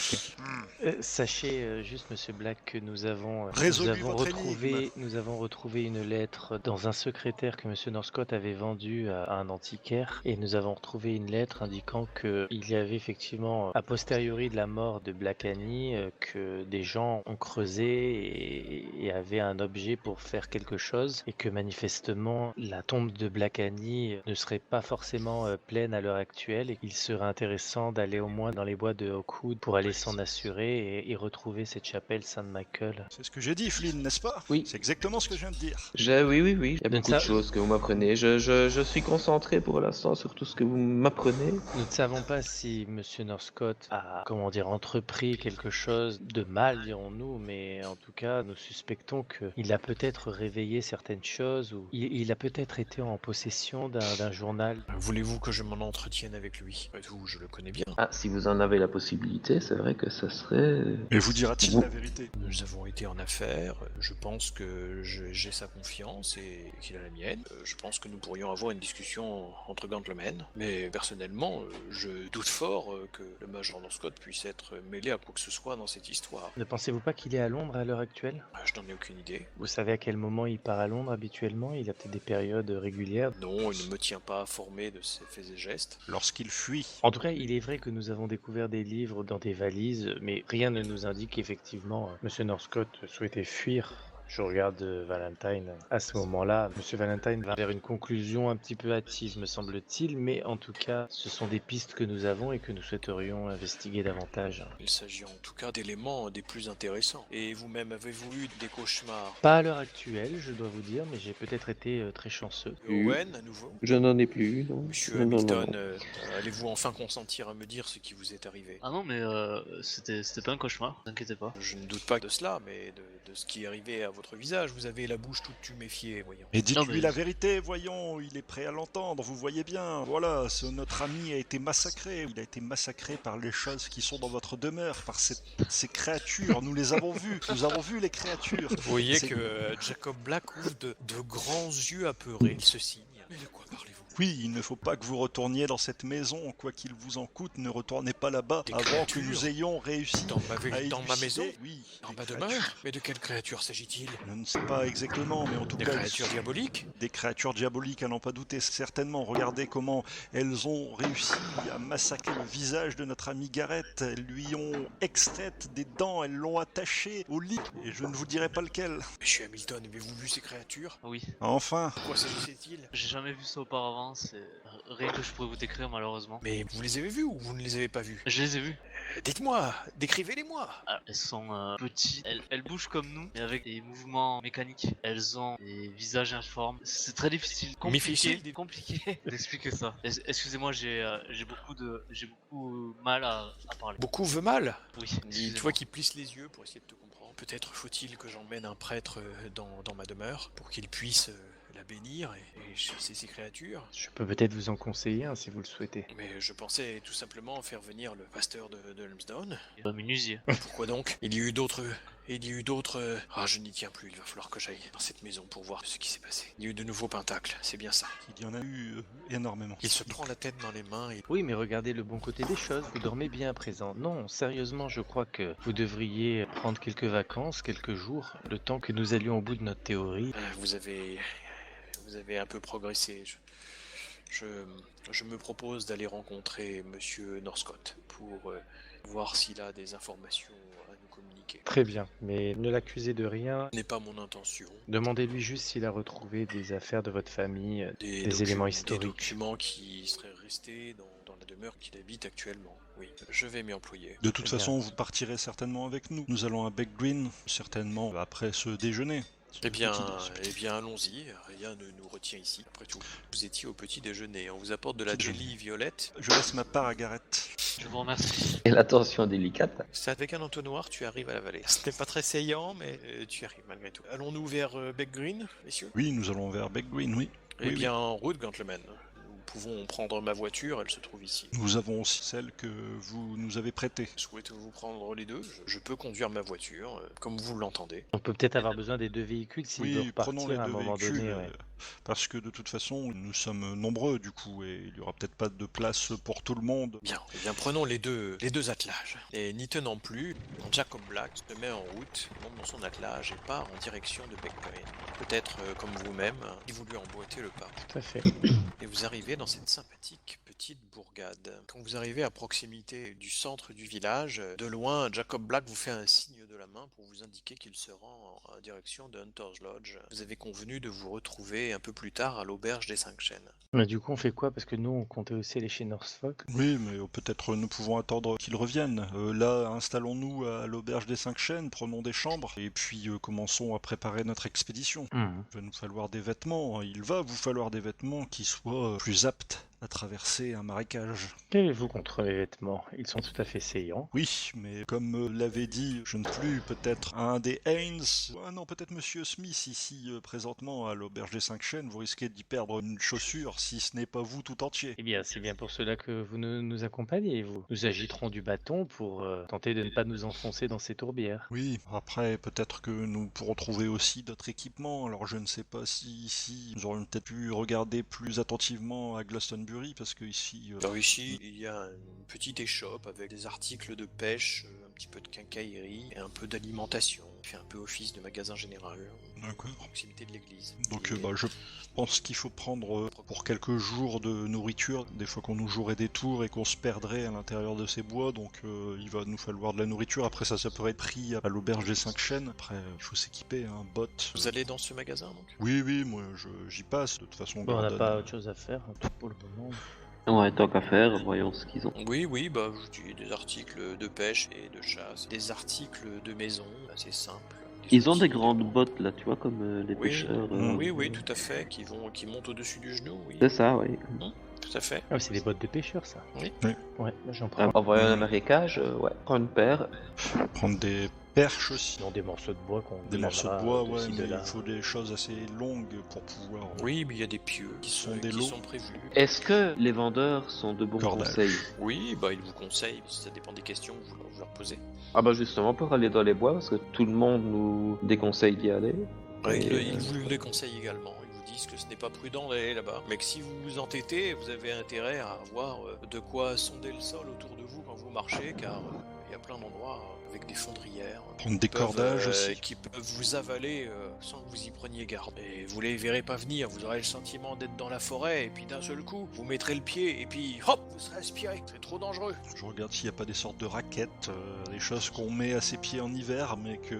plaît. Sachez juste, monsieur Black, que nous avons Résolu votre énigme. nous avons retrouvé une lettre dans un secrétaire que monsieur Northcott avait vendu à un antiquaire, et nous avons retrouvé une lettre indiquant que il y avait effectivement, a posteriori de la mort de Black Annie, que des gens ont creusé et avaient un objet pour faire quelque chose, et que manifestement la tombe de Black Annie ne serait pas forcément pleine à l'heure actuelle, et qu'il serait intéressant d'aller au moins dans les bois de Oakwood pour aller s'en assurer et retrouver cette chapelle Saint-Michael. C'est ce que j'ai dit, Flynn, n'est-ce pas? Oui. C'est exactement ce que je viens de dire. Oui. Il y a Donc beaucoup de ça- choses que vous m'apprenez. Je suis concentré pour l'instant sur tout ce que vous m'apprenez. Nous ne savons pas si monsieur Northcott a, entrepris quelque chose de mal, dirons-nous, mais en tout cas, nous suspectons qu'il a peut-être réveillé certaines choses, ou il a peut-être été en possession d'un journal. Voulez-vous que je m'en entretienne avec lui? Après tout, je le connais bien. Ah, si vous en avez la possibilité, c'est vrai que ça serait... Mais vous dira-t-il Vous- la vérité? Nous avons été en affaires, je pense que j'ai sa confiance et qu'il a la mienne. Je pense que nous pourrions avoir une discussion entre gentlemen, mais personnellement, je doute fort que le Major Northcott puisse être mêlé à quoi que ce soit dans cette histoire. Ne pensez-vous pas qu'il est à Londres à l'heure actuelle? Je n'en ai aucune idée. Vous savez à quel moment il part à Londres habituellement? Il a peut-être des périodes régulières. Non, il ne me tient pas informé de ses faits et gestes. Lorsqu'il fuit. En tout cas, il est vrai que nous avons découvert des livres dans des valises, mais rien ne nous indique qu'effectivement Monsieur Northcott souhaitait fuir Je regarde Valentine. À ce moment-là, Monsieur Valentine va vers une conclusion un petit peu hâtive, me semble-t-il, mais en tout cas, ce sont des pistes que nous avons et que nous souhaiterions investiguer davantage. Il s'agit en tout cas d'éléments des plus intéressants. Et vous-même, avez-vous eu des cauchemars? Pas à l'heure actuelle, je dois vous dire, mais j'ai peut-être été très chanceux. Owen, à nouveau? Je n'en ai plus eu, non. Monsieur Non, non, Hamilton, non. allez-vous enfin consentir à me dire ce qui vous est arrivé? Ah non, mais c'était pas un cauchemar, ne vous inquiétez pas. Je ne doute pas de cela, mais de ce qui est arrivé à votre visage. Vous avez la bouche toute tuméfiée, voyons. Mais dites-lui Non, mais- la vérité, voyons, il est prêt à l'entendre, vous voyez bien. Voilà, notre ami a été massacré. Il a été massacré par les choses qui sont dans votre demeure, par ces créatures. Nous les avons vues, nous avons vu les créatures. Vous voyez C'est- que Jacob Black ouvre de grands yeux apeurés. Il se signe. Mais de quoi parlez-vous? Oui, il ne faut pas que vous retourniez dans cette maison, quoi qu'il vous en coûte, ne retournez pas là-bas Des avant créatures que nous ayons réussi Dans ma maison? élucider- Oui, Dans des ma créatures. demeure? Mais de quelle créature s'agit-il? Je ne sais pas exactement, mais en tout Des cas... créatures diaboliques? Des créatures diaboliques, à n'en pas douter, certainement. Regardez comment elles ont réussi à massacrer le visage de notre ami Garrett. Elles lui ont extraites des dents, elles l'ont attaché au lit, et je ne vous dirai pas lequel. Monsieur Hamilton, avez-vous vu ces créatures? Oui, Enfin, De quoi s'agissait-il? j'ai jamais vu ça auparavant, c'est rien que je pourrais vous décrire malheureusement. Mais vous les avez vus ou vous ne les avez pas vus? Je les ai vus. Dites-moi, décrivez-les-moi. Ah, elles sont petites, elles bougent comme nous, mais avec des mouvements mécaniques. Elles ont des visages informes. C'est très difficile, compliqué d'expliquer ça. Excusez-moi, j'ai beaucoup mal à parler. Beaucoup veut mal. Oui, Dis-toi excusez-moi. qui plisse les yeux pour essayer de te comprendre. Peut-être faut-il que j'emmène un prêtre dans ma demeure pour qu'il puisse la bénir et chasser ces créatures. Je peux peut-être vous en conseiller un si vous le souhaitez. Mais je pensais tout simplement faire venir le pasteur de Helmsdown. Menuisier. Pourquoi donc? Il y a eu d'autres... Ah, je n'y tiens plus, il va falloir que j'aille dans cette maison pour voir ce qui s'est passé. Il y a eu de nouveaux pentacles, c'est bien ça. il y en a eu énormément. Il se prend la tête dans les mains et... Oui, mais regardez le bon côté des choses, vous dormez bien à présent. Non, sérieusement, je crois que vous devriez prendre quelques vacances, quelques jours, le temps que nous allions au bout de notre théorie. Vous avez un peu progressé. Je me propose d'aller rencontrer Monsieur Northcott pour voir s'il a des informations à nous communiquer. Très bien, mais ne l'accusez de rien. Ce n'est pas mon intention. Demandez-lui juste s'il a retrouvé des affaires de votre famille, Des éléments Des historiques. documents qui seraient restés dans la demeure qu'il habite actuellement. Oui, je vais m'y employer. De toute Très façon, bien. vous partirez certainement avec nous. Nous allons à Beck Green, certainement après ce déjeuner. Eh bien, allons-y. Rien ne nous retient ici. Après tout, vous étiez au petit déjeuner. On vous apporte de la jelly violette. Je laisse ma part à Garrett. Je vous remercie. Et l'attention délicate. C'est avec un entonnoir, tu arrives à la vallée. Ce n'est pas très saillant, mais tu y arrives malgré tout. Allons-nous vers Beck Green, messieurs? Oui, nous allons vers Beck Green, oui. Eh Oui, bien, en route, Gentlemen. Nous pouvons prendre ma voiture, elle se trouve ici. Nous avons aussi celle que vous nous avez prêtée. Souhaitez-vous prendre les deux? Je peux conduire ma voiture, comme vous l'entendez. On peut peut-être avoir besoin des deux véhicules s'il veut Oui, prenons repartir les à un deux moment véhicules, donné. Ouais. parce que de toute façon, nous sommes nombreux du coup, et il y aura peut-être pas de place pour tout le monde. Bien, eh bien prenons les deux attelages. Et n'y tenant plus, Jacob Black se met en route, monte dans son attelage et part en direction de Beck Green. Peut-être comme vous-même, si vous lui emboîtez le pas. Tout à fait. Et vous arrivez dans cette sympathique petite bourgade. Quand vous arrivez à proximité du centre du village, de loin, Jacob Black vous fait un signe de la main pour vous indiquer qu'il se rend en direction de Hunter's Lodge. Vous avez convenu de vous retrouver un peu plus tard à l'auberge des 5 chênes. Mais du coup, on fait quoi? Parce que nous, on comptait aussi aller chez Northfolk. Oui, mais peut-être nous pouvons attendre qu'ils reviennent. Là, installons-nous à l'auberge des 5 chênes, prenons des chambres, et puis commençons à préparer notre expédition. Mhm. Il va nous falloir des vêtements, il va vous falloir des vêtements qui soient plus aptes à traverser un marécage. Qu'avez-vous contre les vêtements? Ils sont tout à fait saillants. Oui, mais comme l'avait dit, je ne sais plus, peut-être un des Haynes, non, peut-être Monsieur Smith ici présentement à l'auberge des 5 chênes, vous risquez d'y perdre une chaussure si ce n'est pas vous tout entier. Eh bien, c'est bien pour cela que vous nous accompagnez, vous. Nous agiterons du bâton pour tenter de ne pas nous enfoncer dans ces tourbières. Oui, après peut-être que nous pourrons trouver aussi d'autres équipements, alors je ne sais pas si ici nous aurions peut-être pu regarder plus attentivement à Glastonbury, parce que ici... Alors ici, il y a une petite échoppe avec des articles de pêche, un petit peu de quincaillerie et un peu d'alimentation. Il fait un peu office de magasin général, D'accord. à proximité de l'église. Donc Et- je pense qu'il faut prendre pour quelques jours de nourriture, des fois qu'on nous jouerait des tours et qu'on se perdrait à l'intérieur de ces bois, donc il va nous falloir de la nourriture. Après ça pourrait être pris à l'auberge des 5 chênes. Après il faut s'équiper, un bot. Vous allez dans ce magasin donc? Oui, moi j'y passe, de toute façon Bon, on n'a Gordon. pas autre chose à faire pour le moment. Ouais, tant qu'à faire, voyons ce qu'ils ont. Oui, bah je dis des articles de pêche et de chasse, des articles de maison, assez simples. Ils ont des outils. grandes bottes là, tu vois, comme les Oui, pêcheurs. oui, tout à fait, qui montent au-dessus du genou, oui. C'est ça, oui. Tout à fait. Ah, c'est des bottes de pêcheur, ça. Oui. Ouais, moi j'en prends. En voyant un marécage, ouais, prends une paire. Prendre des perches aussi. Sinon, des morceaux de bois qu'on Des morceaux de glanera bois, de ouais, ci, mais de là. il faut des choses assez longues pour pouvoir. Oui, mais il y a des pieux qui sont sont, des qui lots. sont prévus. Est-ce que les vendeurs sont de bons Cordage. conseils? Oui, bah ils vous conseillent, ça dépend des questions que vous leur posez. Ah bah justement, pour aller dans les bois, parce que tout le monde nous déconseille d'y aller. Ouais, Et, ils vous le conseillent également. Ils vous disent que ce n'est pas prudent d'aller là-bas. Mais que si vous vous entêtez, vous avez intérêt à avoir de quoi sonder le sol autour de vous quand vous marchez, car il y a plein d'endroits avec des fondrières. Prendre des cordages aussi. Qui peuvent vous avaler sans que vous y preniez garde. Et vous les verrez pas venir, vous aurez le sentiment d'être dans la forêt, et puis d'un seul coup, vous mettrez le pied, et puis hop, vous serez aspiré. C'est trop dangereux. Je regarde s'il n'y a pas des sortes de raquettes, des choses qu'on met à ses pieds en hiver, mais qui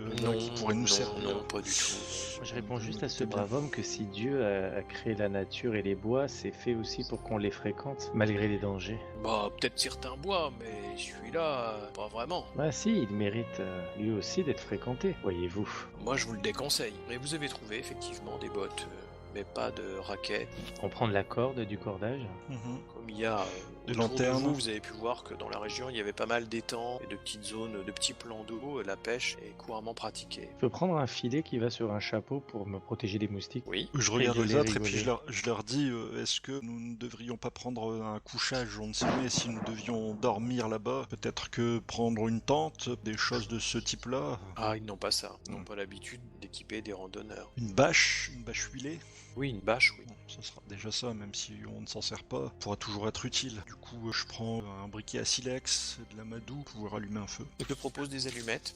pourraient nous servir. Non, pas du tout. Je réponds juste à ce C'est bien. brave homme que si Dieu a créé la nature et les bois, c'est fait aussi pour qu'on les fréquente, malgré les dangers. Bah, peut-être certains bois, mais celui-là, pas vraiment. Ah si, il mérite lui aussi d'être fréquenté, voyez-vous. Moi, je vous le déconseille. Et vous avez trouvé effectivement des bottes, mais pas de raquettes. On prend de la corde, du cordage. Mhm. Comme il y a Des autour de lanternes. vous avez pu voir que dans la région, il y avait pas mal d'étangs et de petites zones, de petits plans d'eau. La pêche est couramment pratiquée. Je peux prendre un filet qui va sur un chapeau pour me protéger des moustiques. Oui. Je regarde les Rigoler, autres et puis rigoler. je leur dis est-ce que nous ne devrions pas prendre un couchage, on ne sait jamais si nous devions dormir là-bas, peut-être que prendre une tente, des choses de ce type-là, Ah, ils n'ont pas ça. Ils n'ont Non. pas l'habitude d'équiper des randonneurs. une bâche huilée. Oui, une bâche, oui. Bon, ça sera déjà ça, même si on ne s'en sert pas, pourra toujours être utile. Du coup, je prends un briquet à silex, de l'amadou pour pouvoir allumer un feu. Je te propose des allumettes.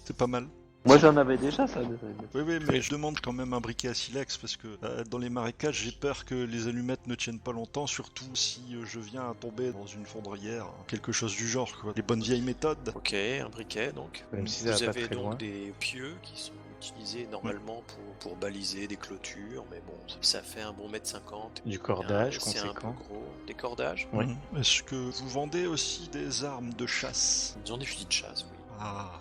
C'est pas mal. Moi j'en avais déjà ça. Oui, mais je demande quand même un briquet à silex parce que dans les marécages, j'ai peur que les allumettes ne tiennent pas longtemps, surtout si je viens à tomber dans une fondrière, quelque chose du genre, quoi. Les bonnes vieilles méthodes. Ok, un briquet donc. Même si ça Vous va pas avez très donc loin. des pieux qui sont utilisés normalement pour baliser des clôtures, mais bon, ça fait un bon mètre 50. Du cordage C'est un peu conséquent. gros. Des cordages. Oui. Est-ce que vous vendez aussi des armes de chasse? Ils ont des fusils de chasse, oui. Ah.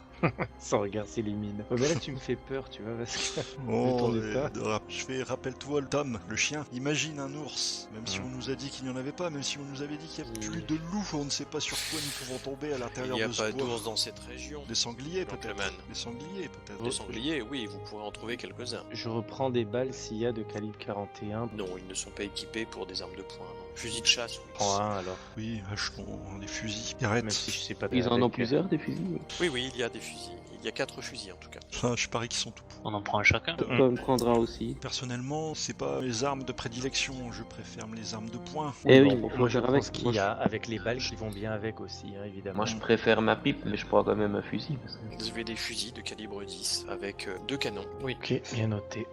Sans regard s'élimine. Oh, mais là tu me fais peur, tu vois, parce que... Oh, tourne pas. je fais, rappelle-toi le Tom, le chien. Imagine un ours, même si on nous a dit qu'il n'y en avait pas, même si on nous avait dit qu'il y avait plus de loups, on ne sait pas sur quoi nous pouvons tomber à Il l'intérieur n'y a de pas ce bois. d'ours dans cette région. Des sangliers peut-être. Gentleman. Des sangliers peut-être. Des sangliers, oui, vous pourrez en trouver quelques-uns. Je reprends des balles s'il y a de calibre 41. Non, ils ne sont pas équipés pour des armes de poing, non. Fusil de chasse, oui. Prends un alors, Oui, achetons des fusils. Arrête. même si je sais pas Ils en ont avec. plusieurs des fusils. Oui, il y a des fusils. Il y a 4 fusils en tout cas. Enfin, je parie qu'ils sont tout. On en prend un chacun. On peut me prendre un aussi. Personnellement, c'est pas les armes de prédilection, je préfère les armes de poing. Eh oui, Bon, faut moi je faire prends avec. ce qu'il y a avec les balles qui vont bien avec aussi, hein, évidemment. Moi je préfère ma pipe, mais je prends quand même un fusil. Parce que... Vous avez des fusils de calibre 10 avec 2 canons. Oui, Ok, bien noté.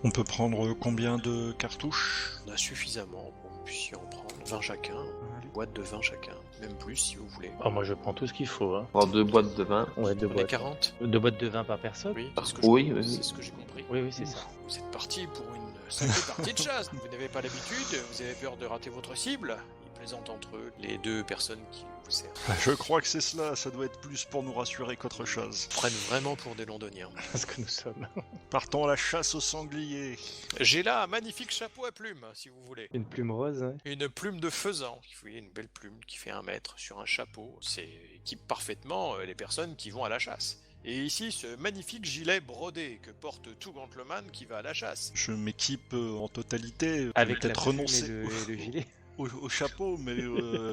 On peut prendre combien de cartouches? on a suffisamment pour que vous puissiez en prendre 20 chacun. Une boîte de 20 chacun. Même plus si vous voulez. Oh, moi je prends tout ce qu'il faut. Hein. Je prends 2 boîtes de vin. Ouais, deux On est boîtes. 40. Deux boîtes de vin par personne. Oui, Oui, oui. c'est ce que j'ai compris. Oui, c'est ça. Vous êtes parti pour une sacrée partie de chasse. Vous n'avez pas l'habitude, vous avez peur de rater votre cible. Ils plaisantent entre eux, les deux personnes qui vous servent. Je crois que c'est cela, ça doit être plus pour nous rassurer qu'autre chose. Ils prennent vraiment pour des londoniens. Parce que nous sommes. Partons à la chasse aux sangliers. J'ai là un magnifique chapeau à plumes, si vous voulez. Une plume rose, hein. Une plume de faisan. Vous voyez, une belle plume qui fait 1 mètre sur un chapeau. C'est équipe parfaitement les personnes qui vont à la chasse. Et ici, ce magnifique gilet brodé que porte tout gentleman qui va à la chasse. Je m'équipe en totalité, Avec la peut-être plume renoncer. et le gilet. au chapeau, mais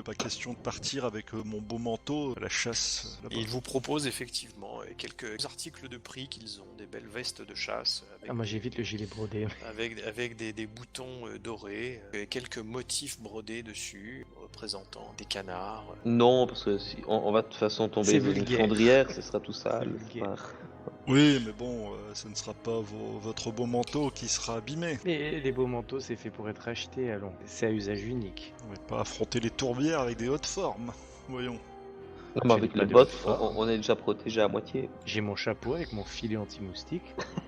pas question de partir avec mon beau manteau à la chasse. Là-bas. Et ils vous proposent effectivement quelques articles de prix qu'ils ont, des belles vestes de chasse. Avec moi j'évite le gilet brodé. avec des boutons dorés, quelques motifs brodés dessus, représentant des canards. Non, parce que si on va de toute façon tomber C'est dans une vulgaire. fondrière, ce sera tout sale. vulgaire. Enfin, Oui, mais bon, ce ne sera pas votre beau manteau qui sera abîmé. Les beaux manteaux, c'est fait pour être acheté, allons. C'est à usage unique. On va pas affronter les tourbières avec des hautes formes. Voyons. non, mais J'ai avec pas les de bottes, forme. on est déjà protégé à moitié. J'ai mon chapeau avec mon filet anti-moustique.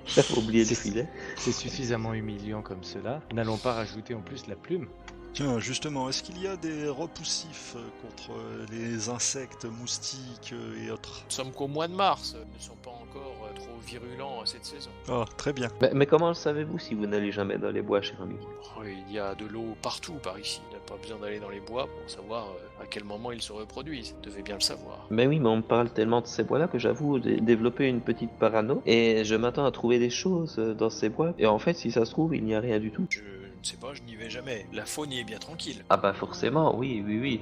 J'avais oublié le C'est- filet. C'est suffisamment humiliant comme cela. N'allons pas rajouter en plus la plume. Tiens, justement, est-ce qu'il y a des repoussifs contre les insectes, moustiques et autres? Nous sommes qu'au mois de mars, ils ne sont pas encore trop virulents cette saison. Ah, très bien. Mais comment le savez-vous si vous n'allez jamais dans les bois, cher ami? Oh, il y a de l'eau partout par ici, il n'a pas besoin d'aller dans les bois pour savoir à quel moment ils se reproduisent, vous devez bien le savoir. Mais oui, mais on me parle tellement de ces bois-là que j'avoue développer une petite parano. Et je m'attends à trouver des choses dans ces bois. Et en fait, si ça se trouve, il n'y a rien du tout. Je ne sais pas, je n'y vais jamais. La faune y est bien tranquille. Ah bah forcément, oui, oui, oui.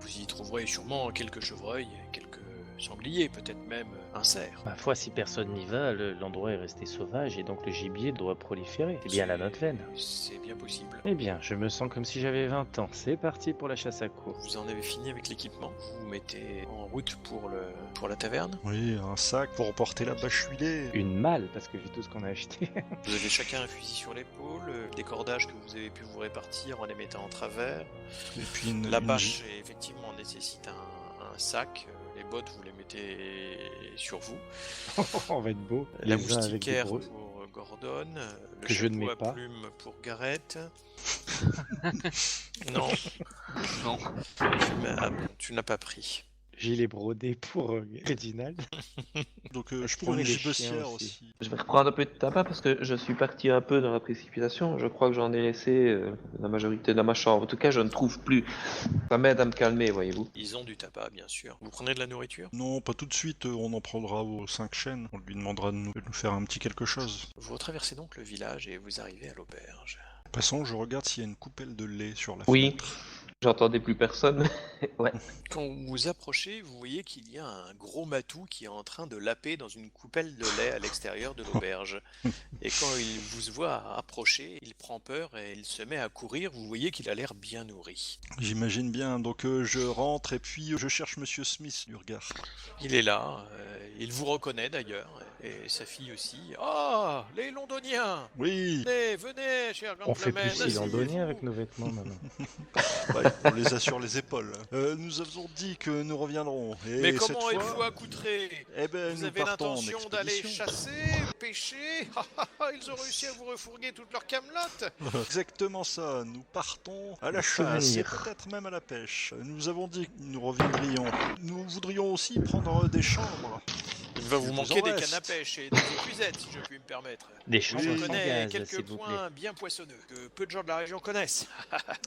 Vous y trouverez sûrement quelques chevreuils, quelques sangliers, peut-être même un cerf. Ma foi, si personne n'y va, l'endroit est resté sauvage et donc le gibier doit proliférer. C'est bien la notre veine. C'est bien possible. Eh bien, je me sens comme si j'avais 20 ans. C'est parti pour la chasse à courre. Vous en avez fini avec l'équipement, vous vous mettez en route pour la taverne. Oui, un sac pour emporter la bâche huilée. Une malle, parce que vu tout ce qu'on a acheté. Vous avez chacun un fusil sur l'épaule, des cordages que vous avez pu vous répartir en les mettant en travers. Et puis La bâche, effectivement, nécessite un sac. Les bottes, vous les mettez sur vous. On va être beau. La Les uns avec des moustiquaire gros- pour Gordon. Le Que je ne chapeau mets à pas. plume pour Gareth. Non, Non. tu n'as pas pris. Gilet brodé pour Reginald. Donc Est-ce je qu'il prends y une aurait des chiens gibecière aussi aussi. Je vais reprendre un peu de tabac parce que je suis parti un peu dans la précipitation. Je crois que j'en ai laissé la majorité dans ma chambre. En tout cas, je ne trouve plus. Ça m'aide à me calmer, voyez-vous. Ils ont du tabac, bien sûr. Vous prenez de la nourriture? Non, pas tout de suite, on en prendra aux 5 chaînes. On lui demandera de nous faire un petit quelque chose. Vous traversez donc le village et vous arrivez à l'auberge. Passons, je regarde s'il y a une coupelle de lait sur la Oui. fenêtre. J'entendais plus personne. Ouais. Quand vous vous approchez, vous voyez qu'il y a un gros matou qui est en train de laper dans une coupelle de lait à l'extérieur de l'auberge. Et quand il vous voit approcher, il prend peur et il se met à courir. Vous voyez qu'il a l'air bien nourri. J'imagine bien, donc je rentre et puis je cherche Monsieur Smith du regard. Il est là, il vous reconnaît d'ailleurs, et sa fille aussi. Ah, les Londoniens! Oui, Venez, cher On fait Gentleman, plus si londonien asseyez-vous. avec nos vêtements maintenant. ouais, on les a sur les épaules. Nous avons dit que nous reviendrons. Et Mais cette comment fois, êtes-vous accoutrés? Eh ben, Vous nous avez partons en l'intention d'aller expédition. chasser, pêcher? Ils ont réussi à vous refourguer toute leur camelote. Exactement ça, nous partons à la chasse et Souvenir. peut-être même à la pêche. Nous avons dit que nous reviendrions. Nous voudrions aussi prendre des chambres. Il va vous Il manquer vous en des reste. cannes à pêche et des épuisettes, si je puis me permettre. Des Je chambres sans connais gaz, quelques s'il vous plaît. points bien poissonneux que peu de gens de la région connaissent.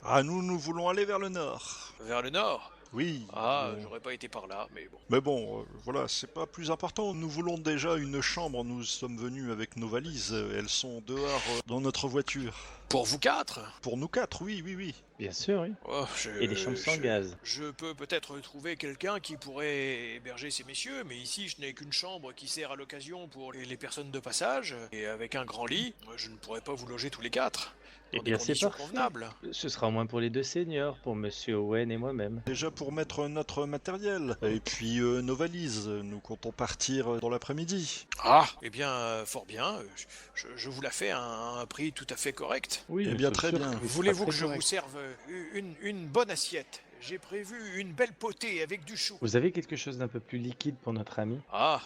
Ah, nous voulons aller vers le nord. Vers le nord? Oui. Ah, bon. j'aurais pas été par là, mais bon. Mais bon, voilà, c'est pas plus important. Nous voulons déjà une chambre. Nous sommes venus avec nos valises. Elles sont dehors dans notre voiture. Pour vous quatre? Pour nous 4, oui, oui, oui. Bien sûr, oui. Oh, Et des chambres sans gaz. Je peux peut-être trouver quelqu'un qui pourrait héberger ces messieurs, mais ici je n'ai qu'une chambre qui sert à l'occasion pour les personnes de passage, et avec un grand lit, je ne pourrais pas vous loger tous les quatre. Eh Dans des bien, c'est conditions parfait. convenables. Ce sera au moins pour les deux seniors, pour Monsieur Owen et moi-même. Déjà pour mettre notre matériel. Et puis nos valises. Nous comptons partir dans l'après-midi. Ah, eh bien, fort bien, je vous la fais à un prix tout à fait correct. Oui, Eh bien, c'est très sûr bien. que c'est Voulez-vous pas que très je vous correct. serve une bonne assiette? J'ai prévu une belle potée avec du chou. Vous avez quelque chose d'un peu plus liquide pour notre ami? Ah,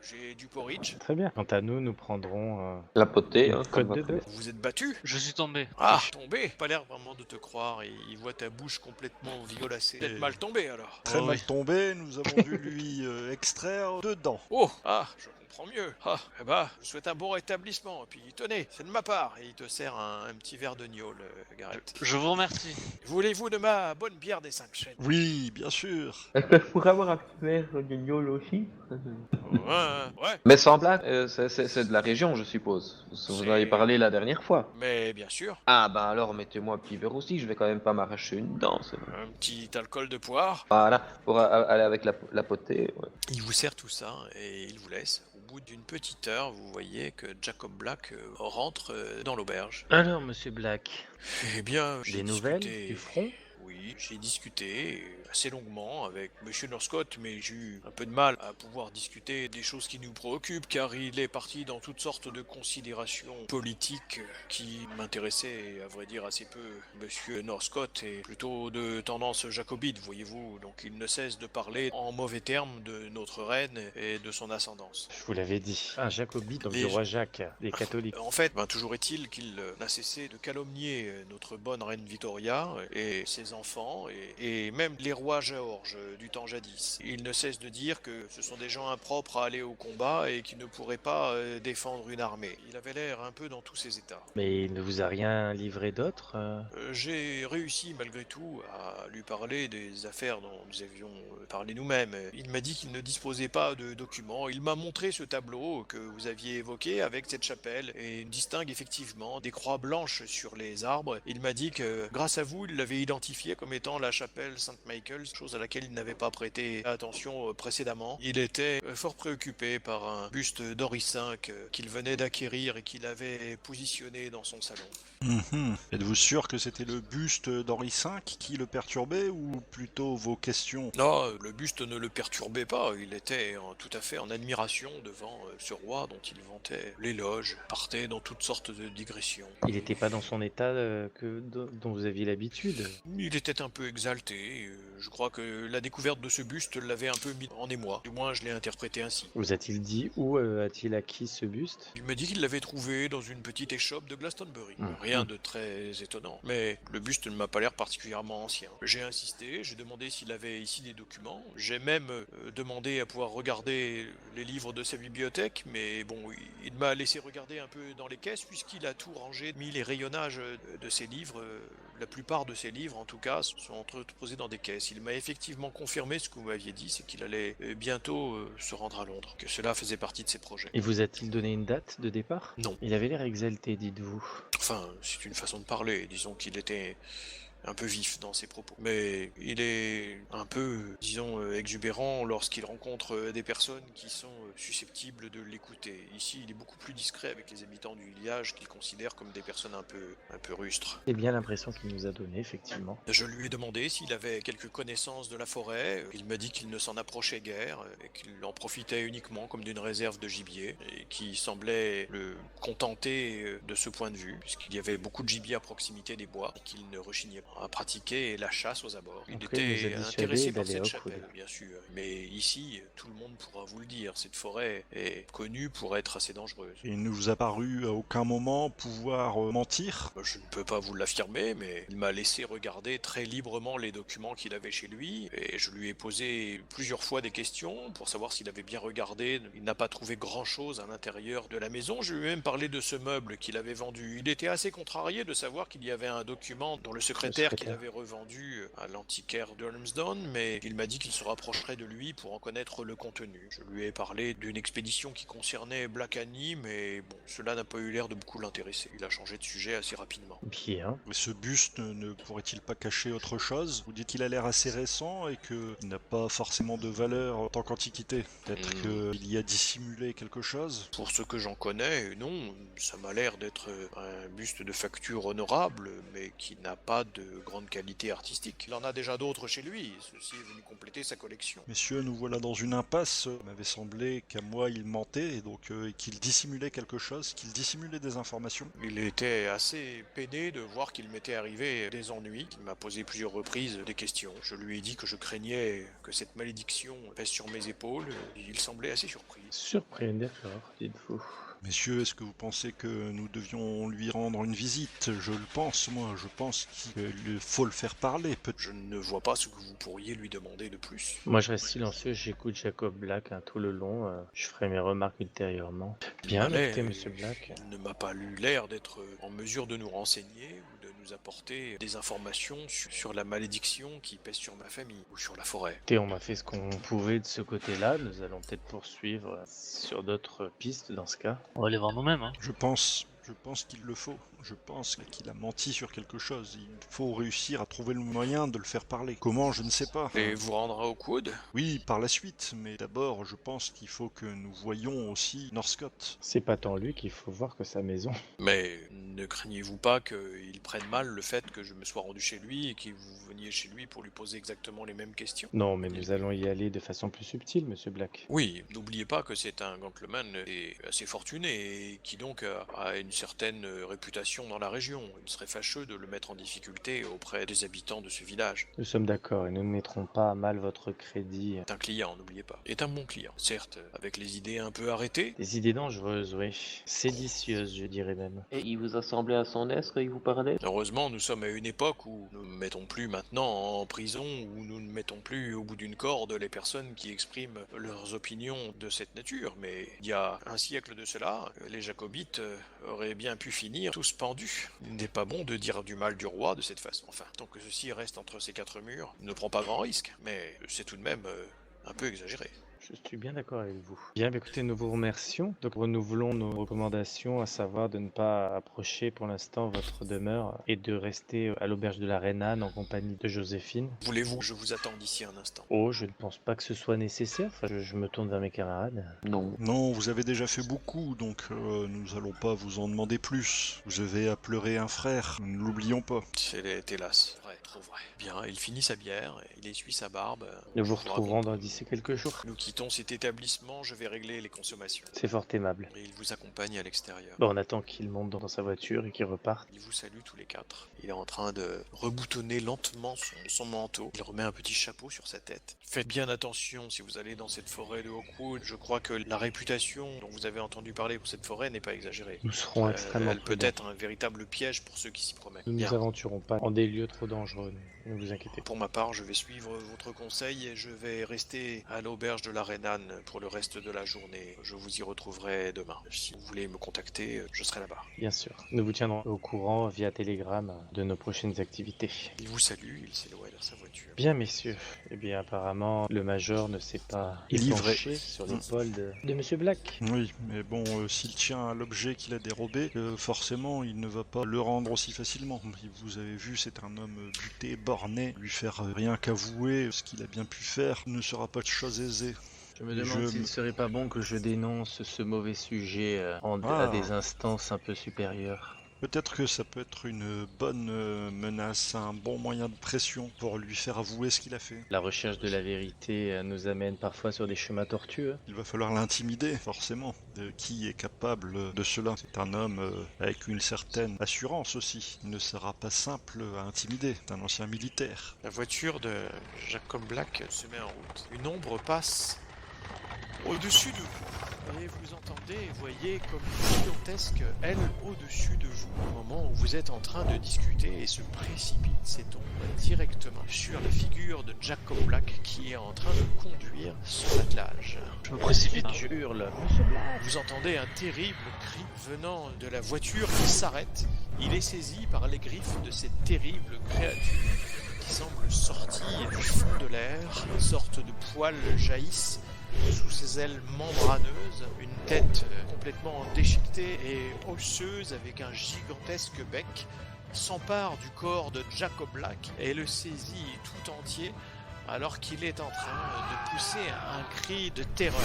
j'ai du porridge. Très bien. Quant à nous, nous prendrons La potée, une hein, côte comme de votre- bœuf. Vous êtes battu? Je suis tombé. Ah, tombé. Pas l'air vraiment de te croire, il voit ta bouche complètement violacée. Peut-être mal tombé alors. Très Oh, mal oui. tombé, nous avons dû lui extraire 2 dents. Oh, ah, je comprends mieux. Ah, eh bah, je vous souhaite un bon rétablissement. Et puis, tenez, c'est de ma part. Et il te sert un petit verre de gnôle, Garrett. Je vous remercie. Voulez-vous de ma bonne bière des 5 chênes? Oui, bien sûr. Est-ce que je pourrais avoir un petit verre de gnôle aussi? Ouais. Mais sans blague, c'est de la région, je suppose. Vous en avez parlé la dernière fois. Mais bien sûr, Ah bah alors mettez-moi un petit verre aussi, je vais quand même pas m'arracher une dent. un petit alcool de poire. Voilà, pour aller avec la potée. Ouais. Il vous sert tout ça et il vous laisse. Au bout d'une petite heure, vous voyez que Jacob Black rentre dans l'auberge. Alors, monsieur Black, Eh bien, j'ai des nouvelles discuté... du front? Oui, j'ai discuté assez longuement avec Monsieur Northcott, mais j'ai eu un peu de mal à pouvoir discuter des choses qui nous préoccupent, car il est parti dans toutes sortes de considérations politiques qui m'intéressaient, à vrai dire, assez peu. Monsieur Northcott est plutôt de tendance jacobite, voyez-vous, donc il ne cesse de parler en mauvais termes de notre reine et de son ascendance. Je vous l'avais dit. Un jacobite, donc Mais du roi Jacques, des catholiques. En fait, toujours est-il qu'il n'a cessé de calomnier notre bonne reine Victoria et ses enfants, et même les rois Georges du temps jadis. Il ne cesse de dire que ce sont des gens impropres à aller au combat et qui ne pourraient pas défendre une armée. Il avait l'air un peu dans tous ses états. Mais il ne vous a rien livré d'autre J'ai réussi malgré tout à lui parler des affaires dont nous avions parlé nous-mêmes. Il m'a dit qu'il ne disposait pas de documents. Il m'a montré ce tableau que vous aviez évoqué avec cette chapelle, et il distingue effectivement des croix blanches sur les arbres. Il m'a dit que grâce à vous, il l'avait identifié comme étant la chapelle Saint-Michael, chose à laquelle il n'avait pas prêté attention précédemment. Il était fort préoccupé par un buste d'Henri V qu'il venait d'acquérir et qu'il avait positionné dans son salon. Êtes-vous sûr que c'était le buste d'Henri V qui le perturbait ou plutôt vos questions? Non, le buste ne le perturbait pas, il était tout à fait en admiration devant ce roi dont il vantait l'éloge, partait dans toutes sortes de digressions. Il n'était pas dans son état dont vous aviez l'habitude. Il était un peu exalté, je crois que la découverte de ce buste l'avait un peu mis en émoi, du moins je l'ai interprété ainsi. Vous a-t-il dit où a-t-il acquis ce buste? Il me dit qu'il l'avait trouvé dans une petite échoppe de Glastonbury. Rien de très étonnant, mais le buste ne m'a pas l'air particulièrement ancien. J'ai insisté, j'ai demandé s'il avait ici des documents, j'ai même demandé à pouvoir regarder les livres de sa bibliothèque, mais bon, il m'a laissé regarder un peu dans les caisses puisqu'il a tout rangé, mis les rayonnages de ses livres. La plupart de ses livres, en tout cas, sont entreposés dans des caisses. Il m'a effectivement confirmé ce que vous m'aviez dit, c'est qu'il allait bientôt se rendre à Londres, que cela faisait partie de ses projets. Et vous a-t-il donné une date de départ? Non. Il avait l'air exalté, dites-vous. Enfin, c'est une façon de parler, disons qu'il était un peu vif dans ses propos. Mais il est un peu, disons, exubérant lorsqu'il rencontre des personnes qui sont susceptibles de l'écouter. Ici, il est beaucoup plus discret avec les habitants du village qu'il considère comme des personnes un peu rustres. C'est bien l'impression qu'il nous a donnée, effectivement. Je lui ai demandé s'il avait quelques connaissances de la forêt. Il m'a dit qu'il ne s'en approchait guère et qu'il en profitait uniquement comme d'une réserve de gibier et qui semblait le contenter de ce point de vue, puisqu'il y avait beaucoup de gibier à proximité des bois et qu'il ne rechignait pas à pratiquer la chasse aux abords. Il était intéressé par cette chapelle, bien sûr. Mais ici, tout le monde pourra vous le dire, cette forêt est connue pour être assez dangereuse. Il ne vous a paru à aucun moment pouvoir mentir? Je ne peux pas vous l'affirmer, mais il m'a laissé regarder très librement les documents qu'il avait chez lui, et je lui ai posé plusieurs fois des questions pour savoir s'il avait bien regardé. Il n'a pas trouvé grand-chose à l'intérieur de la maison. Je lui ai même parlé de ce meuble qu'il avait vendu. Il était assez contrarié de savoir qu'il y avait un document dont le secrétaire qu'il avait revendu à l'antiquaire de Helmsdon, mais il m'a dit qu'il se rapprocherait de lui pour en connaître le contenu. Je lui ai parlé d'une expédition qui concernait Black Annie, mais bon, cela n'a pas eu l'air de beaucoup l'intéresser. Il a changé de sujet assez rapidement. Bien. Et ce buste ne pourrait-il pas cacher autre chose? Vous dites qu'il a l'air assez récent et qu'il n'a pas forcément de valeur en tant qu'antiquité. Peut-être qu'il y a dissimulé quelque chose? Pour ce que j'en connais, non. Ça m'a l'air d'être un buste de facture honorable, mais qui n'a pas de grande qualité artistique. Il en a déjà d'autres chez lui, ceci est venu compléter sa collection. Messieurs, nous voilà dans une impasse. Il m'avait semblé qu'à moi il mentait et donc qu'il dissimulait quelque chose, qu'il dissimulait des informations. Il était assez peiné de voir qu'il m'était arrivé des ennuis. Il m'a posé plusieurs reprises des questions. Je lui ai dit que je craignais que cette malédiction pèse sur mes épaules. Il semblait assez surpris. Surpris, d'accord, dites-vous. Messieurs, est-ce que vous pensez que nous devions lui rendre une visite? Je le pense, moi. Je pense qu'il faut le faire parler. Je ne vois pas ce que vous pourriez lui demander de plus. Moi, je reste silencieux, j'écoute Jacob Black tout le long. Je ferai mes remarques ultérieurement. Bien, écoutez, Monsieur Black. Il ne m'a pas eu l'air d'être en mesure de nous renseigner ou de nous apporter des informations sur la malédiction qui pèse sur ma famille ou sur la forêt. Écoutez, on m'a fait ce qu'on pouvait de ce côté-là. Nous allons peut-être poursuivre sur d'autres pistes dans ce cas. On va aller voir nous-mêmes, hein. Je pense qu'il le faut. Je pense qu'il a menti sur quelque chose. Il faut réussir à trouver le moyen de le faire parler. Comment, je ne sais pas. Et vous rendra au coude? Oui, par la suite, mais d'abord, je pense qu'il faut que nous voyions aussi Northcott. C'est pas tant lui qu'il faut voir que sa maison. Mais ne craignez-vous pas qu'il prenne mal le fait que je me sois rendu chez lui et que vous veniez chez lui pour lui poser exactement les mêmes questions? Non, mais nous allons y aller de façon plus subtile, Monsieur Black. Oui, n'oubliez pas que c'est un gentleman et assez fortuné et qui donc a une certaine réputation dans la région. Il serait fâcheux de le mettre en difficulté auprès des habitants de ce village. Nous sommes d'accord et nous ne mettrons pas à mal votre crédit. C'est un client, n'oubliez pas. Est un bon client, certes, avec les idées un peu arrêtées. Des idées dangereuses, oui. Séditieuses, je dirais même. Et il vous a semblé à son aise quand il vous parlait? Heureusement, nous sommes à une époque où nous ne mettons plus maintenant en prison, où nous ne mettons plus au bout d'une corde les personnes qui expriment leurs opinions de cette nature. Mais il y a un siècle de cela, les jacobites auraient bien pu finir tous pendus. Il n'est pas bon de dire du mal du roi de cette façon. Enfin, tant que ceci reste entre ces quatre murs, ne prend pas grand risque, mais c'est tout de même un peu exagéré. Je suis bien d'accord avec vous. Bien, écoutez, nous vous remercions. Donc, renouvelons nos recommandations, à savoir de ne pas approcher pour l'instant votre demeure et de rester à l'auberge de la Rhénane en compagnie de Joséphine. Voulez-vous que je vous attende ici un instant? Oh, je ne pense pas que ce soit nécessaire. Enfin, je me tourne vers mes camarades. Non. Non, vous avez déjà fait beaucoup, donc nous allons pas vous en demander plus. Vous avez à pleurer un frère, ne l'oublions pas. C'est hélas vrai, trop vrai. Bien, il finit sa bière, il essuie sa barbe. Nous vous retrouverons dans d'ici quelques jours. Nous quittons cet établissement, je vais régler les consommations. C'est fort aimable. Et il vous accompagne à l'extérieur. Bon, on attend qu'il monte dans sa voiture et qu'il reparte. Il vous salue tous les quatre. Il est en train de reboutonner lentement son manteau. Il remet un petit chapeau sur sa tête. Faites bien attention si vous allez dans cette forêt de Hawkwood. Je crois que la réputation dont vous avez entendu parler pour cette forêt n'est pas exagérée. Nous serons extrêmement Elle peut prudents. être un véritable piège pour ceux qui s'y promènent. Nous ne nous aventurons pas en des lieux trop dangereux, ne vous inquiétez pas. Pour ma part, je vais suivre votre conseil et je vais rester à l'auberge de la Rhénane pour le reste de la journée. Je vous y retrouverai demain. Si vous voulez me contacter, je serai là-bas. Bien sûr. Nous vous tiendrons au courant via télégramme de nos prochaines activités. Il vous salue, il s'éloigne vers sa voiture. Bien, messieurs. Eh bien, apparemment, le major ne s'est pas épanché sur l'épaule de Monsieur Black. Oui, mais bon, s'il tient à l'objet qu'il a dérobé, forcément, il ne va pas le rendre aussi facilement. Vous avez vu, c'est un homme buté, borné. Lui faire rien qu'avouer ce qu'il a bien pu faire ne sera pas de chose aisée. Je me demande s'il ne serait pas bon que je dénonce ce mauvais sujet à des instances un peu supérieures. Peut-être que ça peut être une bonne menace, un bon moyen de pression pour lui faire avouer ce qu'il a fait. La recherche de la vérité nous amène parfois sur des chemins tortueux. Il va falloir l'intimider, forcément. Qui est capable de cela? C'est un homme avec une certaine assurance aussi. Il ne sera pas simple à intimider. C'est un ancien militaire. La voiture de Jacob Black se met en route. Une ombre passe au-dessus de vous. Et vous entendez et voyez comme une gigantesque aile au-dessus de vous. Au moment où vous êtes en train de discuter et se précipite cette ombre directement sur la figure de Jacob Black qui est en train de conduire son attelage. Je me précipite. Je hurle. Vous entendez un terrible cri venant de la voiture qui s'arrête. Il est saisi par les griffes de cette terrible créature qui semble sortir du fond de l'air. Une sorte de poils jaillissent sous ses ailes membraneuses, une tête complètement déchiquetée et osseuse avec un gigantesque bec s'empare du corps de Jacob Black et le saisit tout entier alors qu'il est en train de pousser un cri de terreur.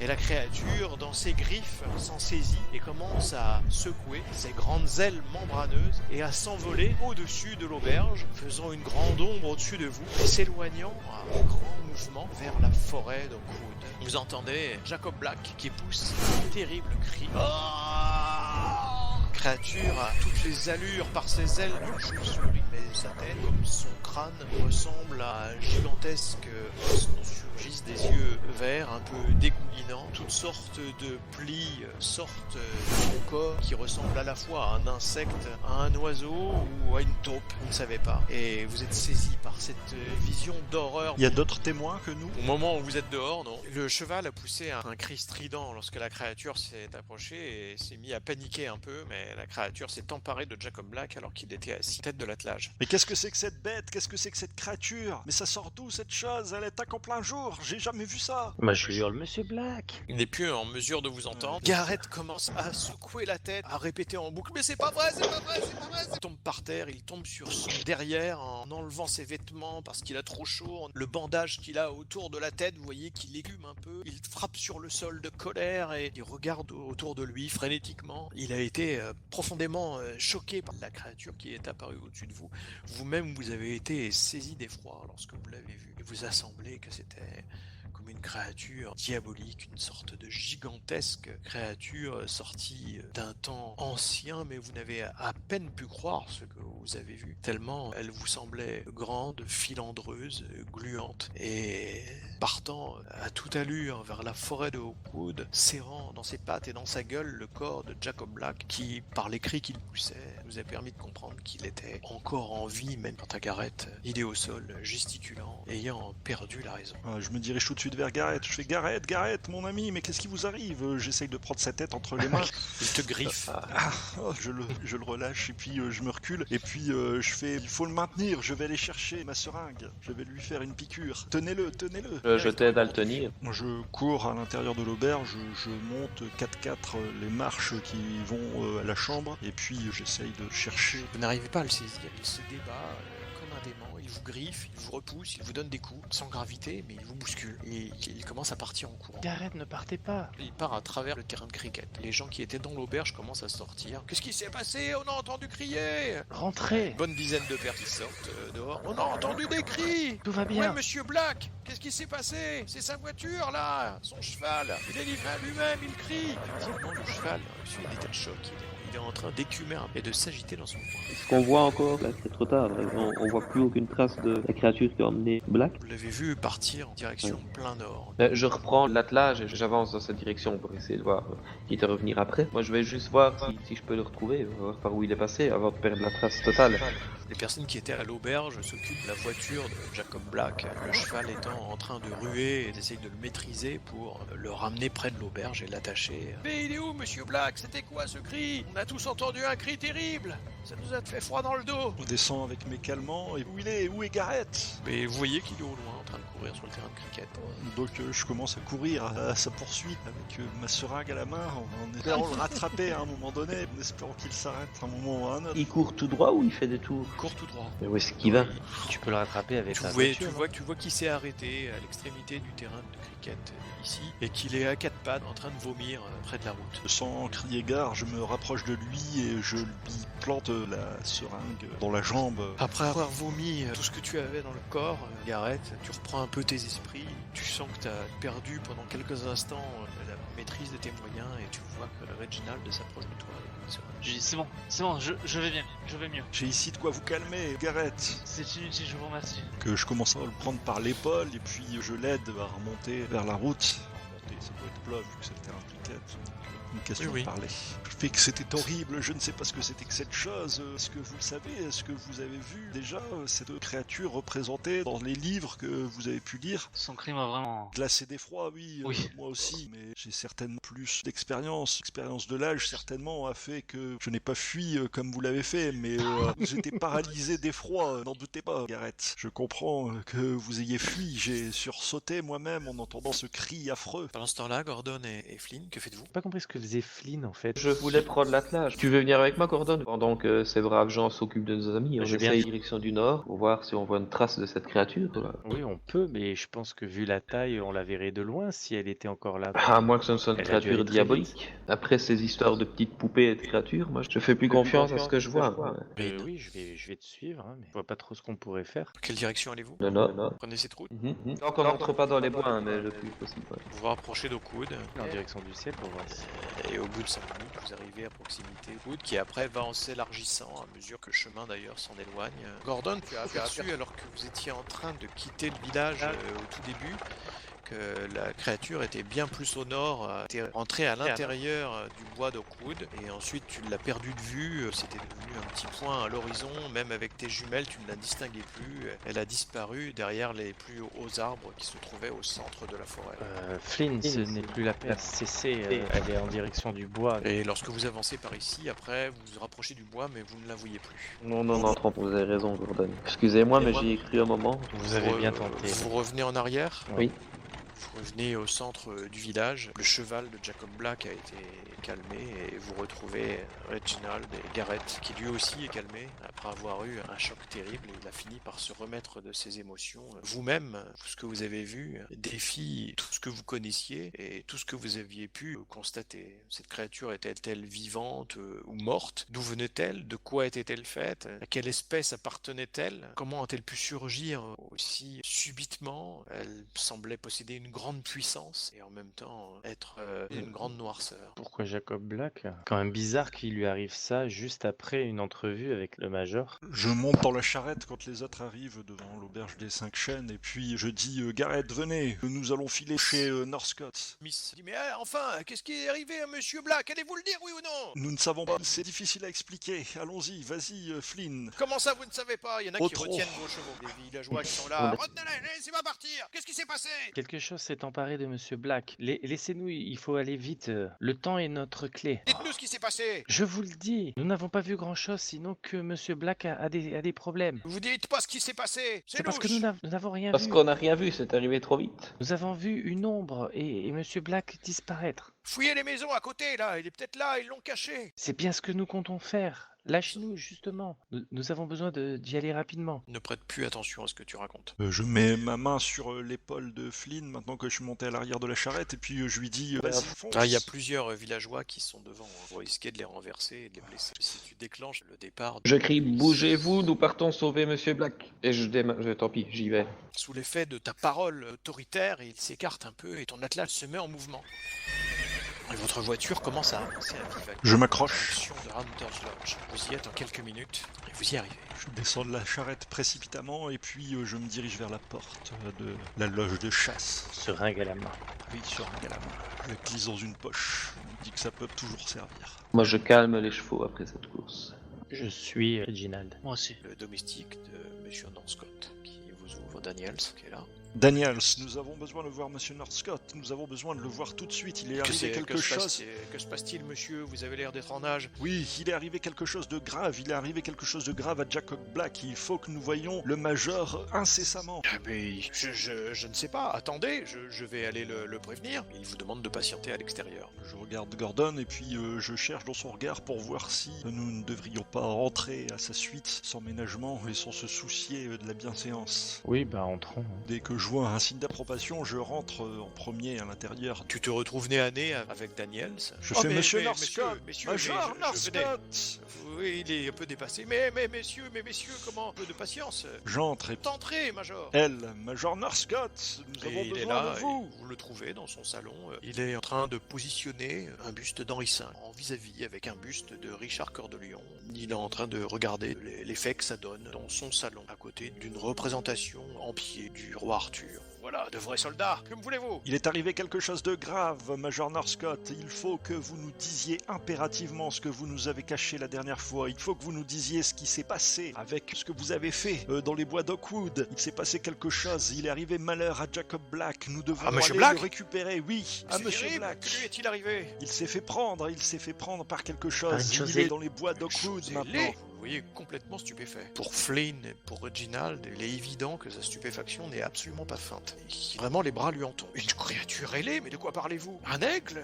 Et la créature, dans ses griffes, s'en saisit et commence à secouer ses grandes ailes membraneuses et à s'envoler au-dessus de l'auberge, faisant une grande ombre au-dessus de vous et s'éloignant à un grand mouvement vers la forêt d'Oakwood. Vous entendez Jacob Black qui pousse un terrible cri. Créature a toutes les allures par ses ailes de chauve-souris, mais sa tête, comme son crâne, ressemble à un gigantesque os dont surgissent des yeux verts un peu dégoulinés fulminant. Toutes sortes de plis sortent de ton corps qui ressemblent à la fois à un insecte, à un oiseau ou à une taupe. Vous ne savez pas. Et vous êtes saisi par cette vision d'horreur. Il y a d'autres témoins que nous? Au moment où vous êtes dehors, non. Le cheval a poussé un cri strident lorsque la créature s'est approchée et s'est mis à paniquer un peu, mais la créature s'est emparée de Jacob Black alors qu'il était assis tête de l'attelage. Mais qu'est-ce que c'est que cette bête? Qu'est-ce que c'est que cette créature? Mais ça sort d'où cette chose? Elle attaque en plein jour, j'ai jamais vu ça. Moi je hurle Monsieur Black. Il n'est plus en mesure de vous entendre. Garrett commence à secouer la tête, à répéter en boucle « Mais c'est pas vrai, c'est pas vrai, c'est pas vrai !» Il tombe par terre, il tombe sur son derrière en enlevant ses vêtements parce qu'il a trop chaud. Le bandage qu'il a autour de la tête, vous voyez qu'il écume un peu. Il frappe sur le sol de colère et il regarde autour de lui frénétiquement. Il a été profondément choqué par la créature qui est apparue au-dessus de vous. Vous-même, vous avez été saisi d'effroi lorsque vous l'avez vue. Il vous a semblé que c'était comme une créature diabolique, une sorte de gigantesque créature sortie d'un temps ancien, mais vous n'avez à peine pu croire ce que vous avez vu, tellement elle vous semblait grande, filandreuse, gluante, et partant à toute allure vers la forêt de Hawkwood, serrant dans ses pattes et dans sa gueule le corps de Jacob Black, qui, par les cris qu'il poussait, vous a permis de comprendre qu'il était encore en vie, même quand Garrett, il est au sol, gesticulant, ayant perdu la raison. Je me dirige tout de suite vers Garrett. Je fais Garrett, mon ami, mais qu'est-ce qui vous arrive? J'essaye de prendre sa tête entre les mains. Il te griffe. Je le relâche et puis je me recule. Et puis je fais, il faut le maintenir, je vais aller chercher ma seringue. Je vais lui faire une piqûre. Tenez-le. Je t'aide à le tenir. Je cours à l'intérieur de l'auberge, je monte 4x4 les marches qui vont à la chambre. Et puis j'essaye de chercher. Vous n'arrivez pas à le saisir, il se débat comme un dément, il vous griffe, il vous repousse, il vous donne des coups, sans gravité, mais il vous bouscule. Et il commence à partir en courant. Garrett, ne partez pas. Il part à travers le terrain de cricket. Les gens qui étaient dans l'auberge commencent à sortir. Qu'est-ce qui s'est passé? On a entendu crier! Rentrez. Une bonne dizaine de pères qui sortent dehors. On a entendu des cris! Tout va bien. Ouais, Monsieur Black! Qu'est-ce qui s'est passé? C'est sa voiture, là! Son cheval! Il est livré à lui-même, il crie! Effectivement, le cheval suit un état de choc. Il est en train d'écumer et de s'agiter dans son coin. Est-ce qu'on voit encore? Là, c'est trop tard. On voit plus aucune trace de la créature qui a emmené Black. Vous l'avez vu partir en direction plein nord. Je reprends l'attelage et j'avance dans cette direction pour essayer de voir quitte à revenir après. Moi, je vais juste voir si je peux le retrouver, voir par où il est passé avant de perdre la trace totale. Les personnes qui étaient à l'auberge s'occupent de la voiture de Jacob Black, le cheval étant en train de ruer et d'essayer de le maîtriser pour le ramener près de l'auberge et l'attacher. Mais il est où, Monsieur Black? C'était quoi ce cri? On a tous entendu un cri terrible! Ça nous a fait froid dans le dos! On descend avec mes calmants et où est Garrett? Mais vous voyez qu'il est au loin en train de courir sur le terrain de cricket. Donc je commence à courir à sa poursuite avec ma seringue à la main en espérant le rattraper à un moment donné, en espérant qu'il s'arrête à un moment ou à un autre. Il court tout droit ou il fait des tours? Court tout droit. Mais où est-ce qu'il va? Tu peux le rattraper avec Tu ta vois, voiture. tu vois qu'il s'est arrêté à l'extrémité du terrain de cricket ici et qu'il est à quatre pattes en train de vomir près de la route. Sans crier gare, je me rapproche de lui et je lui plante la seringue dans la jambe. Après avoir vomi tout ce que tu avais dans le corps, Garrett, tu reprends un peu tes esprits. Tu sens que tu as perdu pendant quelques instants la maîtrise de tes moyens et tu vois que le Reginald s'approche de toi. Je dis c'est bon, je vais bien, je vais mieux. J'ai ici de quoi vous calmer, Garrett. C'est inutile, je vous remercie. Que je commence à le prendre par l'épaule et puis je l'aide à remonter vers la route. Remonter, ça doit être plat vu que c'est le terrain de cricket. Une question Oui. de parler. Je fais que c'était horrible, je ne sais pas ce que c'était que cette chose. Est-ce que vous le savez? Est-ce que vous avez vu déjà cette créature représentée dans les livres que vous avez pu lire? Son crime a vraiment... Glacé d'effroi, oui, Oui. moi aussi, mais j'ai certainement plus d'expérience. L'expérience de l'âge, certainement, a fait que je n'ai pas fui comme vous l'avez fait, mais j'étais paralysé d'effroi, n'en doutez pas, Garrett. Je comprends que vous ayez fui, j'ai sursauté moi-même en entendant ce cri affreux. Pendant ce temps-là, Gordon et Flynn, que faites-vous? J'ai pas compris ce que faisait Flynn en fait. Je voulais prendre l'attelage. Tu veux venir avec moi, Gordon? Pendant que ces braves gens s'occupent de nos amis, on Je viens. essaye direction du nord pour voir si on voit une trace de cette créature. Oui, on peut, mais je pense que vu la taille, on la verrait de loin si elle était encore là. À moins que ce ne soit une Elle a dû créature aller très diabolique. Après ces histoires de petites poupées et de créatures, moi je fais plus confiance à ce que je vois. Oui, je vais te suivre, hein, mais je vois pas trop ce qu'on pourrait faire. Quelle direction allez-vous? Non. Prenez cette route. Tant qu'on n'entre pas dans les bois, hein, mais le plus possible. Ouais. Vous vous rapprochez d'Oakwood En direction du ciel pour voir si... et au bout de 5 minutes, vous arrivez à proximité d'Oakwood qui après va en s'élargissant à mesure que le chemin d'ailleurs s'en éloigne. Gordon, tu as aperçu alors que vous étiez en train de quitter le village au tout début que la créature était bien plus au nord, était entrée à l'intérieur du bois d'Oakwood, et ensuite tu l'as perdu de vue, c'était devenu un petit point à l'horizon, même avec tes jumelles tu ne la distinguais plus, elle a disparu derrière les plus hauts arbres qui se trouvaient au centre de la forêt. Flynn, ce n'est plus la peine, cessez, elle est en direction du bois. Et lorsque vous avancez par ici, après vous vous rapprochez du bois, mais vous ne la voyez plus. Non, trompe, vous avez raison, Gordon. Excusez-moi, mais j'y ai cru un moment. Vous avez bien tenté. Vous revenez en arrière. Oui. Vous revenez au centre du village. Le cheval de Jacob Black a été calmé et vous retrouvez Reginald et Garrett qui lui aussi est calmé après avoir eu un choc terrible et il a fini par se remettre de ses émotions. Vous-même, tout ce que vous avez vu défie tout ce que vous connaissiez et tout ce que vous aviez pu constater. Cette créature était-elle vivante ou morte? D'où venait-elle? De quoi était-elle faite? À quelle espèce appartenait-elle? Comment a-t-elle pu surgir aussi subitement? Elle semblait posséder une grande puissance et en même temps être une grande noirceur. Pourquoi Jacob Black? Quand même bizarre qu'il lui arrive ça juste après une entrevue avec le Major. Je monte dans la charrette quand les autres arrivent devant l'auberge des 5 chênes et puis je dis Garrett, venez, nous allons filer chez Northcott. Miss dit mais enfin, qu'est-ce qui est arrivé à Monsieur Black? Allez-vous le dire, oui ou non? Nous ne savons pas, c'est difficile à expliquer. Allons-y, vas-y Flynn. Comment ça vous ne savez pas? Il y en a qui retiennent vos chevaux. Les villageois qui sont là. Retenez-les, laissez-moi partir. Qu'est-ce qui s'est passé? Quelque chose s'est emparé de Monsieur Black. Laissez-nous, il faut aller vite. Le temps est notre clé. Dites-nous ce qui s'est passé. Je vous le dis, nous n'avons pas vu grand-chose sinon que Monsieur Black a des problèmes. Vous dites pas ce qui s'est passé. C'est parce que nous n'avons rien Parce vu. qu'on n'a rien vu, c'est arrivé trop vite. Nous avons vu une ombre et Monsieur Black disparaître. Fouillez les maisons à côté, là. Il est peut-être là, ils l'ont caché. C'est bien ce que nous comptons faire. Lâche-nous, justement. Nous avons besoin d'y aller rapidement. Ne prête plus attention à ce que tu racontes. Je mets ma main sur l'épaule de Flynn maintenant que je suis monté à l'arrière de la charrette et puis je lui dis vas-y, fonce. Il y a plusieurs villageois qui sont devant. Vous risquez de les renverser et de les blesser. Si tu déclenches le départ... Je crie bougez-vous, nous partons sauver Monsieur Black. Et tant pis, j'y vais. Sous l'effet de ta parole autoritaire, il s'écarte un peu et ton attelage se met en mouvement. Et votre voiture commence à avancer à vive allure. Je m'accroche. Direction de Hunter's Lodge. Vous y êtes en quelques minutes et vous y arrivez. Je descends de la charrette précipitamment et puis je me dirige vers la porte de la loge de chasse. Seringue à la main. Oui, sur un galamant. Je la glisse dans une poche. On me dit que ça peut toujours servir. Moi, je calme les chevaux après cette course. Je suis Reginald. Moi aussi. Le domestique de Monsieur Northcott qui vous ouvre, Daniels, qui est là. Daniels, nous avons besoin de voir Monsieur Northcott. Nous avons besoin de le voir tout de suite. Il est arrivé quelque chose. Que se passe-t-il, monsieur? Vous avez l'air d'être en âge. Oui, il est arrivé quelque chose de grave. Il est arrivé quelque chose de grave à Jacob Black. Il faut que nous voyions le Major incessamment. Mais je ne sais pas. Attendez, je vais aller le prévenir. Il vous demande de patienter à l'extérieur. Je regarde Gordon et puis je cherche dans son regard pour voir si nous ne devrions pas rentrer à sa suite sans ménagement et sans se soucier de la bienséance. Oui, bah entrons. Dès que je vois un signe d'approbation, je rentre en premier à l'intérieur. Tu te retrouves nez à nez avec Daniels. Je fais Monsieur Northcott, Major Northcott. Oui, il est un peu dépassé. Mais messieurs, comment? Un peu de patience. J'entre et Entrez, Major. elle, Major Northcott, nous avons il est besoin là, de vous. vous le trouvez dans son salon. Il est en train de positionner un buste d'Henri V en vis-à-vis avec un buste de Richard Cœur de Lion. Il est en train de regarder l'effet que ça donne dans son salon, à côté d'une représentation en pied du roi Arthur. Voilà, de vrais soldats. Que me voulez-vous? Il est arrivé quelque chose de grave, Major Northcott. Il faut que vous nous disiez impérativement ce que vous nous avez caché la dernière fois. Il faut que vous nous disiez ce qui s'est passé avec ce que vous avez fait dans les bois d'Oakwood. Il s'est passé quelque chose. Il est arrivé malheur à Jacob Black. Nous devons aller le récupérer. Oui, à Monsieur Black. Que lui est-il arrivé? Il s'est fait prendre par quelque chose. Il est dans les bois d'Oakwood maintenant. Vous voyez, complètement stupéfait. Pour Flynn et pour Reginald, il est évident que sa stupéfaction n'est absolument pas feinte. Vraiment, les bras lui en tombent. Une créature ailée, mais de quoi parlez-vous? Un aigle?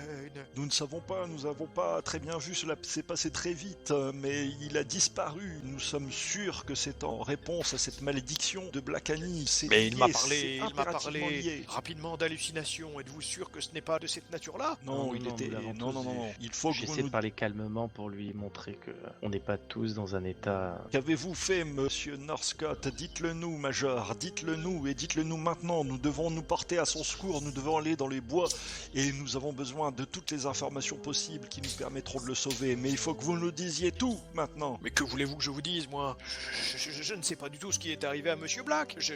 Nous ne savons pas, nous n'avons pas très bien vu, cela s'est passé très vite, mais il a disparu. Nous sommes sûrs que c'est en réponse à cette malédiction de Black Annie. Mais il m'a parlé rapidement d'hallucinations. Êtes-vous sûr que ce n'est pas de cette nature-là? Non, non. Il faut que j'essaie de parler calmement pour lui montrer que on n'est pas tous dans un état... Qu'avez-vous fait, Monsieur Northcott? Dites-le nous, Major, dites-le nous, et dites-le nous maintenant. Nous devons nous porter à son secours, nous devons aller dans les bois et nous avons besoin de toutes les informations possibles qui nous permettront de le sauver. Mais il faut que vous nous disiez tout maintenant. Mais que voulez-vous que je vous dise, moi? Je ne sais pas du tout ce qui est arrivé à Monsieur Black. Je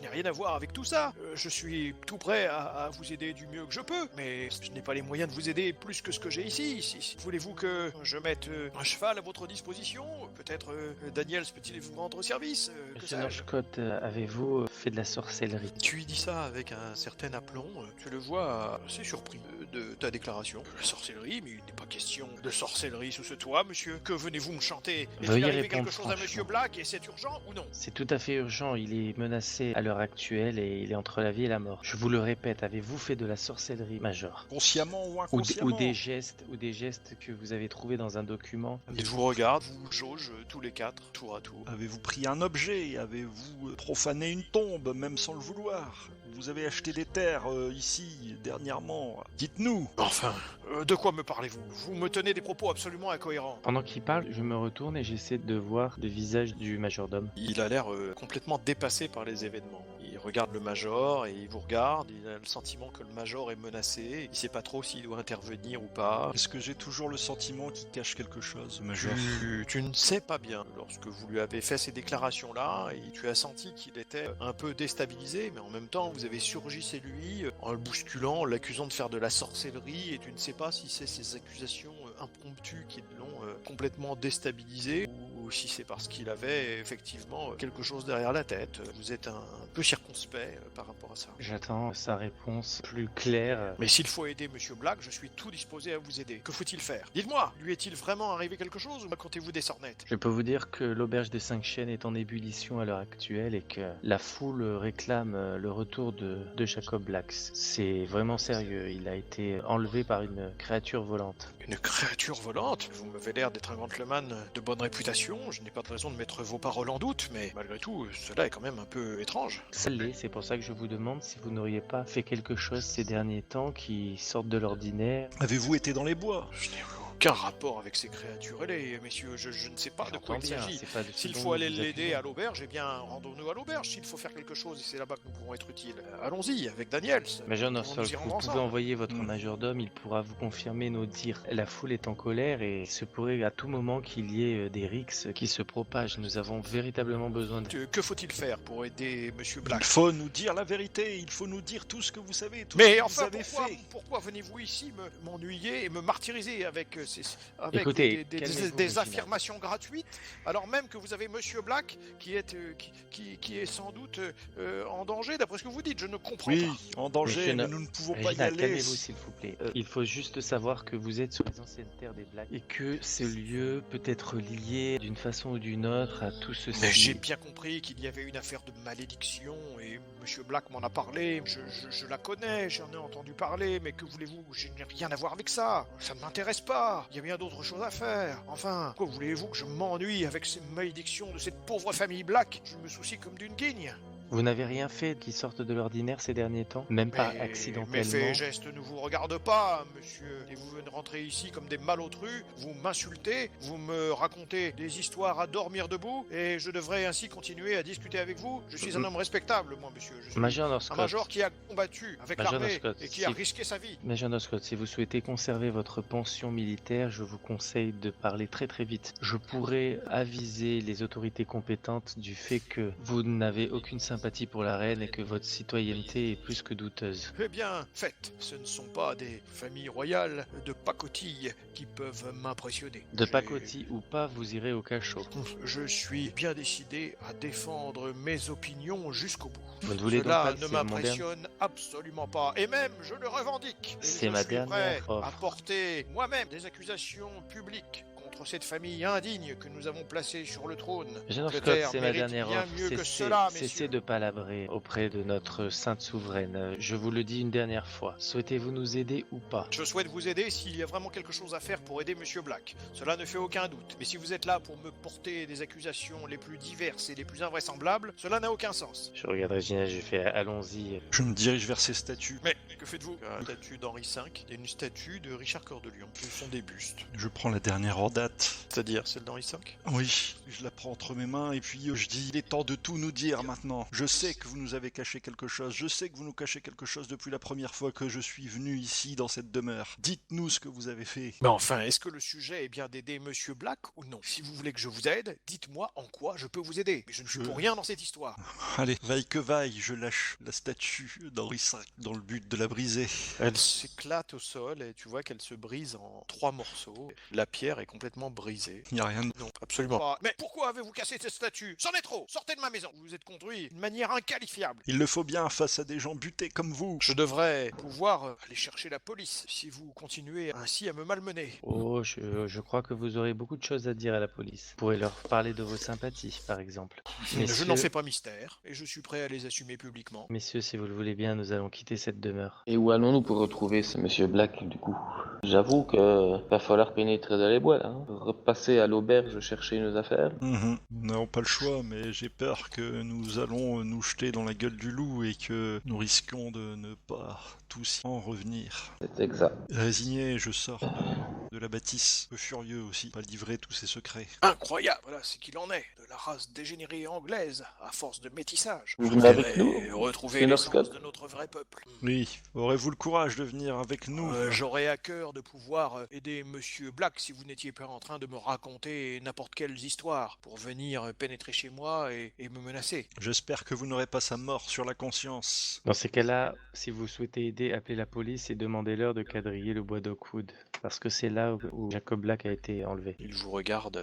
n'ai rien à voir avec tout ça. Je suis tout prêt à vous aider du mieux que je peux, mais je n'ai pas les moyens de vous aider plus que ce que j'ai ici. Voulez-vous que je mette un cheval à votre disposition? Peut-être Daniels peut-il vous rendre service? Monsieur Northcott, avez-vous fait de la sorcellerie? Tu lui dis ça avec un certain aplomb. Tu le vois assez surpris de ta déclaration. La sorcellerie? Mais il n'est pas question de sorcellerie sous ce toit, monsieur. Que venez-vous me chanter? Est-il arrivé quelque chose à Monsieur Black et c'est urgent ou non? C'est tout à fait urgent. Il est menacé à l'heure actuelle et il est entre la vie et la mort. Je vous le répète, avez-vous fait de la sorcellerie, Major? Consciemment ou inconsciemment? Ou des gestes que vous avez trouvés dans un document? Il vous regarde, vous jauge tous les quatre, tour à tour. Avez-vous pris un objet? Avez-vous profané une tombe, même sans le vouloir? Vous avez acheté des terres ici, dernièrement. Dites-nous. Enfin, de quoi me parlez-vous? Vous me tenez des propos absolument incohérents. Pendant qu'il parle, je me retourne et j'essaie de voir le visage du majordome. Il a l'air complètement dépassé par les événements. Il regarde le major et il vous regarde. Il a le sentiment que le major est menacé. Il sait pas trop s'il doit intervenir ou pas. Est-ce que j'ai toujours le sentiment qu'il cache quelque chose, major? Tu ne sais pas bien. Lorsque vous lui avez fait ces déclarations-là, et tu as senti qu'il était un peu déstabilisé, mais en même temps, vous avez surgissé lui en le bousculant, en l'accusant de faire de la sorcellerie, et tu ne sais pas si c'est ces accusations impromptues qui l'ont complètement déstabilisé, ou si c'est parce qu'il avait effectivement quelque chose derrière la tête. Vous êtes un peu circonspect par rapport à ça. J'attends sa réponse plus claire. Mais s'il faut aider Monsieur Black, je suis tout disposé à vous aider. Que faut-il faire? Dites-moi, lui est-il vraiment arrivé quelque chose ou racontez-vous des sornettes? Je peux vous dire que l'auberge des 5 chênes est en ébullition à l'heure actuelle et que la foule réclame le retour de Jacob Black. C'est vraiment sérieux, il a été enlevé par une créature volante. Une créature volante? Vous m'avez l'air d'être un gentleman de bonne réputation, je n'ai pas de raison de mettre vos paroles en doute, mais malgré tout, cela est quand même un peu étrange. Ça l'est, c'est pour ça que je vous demande si vous n'auriez pas fait quelque chose ces derniers temps qui sorte de l'ordinaire. Avez-vous été dans les bois? Je n'ai aucun rapport avec ces créatures, messieurs, je ne sais pas de quoi il s'agit. S'il faut aller l'aider à l'auberge, eh bien, rendons-nous à l'auberge. S'il faut faire quelque chose, et c'est là-bas que nous pourrons être utiles, allons-y, avec Daniels. Major Northcott, vous pouvez envoyer votre majordome, il pourra vous confirmer nos dires. La foule est en colère et il se pourrait à tout moment qu'il y ait des rixes qui se propagent. Nous avons véritablement besoin de... Que faut-il faire pour aider Monsieur Black? Il faut nous dire la vérité, il faut nous dire tout ce que vous savez, tout mais ce que enfin, vous avez fait. Pourquoi venez-vous ici m'ennuyer et me martyriser avec Écoutez, des affirmations gratuites, alors même que vous avez Monsieur Black qui est sans doute en danger, d'après ce que vous dites? Je ne comprends pas. Oui, en danger, mais nous ne pouvons pas y aller. Calmez-vous s'il vous plaît. Il faut juste savoir que vous êtes sur les anciennes terres des Blacks et que ce lieu peut être lié d'une façon ou d'une autre à tout ceci. Mais j'ai bien compris qu'il y avait une affaire de malédiction et Monsieur Black m'en a parlé. Je la connais, j'en ai entendu parler, mais que voulez-vous? Je n'ai rien à voir avec ça. Ça ne m'intéresse pas. Il y a bien d'autres choses à faire. Enfin, pourquoi voulez-vous que je m'ennuie avec ces malédictions de cette pauvre famille Black? Je me soucie comme d'une guigne. Vous n'avez rien fait qui sorte de l'ordinaire ces derniers temps, même pas accidentellement. Mes faits et gestes ne vous regardent pas, monsieur. Et vous venez rentrer ici comme des malotrus, vous m'insultez, vous me racontez des histoires à dormir debout, et je devrais ainsi continuer à discuter avec vous. Je suis un homme respectable, moi, monsieur. Je suis Major Northcott. Un major qui a combattu avec l'armée et qui a risqué sa vie. Major Northcott, si vous souhaitez conserver votre pension militaire, je vous conseille de parler très très vite. Je pourrais aviser les autorités compétentes du fait que vous n'avez aucune sympathie pour la reine et que votre citoyenneté est plus que douteuse. Eh bien, faites. Ce ne sont pas des familles royales de pacotille qui peuvent m'impressionner. De pacotille ou pas, vous irez au cachot. Je suis bien décidé à défendre mes opinions jusqu'au bout. Vous ne voulez Cela donc pas ne m'impressionne absolument pas. Et même, je le revendique. C'est ma dernière offre. À porter moi-même des accusations publiques contre cette famille indigne que nous avons placée sur le trône. C'est ma dernière offre. Cessez Cessez de palabrer auprès de notre sainte souveraine. Je vous le dis une dernière fois. Souhaitez-vous nous aider ou pas? Je souhaite vous aider s'il y a vraiment quelque chose à faire pour aider Monsieur Black. Cela ne fait aucun doute. Mais si vous êtes là pour me porter des accusations les plus diverses et les plus invraisemblables, cela n'a aucun sens. Je regarde Regina, je fais allons-y. Je me dirige vers ces statues. Mais que faites-vous? Une statue d'Henri V et une statue de Richard Cœur de Lion. Ce sont des bustes. Je prends la dernière en date date. C'est-à-dire celle d'Henri V? Oui, je la prends entre mes mains et puis je dis, il est temps de tout nous dire maintenant. Je sais que vous nous avez caché quelque chose, je sais que vous nous cachez quelque chose depuis la première fois que je suis venu ici dans cette demeure. Dites-nous ce que vous avez fait. Mais enfin, est-ce que le sujet est bien d'aider Monsieur Black ou non? Si vous voulez que je vous aide, dites-moi en quoi je peux vous aider. Mais je ne suis pour rien dans cette histoire. Allez, vaille que vaille, je lâche la statue d'Henri V dans le but de la briser. Elle s'éclate au sol et tu vois qu'elle se brise en 3 morceaux. La pierre est complètement brisée. Y a rien de... Non, absolument pas. Mais pourquoi avez-vous cassé cette statue? C'en est trop! Sortez de ma maison! Vous vous êtes conduit d'une manière inqualifiable. Il le faut bien face à des gens butés comme vous. Je devrais pouvoir aller chercher la police si vous continuez ainsi à me malmener. Oh, je crois que vous aurez beaucoup de choses à dire à la police. Vous pourrez leur parler de vos sympathies, par exemple. Je n'en fais pas mystère et je suis prêt à les assumer publiquement. Messieurs, si vous le voulez bien, nous allons quitter cette demeure. Et où allons-nous pour retrouver ce monsieur Black, du coup? J'avoue que va falloir pénétrer dans les bois, là. Hein. Repasser à l'auberge chercher nos affaires. Nous n'avons pas le choix, mais j'ai peur que nous allons nous jeter dans la gueule du loup et que nous risquons de ne pas tous en revenir. C'est exact. Résigné, je sors de la bâtisse, peu furieux aussi, pas livrer tous ses secrets. Incroyable, voilà ce qu'il en est, de la race dégénérée anglaise, à force de métissage. Vous venez avec nous? Retrouver C'est l'essence Northcott. de notre vrai peuple. Oui, aurez-vous le courage de venir avec nous? J'aurais à cœur de pouvoir aider Monsieur Black si vous n'étiez pas en train de me raconter n'importe quelles histoires pour venir pénétrer chez moi et me menacer. J'espère que vous n'aurez pas sa mort sur la conscience. Dans ces cas-là, si vous souhaitez aider, appelez la police et demandez-leur de quadriller le bois d'Oakwood. Parce que c'est là où Jacob Black a été enlevé. Il vous regarde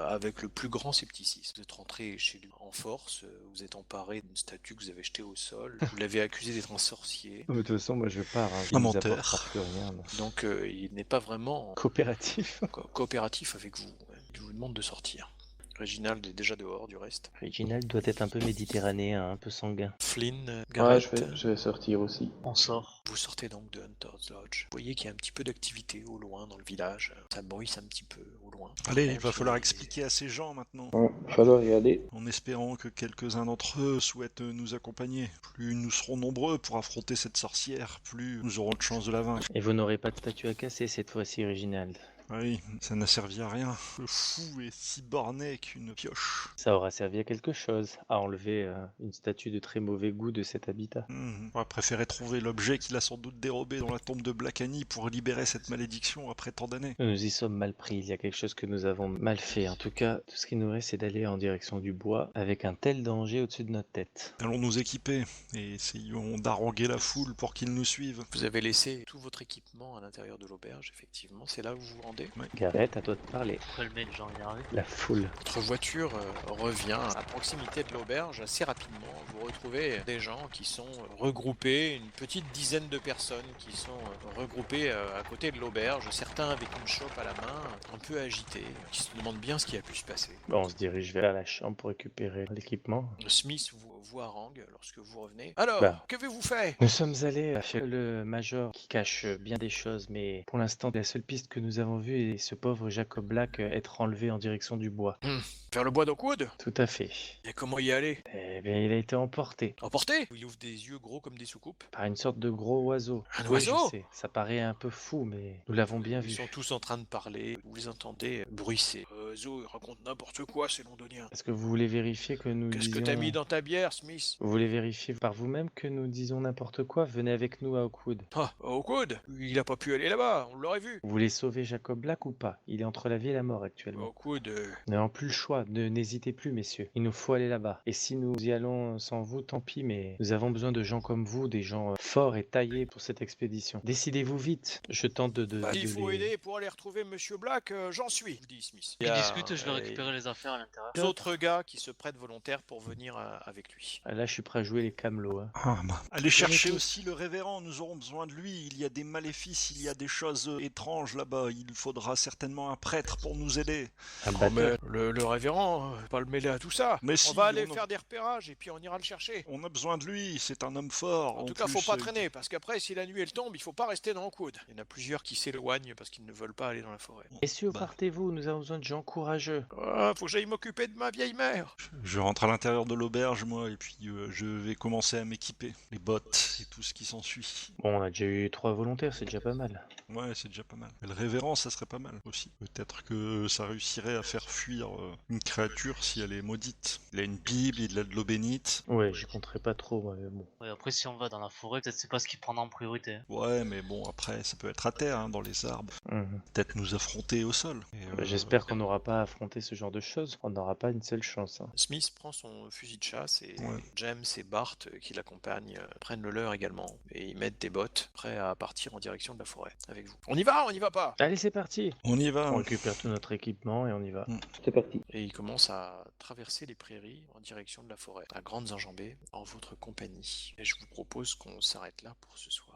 avec le plus grand scepticisme. Vous êtes rentré chez lui en force, vous êtes emparé d'une statue que vous avez jetée au sol, vous l'avez accusé d'être un sorcier. De toute façon, moi je pars. Hein. Un menteur. Plus rien, moi. Donc il n'est pas vraiment Coopératif. coopératif avec vous. Il vous demande de sortir. Reginald est déjà dehors du reste. Reginald doit être un peu méditerranéen, un peu sanguin. Flynn, Ouais, Garrett, je vais sortir aussi. On sort. vous sortez donc de Hunter's Lodge. Vous voyez qu'il y a un petit peu d'activité au loin dans le village. Ça bruisse un petit peu au loin. Allez, il va Donc, falloir expliquer à ces gens maintenant. Ouais, il va falloir y aller. En espérant que quelques-uns d'entre eux souhaitent nous accompagner. Plus nous serons nombreux pour affronter cette sorcière, plus nous aurons de chance de la vaincre. Et vous n'aurez pas de statue à casser cette fois-ci, Reginald. Oui, ça n'a servi à rien. Le fou est si borné qu'une pioche. Ça aura servi à quelque chose, à enlever une statue de très mauvais goût de cet habitat. On va préférer trouver l'objet qu'il a sans doute dérobé dans la tombe de Black Annie pour libérer cette malédiction après tant d'années. Nous nous y sommes mal pris, il y a quelque chose que nous avons mal fait. En tout cas, tout ce qui nous reste, c'est d'aller en direction du bois avec un tel danger au-dessus de notre tête. Allons nous équiper et essayons d'haranguer la foule pour qu'ils nous suivent. Vous avez laissé tout votre équipement à l'intérieur de l'auberge, effectivement. C'est là où vous vous rendez. Garrett, à toi de parler. Après le mail, genre énervé. La foule. Votre voiture revient à proximité de l'auberge assez rapidement. Vous retrouvez des gens qui sont regroupés, une petite dizaine de personnes qui sont regroupées à côté de l'auberge, certains avec une chope à la main, un peu agités, qui se demandent bien ce qui a pu se passer. Bon, on se dirige vers la chambre pour récupérer l'équipement. Smith vous harangue lorsque vous revenez. Alors, Bah. qu'avez-vous fait? Nous sommes allés chez le major qui cache bien des choses, mais pour l'instant, la seule piste que nous avons vue est ce pauvre Jacob Black être enlevé en direction du bois. Vers le bois d'Oakwood? Tout à fait. Et comment y aller? Eh bien, il a été emporté Emporté? Il ouvre des yeux gros comme des soucoupes. par une sorte de gros oiseau. Un Oui, je oiseau? sais, ça paraît un peu fou, mais nous l'avons bien Ils vu. sont tous en train de parler, vous les entendez bruisser. Oiseau, il raconte n'importe quoi, c'est londonien. Est-ce que vous voulez vérifier que nous Qu'est-ce que disions... t'as mis dans ta bière, Smith? Vous voulez vérifier par vous-même que nous disons n'importe quoi? Venez avec nous à Oakwood. Ah, Oakwood? Il a pas pu aller là-bas, on l'aurait vu. Vous voulez sauver Jacob Black ou pas? Il est entre la vie et la mort actuellement. Oakwood, Nous n'avons plus le choix, n'hésitez plus messieurs. Il nous faut aller là-bas. Et si nous y allons sans vous, tant pis, mais nous avons besoin de gens comme vous, des gens forts et taillés pour cette expédition. Décidez-vous vite. Je tente de il faut les- aider pour aller retrouver Monsieur Black, j'en suis, vous dit Smith. Il discute, je vais récupérer les affaires à l'intérieur. D'autres gars qui se prêtent volontaires pour venir avec lui. Ah, là, je suis prêt à jouer les camelots. Hein. Allez chercher aussi le révérend, nous aurons besoin de lui. Il y a des maléfices, il y a des choses étranges là-bas. Il faudra certainement un prêtre pour nous aider. Un Oh, bâtard. mais le révérend, pas le mêler à tout ça. Mais on si, va aller on a- faire des repérages et puis on ira le chercher. On a besoin de lui, c'est un homme fort. En tout cas, faut pas traîner, parce qu'après, si la nuit elle tombe, il faut pas rester dans Oakwood. Il y en a plusieurs qui s'éloignent parce qu'ils ne veulent pas aller dans la forêt. Messieurs, Bah. partez-vous, nous avons besoin de gens courageux. Ah, faut que j'aille m'occuper de ma vieille mère. Je rentre à l'intérieur de l'auberge, moi, et puis je vais commencer à m'équiper. Les bottes et tout ce qui s'ensuit. Bon, on a déjà eu 3 volontaires, c'est déjà pas mal. Ouais, c'est déjà pas mal. Et le révérend, ça serait pas mal aussi. Peut-être que ça réussirait à faire fuir une créature si elle est maudite. Il a une Bible, il a de l'eau bénite. Ouais, j'y compterai pas trop, mais bon. Ouais, après, si on va dans la forêt, peut-être c'est pas ce qu'il prendra en priorité. Ouais, mais bon, après, ça peut être à terre, hein, dans les arbres. Mhm. Peut-être nous affronter au sol. Et, J'espère qu'on n'aura pas à affronter ce genre de choses. On n'aura pas une seule chance. Hein. Smith prend son fusil de chasse et Ouais. James et Bart qui l'accompagnent prennent le leur également et ils mettent des bottes prêts à partir en direction de la forêt avec vous. On y va pas. Allez, c'est parti. On y va. On récupère tout notre équipement et on y va. C'est parti. Et ils commencent à traverser les prairies en direction de la forêt, à grandes enjambées, en votre compagnie. Et je vous propose qu'on s'arrête là pour ce soir.